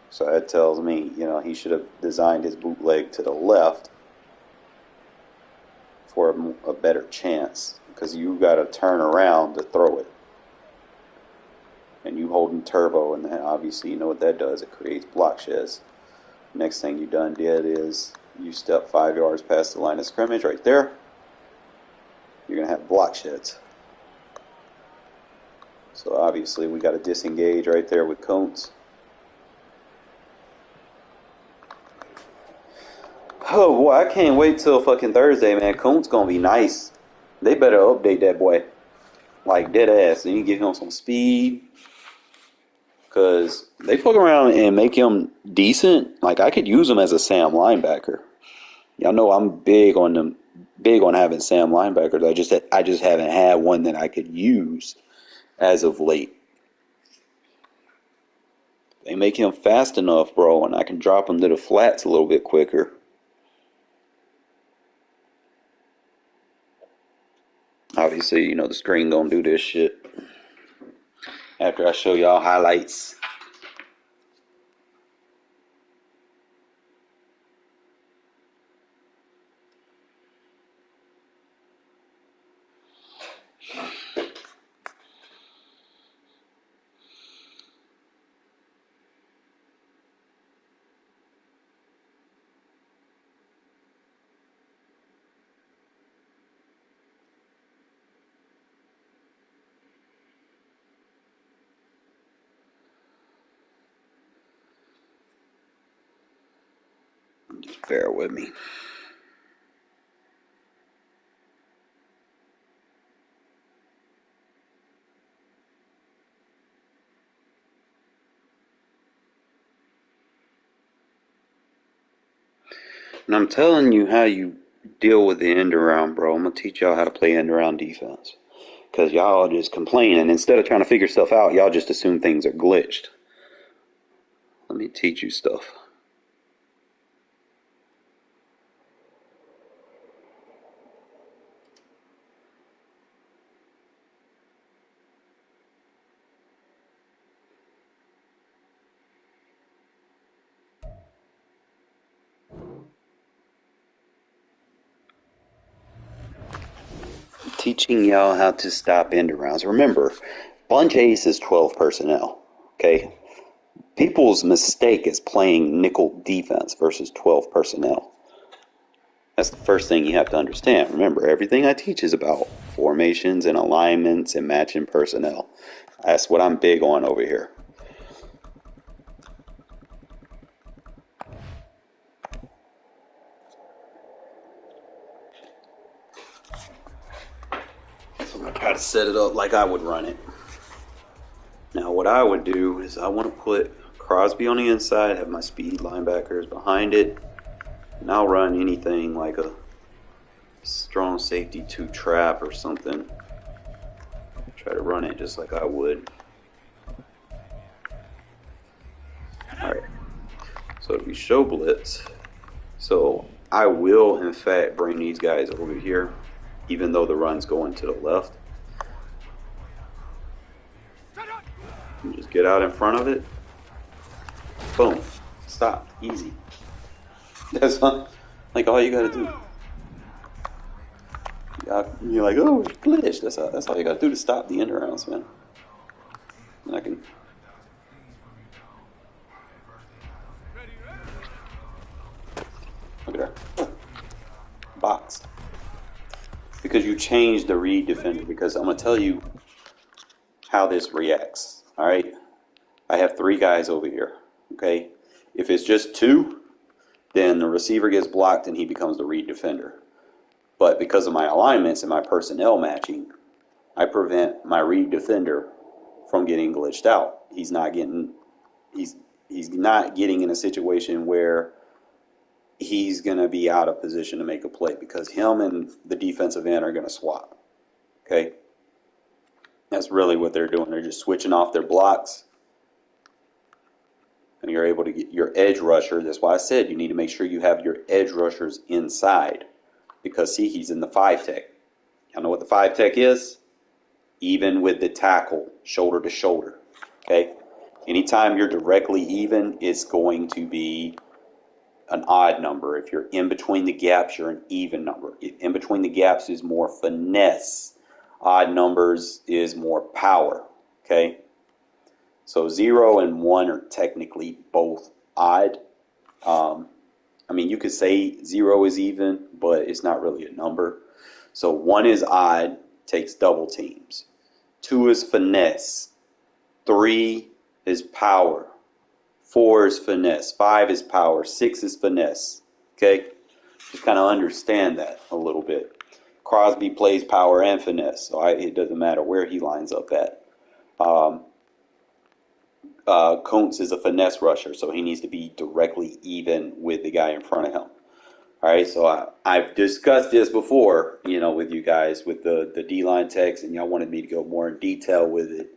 So that tells me, he should have designed his bootleg to the left for a better chance, because you got to turn around to throw it. And you holding turbo, and then obviously you know what that does. It creates block sheds. Next thing you did is you step 5 yards past the line of scrimmage right there. You're going to have block sheds. So obviously we got to disengage right there with Kuntz. Oh boy, I can't wait till fucking Thursday, man. Kuntz gonna be nice. They better update that boy. Like, dead ass. And you give him some speed. Because they fuck around and make him decent. Like, I could use him as a Sam linebacker. Y'all know I'm big on having Sam linebackers. I just haven't had one that I could use as of late. They make him fast enough, bro, and I can drop him to the flats a little bit quicker. Obviously, the screen gonna do this shit after I show y'all highlights. Just bear with me. And I'm telling you how you deal with the end around, bro. I'm going to teach y'all how to play end around defense. Because y'all just complain, and instead of trying to figure stuff out, y'all just assume things are glitched. Let me teach you stuff. Teaching y'all how to stop end arounds. Remember, bunch ace is 12 personnel. Okay? People's mistake is playing nickel defense versus 12 personnel. That's the first thing you have to understand. Remember, everything I teach is about formations and alignments and matching personnel. That's what I'm big on over here. So I'm going to try to set it up like I would run it. Now, what I would do is I want to put Crosby on the inside, have my speed linebackers behind it, and I'll run anything like a strong safety 2 trap or something. Try to run it just like I would. Alright, so if we show blitz, so I will in fact bring these guys over here, even though the run's going to the left. And just get out in front of it. Boom. Stop. Easy. That's not, like all you gotta do. You're like, oh, glitch. That's all you gotta do to stop the end rounds, man. And I can. Look at that. Box. Because you changed the read defender. Because I'm gonna tell you how this reacts. All right. I have 3 guys over here. Okay. If it's just 2, then the receiver gets blocked and he becomes the read defender. But because of my alignments and my personnel matching, I prevent my read defender from getting glitched out. He's not getting in a situation where he's going to be out of position to make a play because him and the defensive end are going to swap. Okay? That's really what they're doing. They're just switching off their blocks. And you're able to get your edge rusher. That's why I said you need to make sure you have your edge rushers inside. Because, see, he's in the 5 tech. Y'all know what the 5 tech is? Even with the tackle, shoulder to shoulder. Okay? Anytime you're directly even, it's going to be an odd number. If you're in between the gaps, you're an even number. If in between the gaps is more finesse. Odd numbers is more power. Okay? So 0 and 1 are technically both odd. I mean, you could say 0 is even, but it's not really a number. So 1 is odd, takes double teams. 2 is finesse. 3 is power. 4 is finesse. 5 is power. 6 is finesse. Okay? Just kind of understand that a little bit. Crosby plays power and finesse, so it doesn't matter where he lines up at. Kuntz is a finesse rusher, so he needs to be directly even with the guy in front of him. All right, so I've discussed this before, with you guys, with the D-line text, and y'all wanted me to go more in detail with it.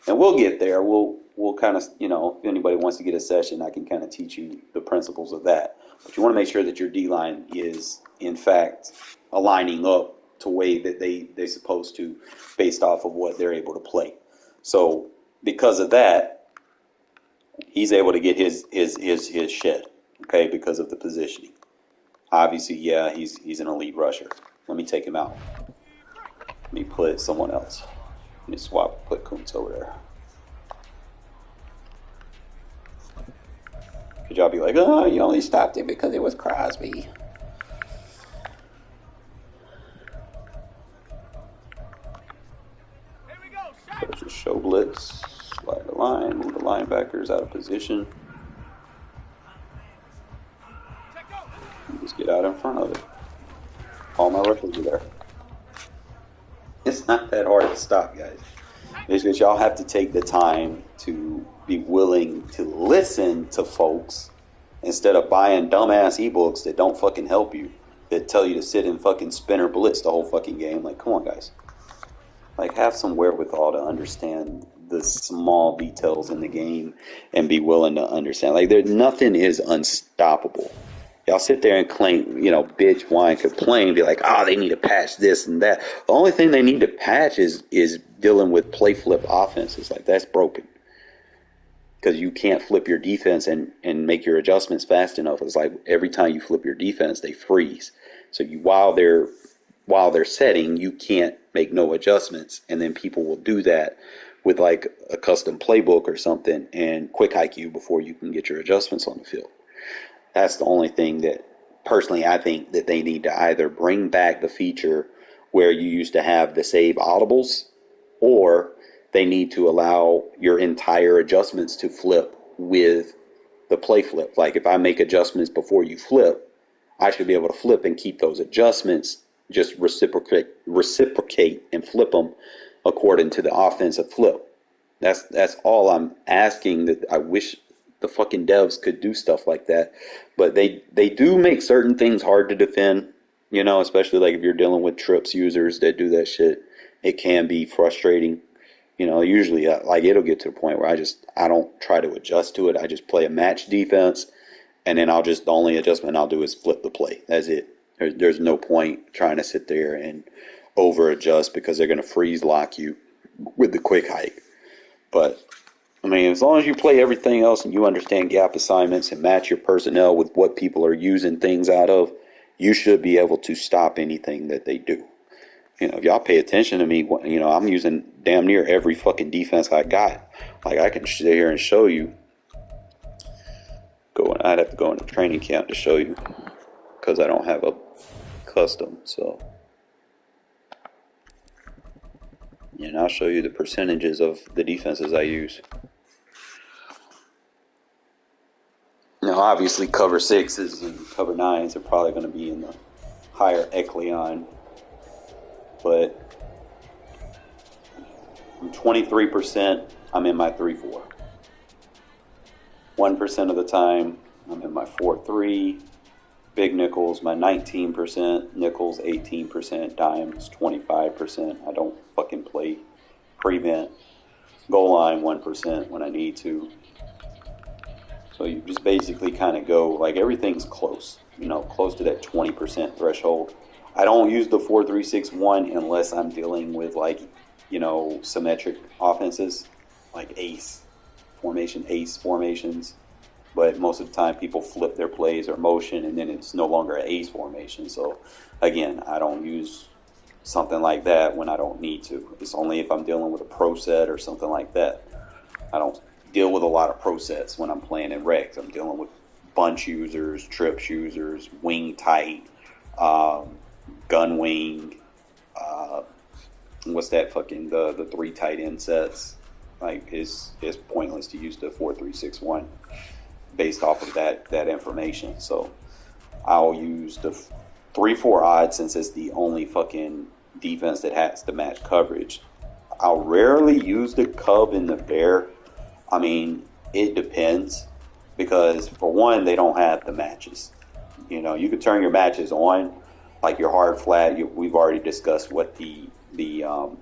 And we'll get there. We'll kind of, if anybody wants to get a session, I can kind of teach you the principles of that. But you want to make sure that your D-line is, in fact, aligning up to way that they're supposed to based off of what they're able to play. So because of that, he's able to get his shed, okay, because of the positioning. Obviously, yeah, he's an elite rusher. Let me take him out. Let me put someone else. Let me put Kuntz over there. Could y'all be like, oh, you only stopped it because it was Crosby. There's a show blitz. Slide the line, move the linebackers out of position. Just get out in front of it. All my rushers are there. It's not that hard to stop, guys. It's just y'all have to take the time to be willing to listen to folks instead of buying dumbass ebooks that don't fucking help you, that tell you to sit and fucking spinner blitz the whole fucking game. Like, come on, guys. Like, have some wherewithal to understand the small details in the game and be willing to understand. Like, nothing is unstoppable. Y'all sit there and claim, bitch, whine, complain, be like, they need to patch this and that. The only thing they need to patch is dealing with play flip offenses. Like, that's broken. Because you can't flip your defense and make your adjustments fast enough. It's like every time you flip your defense, they freeze. So while they're setting, you can't make no adjustments. And then people will do that with like a custom playbook or something and quick hike you before you can get your adjustments on the field. That's the only thing that, personally, I think that they need to either bring back the feature where you used to have the save audibles, or they need to allow your entire adjustments to flip with the play flip. Like if I make adjustments before you flip, I should be able to flip and keep those adjustments, just reciprocate and flip them according to the offensive flip. That's all I'm asking. That I wish the fucking devs could do stuff like that, but they do make certain things hard to defend, especially like if you're dealing with trips users that do that shit. It can be frustrating, usually like it'll get to the point where I don't try to adjust to it. I just play a match defense, and then the only adjustment I'll do is flip the play. That's it. There's no point trying to sit there and over adjust because they're going to freeze lock you with the quick hike. But I mean, as long as you play everything else and you understand gap assignments and match your personnel with what people are using things out of, you should be able to stop anything that they do. You know, if y'all pay attention to me, you know, I'm using damn near every fucking defense I got. Like, I can sit here and show you. I'd have to go into training camp to show you because I don't have a custom. So, and I'll show you the percentages of the defenses I use. Now, obviously, cover 6s and cover 9s are probably going to be in the higher echelon, but from 23%, I'm in my 3-4. 1% of the time, I'm in my 4-3. Big nickels, my 19%. Nickels, 18%. Dimes, 25%. I don't fucking play prevent. Goal line, 1% when I need to. So you just basically kind of go, like, everything's close, you know, close to that 20% threshold. I don't use the 4-3-6-1 unless I'm dealing with, like, you know, symmetric offenses, like ace formations. But most of the time people flip their plays or motion, and then it's no longer an ace formation. So, again, I don't use something like that when I don't need to. It's only if I'm dealing with a pro set or something like that. I don't deal with a lot of pro sets when I'm playing in regs. I'm dealing with bunch users, trips users, wing tight, gun wing, what's that fucking, the 3 tight end sets. Like, it's pointless to use the 4-3-6-1 based off of that information. So I'll use the 3-4 odd since it's the only fucking defense that has to match coverage. I'll rarely use the cub and the bear. I mean, it depends because, for one, they don't have the matches. You know, you could turn your matches on, like your hard flat. We've already discussed what the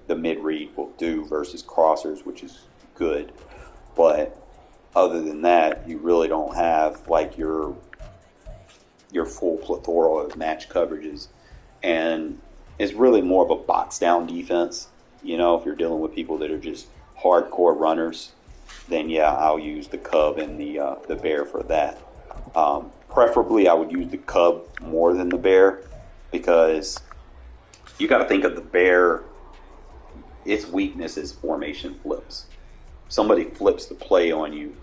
mid read will do versus crossers, which is good. But other than that, you really don't have like your full plethora of match coverages, and it's really more of a box down defense. You know, if you're dealing with people that are just hardcore runners, then yeah, I'll use the cub and the bear for that. Preferably, I would use the cub more than the bear because you got to think of the bear. Its weakness is formation flips. Somebody flips the play on you,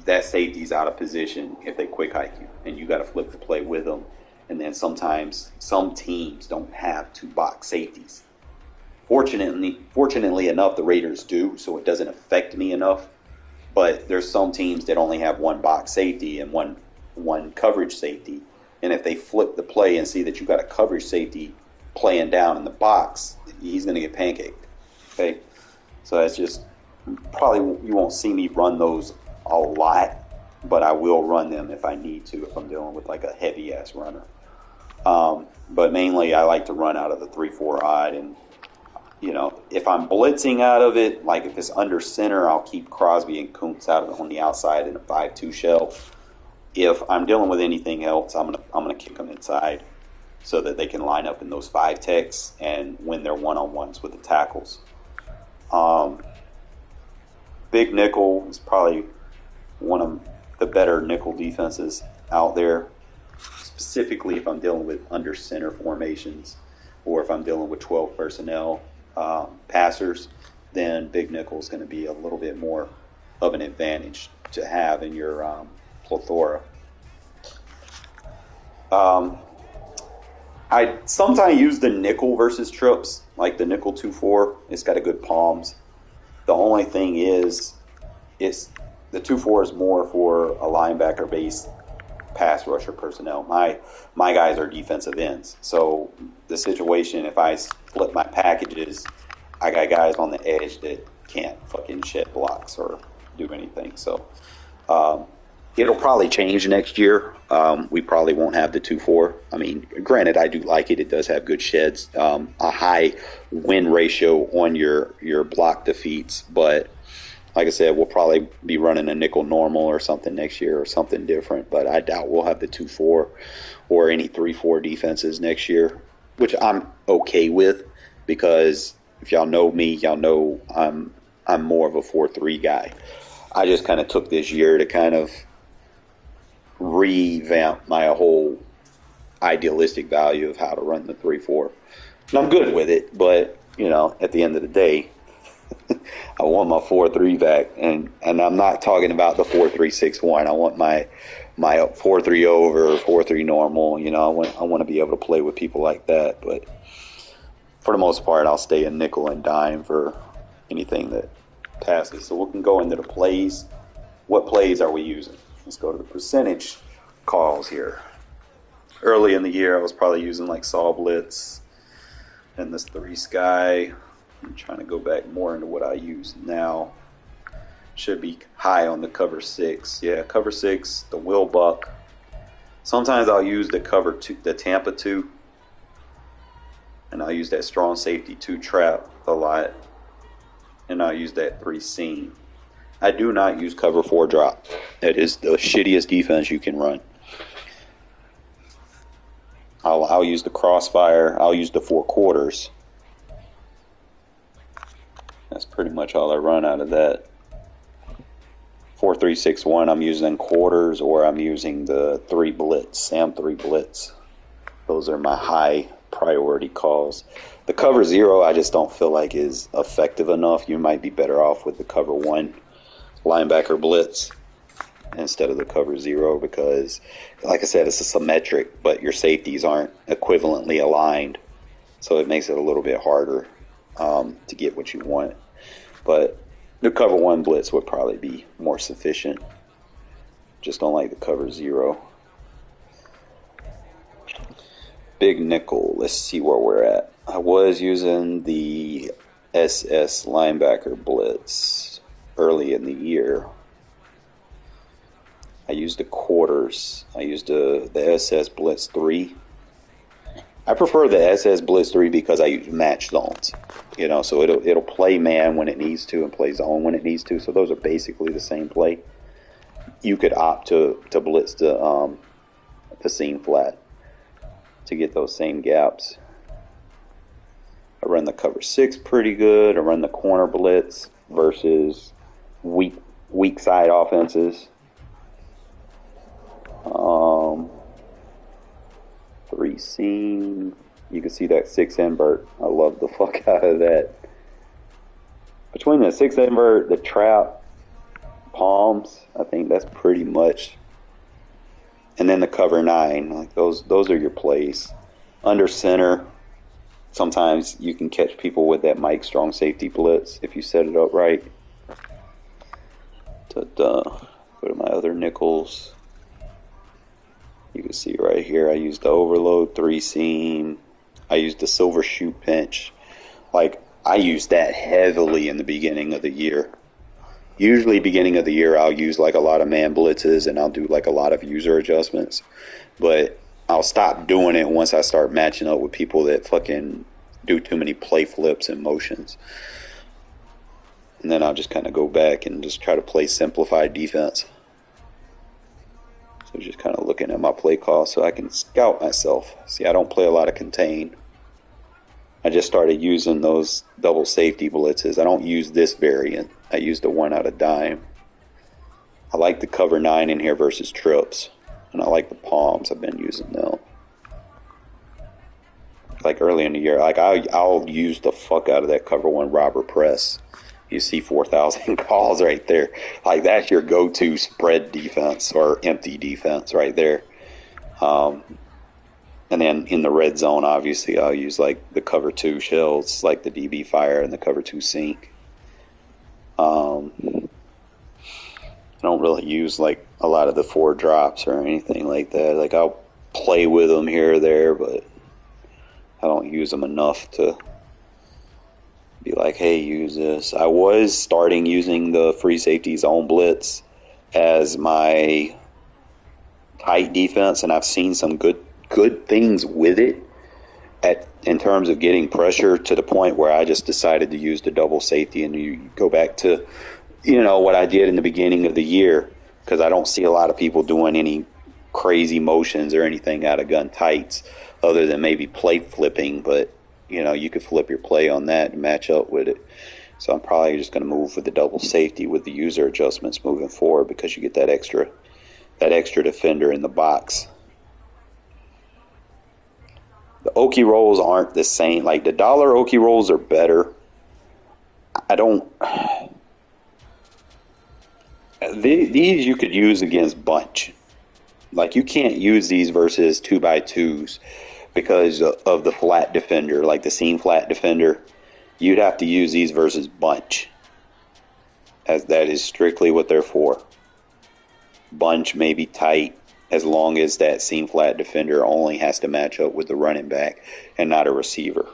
that safety's out of position if they quick hike you, and you got to flip the play with them. And then sometimes some teams don't have 2 box safeties. Fortunately enough, the Raiders do, so it doesn't affect me enough. But there's some teams that only have 1 box safety and one coverage safety. And if they flip the play and see that you got a coverage safety playing down in the box, he's going to get pancaked. Okay, so that's just probably, you won't see me run those a lot, but I will run them if I need to, if I'm dealing with like a heavy ass runner. But mainly I like to run out of the 3-4 odd, and you know, if I'm blitzing out of it, like if it's under center, I'll keep Crosby and Kuntz out on the outside in a 5-2 shell. If I'm dealing with anything else, I'm gonna kick them inside so that they can line up in those 5 techs and win their one-on-ones with the tackles. Big nickel is probably one of the better nickel defenses out there, specifically if I'm dealing with under center formations or if I'm dealing with 12 personnel passers. Then big nickel is going to be a little bit more of an advantage to have in your plethora. I sometimes use the nickel versus trips, like the nickel 2-4. It's got a good palms. The only thing is, it's the 2-4 is more for a linebacker-based pass rusher personnel. My guys are defensive ends. So the situation, if I flip my packages, I got guys on the edge that can't fucking shed blocks or do anything. So it'll probably change next year. We probably won't have the 2-4. I mean, granted, I do like it. It does have good sheds, a high win ratio on your block defeats. But like I said, we'll probably be running a nickel normal or something next year or something different. But I doubt we'll have the 2-4 or any 3-4 defenses next year, which I'm okay with because if y'all know me, y'all know I'm more of a 4-3 guy. I just kind of took this year to kind of revamp my whole idealistic value of how to run the 3-4. And I'm good with it, but, at the end of the day, I want my 4-3 back. And I'm not talking about the 4-3-6-1. I want my 4-3 over, 4-3 normal. I want to be able to play with people like that. But for the most part, I'll stay a nickel and dime for anything that passes. So we can go into the plays. What plays are we using? Let's go to the percentage calls here. Early in the year, I was probably using like saw blitz and this 3 sky. I'm trying to go back more into what I use now. Should be high on the cover 6. Yeah, cover 6, the Will Buck. Sometimes I'll use the cover 2, the Tampa 2. And I'll use that strong safety 2 trap a lot. And I'll use that 3 seam. I do not use cover 4 drop. That is the shittiest defense you can run. I'll use the crossfire. I'll use the 4 quarters. That's pretty much all I run out of that. 4-3-6-1, I'm using quarters, or I'm using the 3 blitz, Sam 3 blitz. Those are my high priority calls. The cover 0, I just don't feel like is effective enough. You might be better off with the cover 1 linebacker blitz instead of the cover 0, because, like I said, it's a symmetric, but your safeties aren't equivalently aligned, so it makes it a little bit harder to get what you want. But the cover 1 blitz would probably be more sufficient. Just don't like the cover 0. Big nickel, let's see where we're at. I was using the SS linebacker blitz early in the year. I used the quarters. I used the SS Blitz 3. I prefer the SS Blitz 3 because I use match zones. So it'll play man when it needs to and play zone when it needs to. So those are basically the same play. You could opt to blitz the seam flat to get those same gaps. I run the cover 6 pretty good. I run the corner blitz versus weak side offenses. 3 seam. You can see that 6 invert. I love the fuck out of that. Between the 6 invert, the trap, palms, I think that's pretty much. And then the cover 9, like those are your plays. Under center, sometimes you can catch people with that Mike strong safety blitz if you set it up right. Go to my other nickels. You can see right here, I used the overload 3 seam. I used the silver shoe pinch. Like, I used that heavily in the beginning of the year. Usually beginning of the year, I'll use like a lot of man blitzes and I'll do like a lot of user adjustments. But I'll stop doing it once I start matching up with people that fucking do too many play flips and motions. And then I'll just kind of go back and just try to play simplified defense. So just kind of looking at my play call so I can scout myself. See, I don't play a lot of contain. I just started using those double safety blitzes. I don't use this variant. I use the 1 out of dime. I like the cover 9 in here versus trips. And I like the palms. I've been using them. Like early in the year, like I'll use the fuck out of that cover 1 robber press. You see 4,000 calls right there. Like, that's your go-to spread defense or empty defense right there. And then in the red zone, obviously, I'll use like the cover 2 shells, like the DB fire and the cover 2 sink. I don't really use like a lot of the 4 drops or anything like that. Like, I'll play with them here or there, but I don't use them enough to be like, hey, use this. I was starting using the free safety zone blitz as my tight defense, and I've seen some good things with it in terms of getting pressure, to the point where I just decided to use the double safety. And you go back to, what I did in the beginning of the year, because I don't see a lot of people doing any crazy motions or anything out of gun tights other than maybe play flipping, but you could flip your play on that and match up with it. So I'm probably just going to move with the double safety with the user adjustments moving forward because you get that extra defender in the box. The Okie rolls aren't the same. Like the dollar Okie rolls are better. These you could use against bunch. Like you can't use these versus 2x2s because of the flat defender, like the seam flat defender. You'd have to use these versus bunch, as that is strictly what they're for. Bunch may be tight as long as that seam flat defender only has to match up with the running back and not a receiver.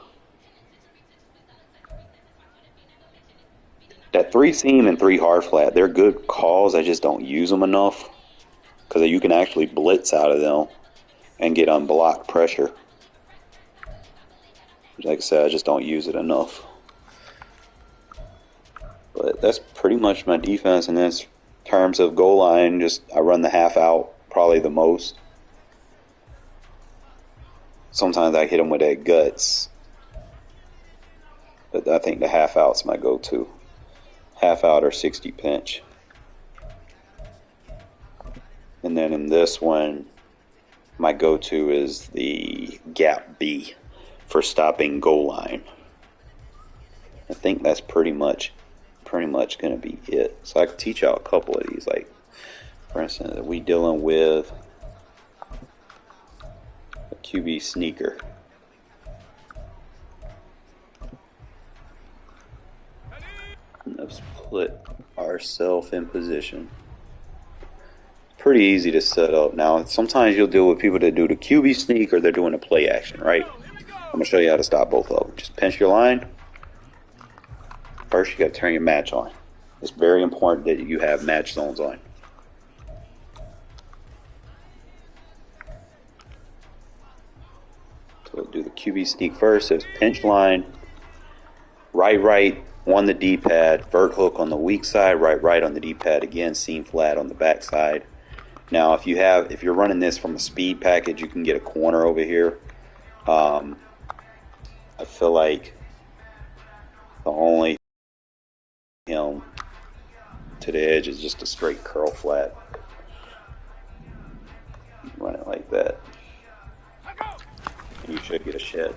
That 3 seam and 3 hard flat, they're good calls. I just don't use them enough because you can actually blitz out of them and get unblocked pressure. Like I said, I just don't use it enough. But that's pretty much my defense. And in terms of goal line, I run the half out probably the most. Sometimes I hit them with that guts. But I think the half out's my go-to. Half out or 60 pinch. And then in this one, my go-to is the gap B for stopping goal line. I think that's pretty much going to be it. So I could teach out a couple of these. Like, for instance, are we dealing with a QB sneaker? Let's put ourselves in position. Pretty easy to set up. Now, sometimes you'll deal with people that do the QB sneak or they're doing a play action, right? I'm going to show you how to stop both of them. Just pinch your line. First, you got to turn your match on. It's very important that you have match zones on. So we'll do the QB sneak first. It's pinch line, right on the D-pad, vert hook on the weak side, right on the D-pad again, seam flat on the back side. Now, if you're running this from a speed package, you can get a corner over here. I feel like the only him to the edge is just a straight curl flat. Run it like that. And you should get a shed.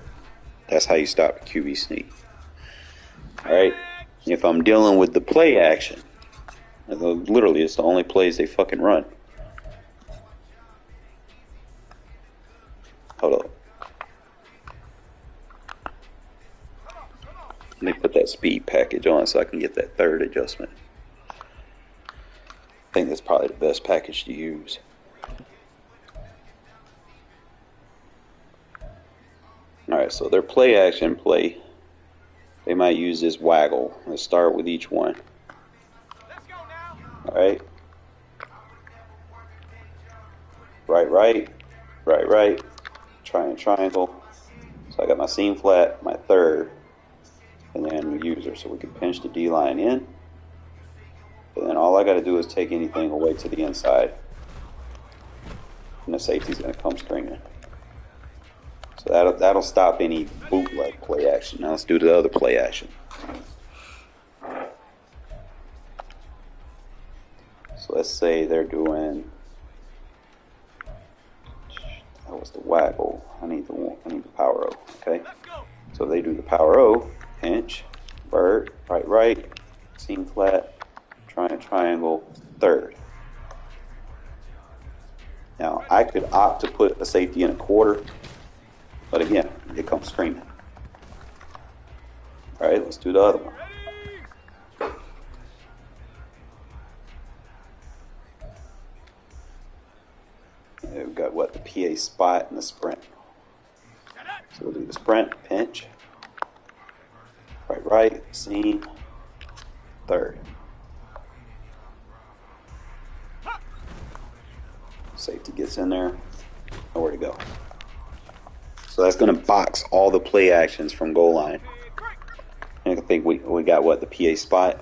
That's how you stop a QB sneak. Alright, if I'm dealing with the play action, literally it's the only plays they fucking run. Hold up. Let me put that speed package on so I can get that third adjustment. I think that's probably the best package to use. Alright, so their play action play. They might use this waggle. Let's start with each one. Alright. Right. Triangle. So I got my seam flat, my third, and then the user. So we can pinch the D line in. And then all I got to do is take anything away to the inside. And the safety's going to come screaming. So that'll stop any bootleg play action. Now let's do the other play action. So let's say they're doing, that was the waggle. I need the power O. Okay. So they do the power O, pinch, vert, right, seam flat, triangle, third. Now I could opt to put a safety in a quarter. But again, it comes screaming. All right, let's do the other one. And we've got what, the PA spot and the sprint. So we'll do the sprint, pinch, right, seam, third. Safety gets in there, nowhere to go. So that's going to box all the play actions from goal line. And I think we got what, the PA spot.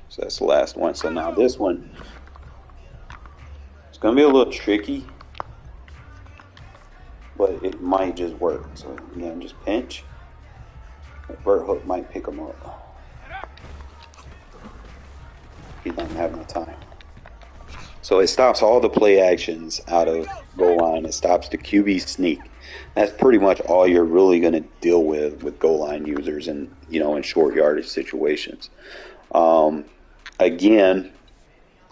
So that's the last one. So now this one, it's going to be a little tricky, but it might just work. So again, just pinch, Vert hook might pick him up. He's not having the time. So it stops all the play actions out of goal line. It stops the QB sneak. That's pretty much all you're really going to deal with goal line users and, you know, in short yardage situations. Again,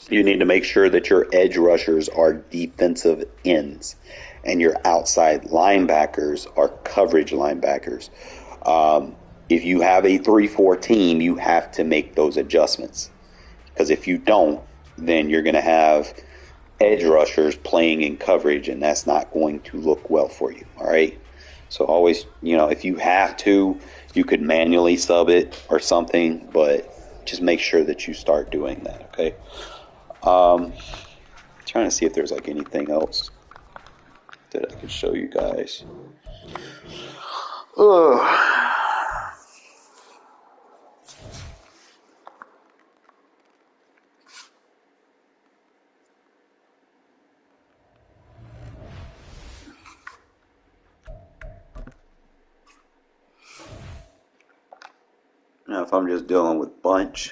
you need to make sure that your edge rushers are defensive ends and your outside linebackers are coverage linebackers. If you have a 3-4 team, you have to make those adjustments. Because if you don't, then you're going to have edge rushers playing in coverage, and that's not going to look well for you, all right? So always, you know, if you have to, you could manually sub it or something, but just make sure that you start doing that, okay? Trying to see if there's like anything else that I could show you guys. Now, if I'm just dealing with bunch,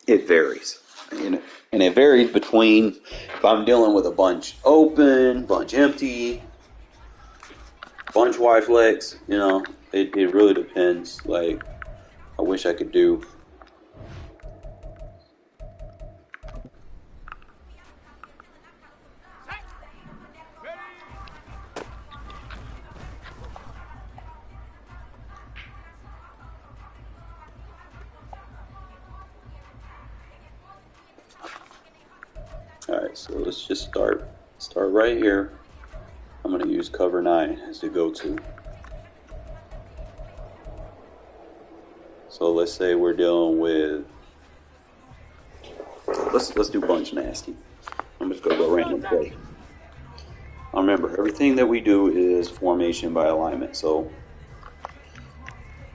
it varies. And it varies between if I'm dealing with a bunch open, bunch empty, bunch wide flex, you know, it really depends. Like, I wish I could do. All right, so let's just start right here. I'm going to use cover 9 as the go-to. So let's say we're dealing with, let's do bunch nasty. I'm just going to go random play. Remember, everything that we do is formation by alignment, so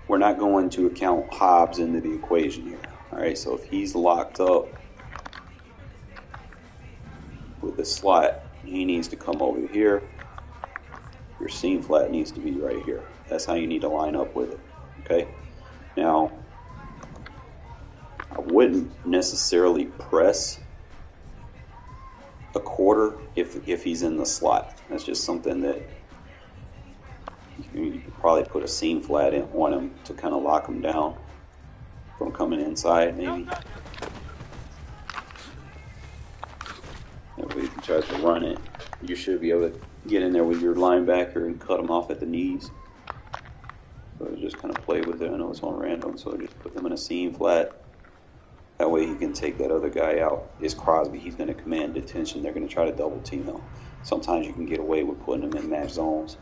we're not going to account Hobbs into the equation here. All right, so if he's locked up with the slot, he needs to come over here. Your seam flat needs to be right here. That's how you need to line up with it, okay? Now, I wouldn't necessarily press a quarter if he's in the slot. That's just something that you could probably put a seam flat in on him to kind of lock him down from coming inside, maybe. If he tries to run it, you should be able to get in there with your linebacker and cut him off at the knees. So just kind of play with it. I know it's on random, so just put them in a seam flat. That way he can take that other guy out. It's Crosby. He's going to command attention. They're going to try to double team him. Sometimes you can get away with putting him in match zones.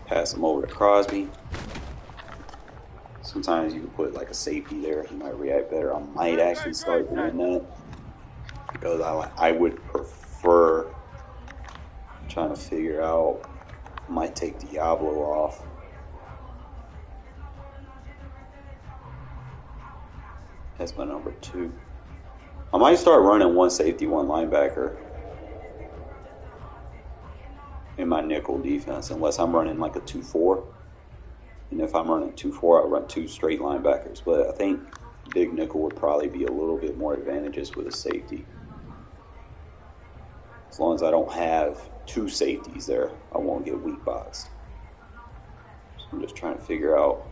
Pass him over to Crosby. Sometimes you can put like a safety there. He might react better. I might actually start doing that because I would prefer trying to figure out. Might take Diablo off. That's my number 2. I might start running one safety, one linebacker in my nickel defense, unless I'm running like a 2-4. And if I'm running 2-4, I'll run 2 straight linebackers. But I think big nickel would probably be a little bit more advantageous with a safety. As long as I don't have 2 safeties there, I won't get weak boxed. So I'm just trying to figure out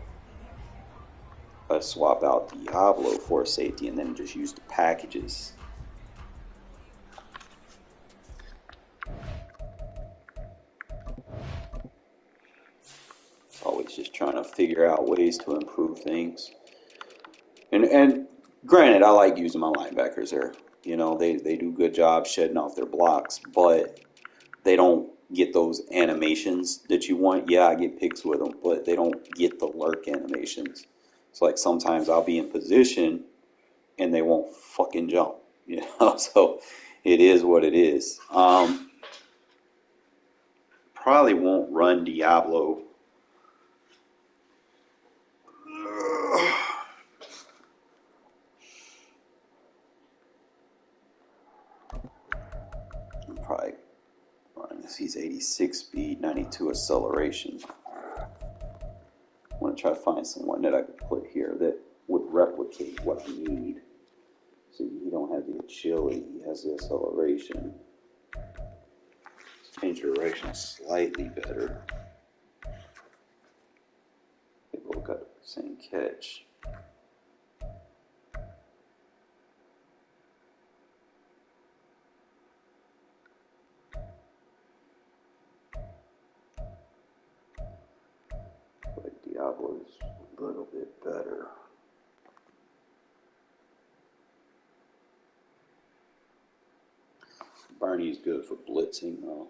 if I swap out Diablo for a safety and then just use the packages. Always just trying to figure out ways to improve things. And granted, I like using my linebackers there. You know, they do a good job shedding off their blocks, but they don't get those animations that you want. Yeah, I get picks with them, but they don't get the lurk animations. It's like sometimes I'll be in position and they won't fucking jump. You know, so it is what it is. Probably won't run Diablo. 96 speed, 92 acceleration. I want to try to find someone that I could put here that would replicate what I need. So he don't have the agility, he has the acceleration. Change direction slightly better. They both got the same catch. But Diablo's a little bit better. Barney's good for blitzing though.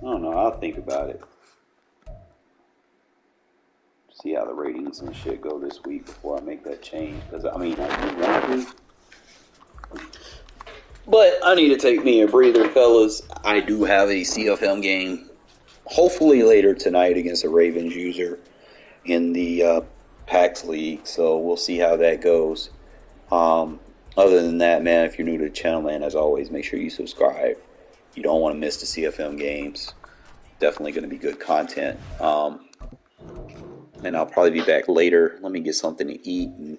I don't know, I'll think about it. See how the ratings and shit go this week before I make that change. Because, I mean, I do want to. But I need to take me a breather, fellas. I do have a CFM game, hopefully later tonight against a Ravens user in the PAX League. So we'll see how that goes. Other than that, man, if you're new to the channel, man, as always, make sure you subscribe. You don't want to miss the CFM games. Definitely going to be good content. And I'll probably be back later. Let me get something to eat and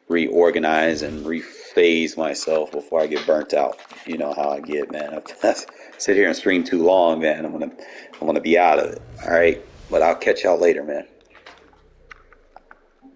reorganize and rephase myself before I get burnt out. You know how I get, man. If I sit here and stream too long, man, I'm gonna be out of it. All right, but I'll catch y'all later, man.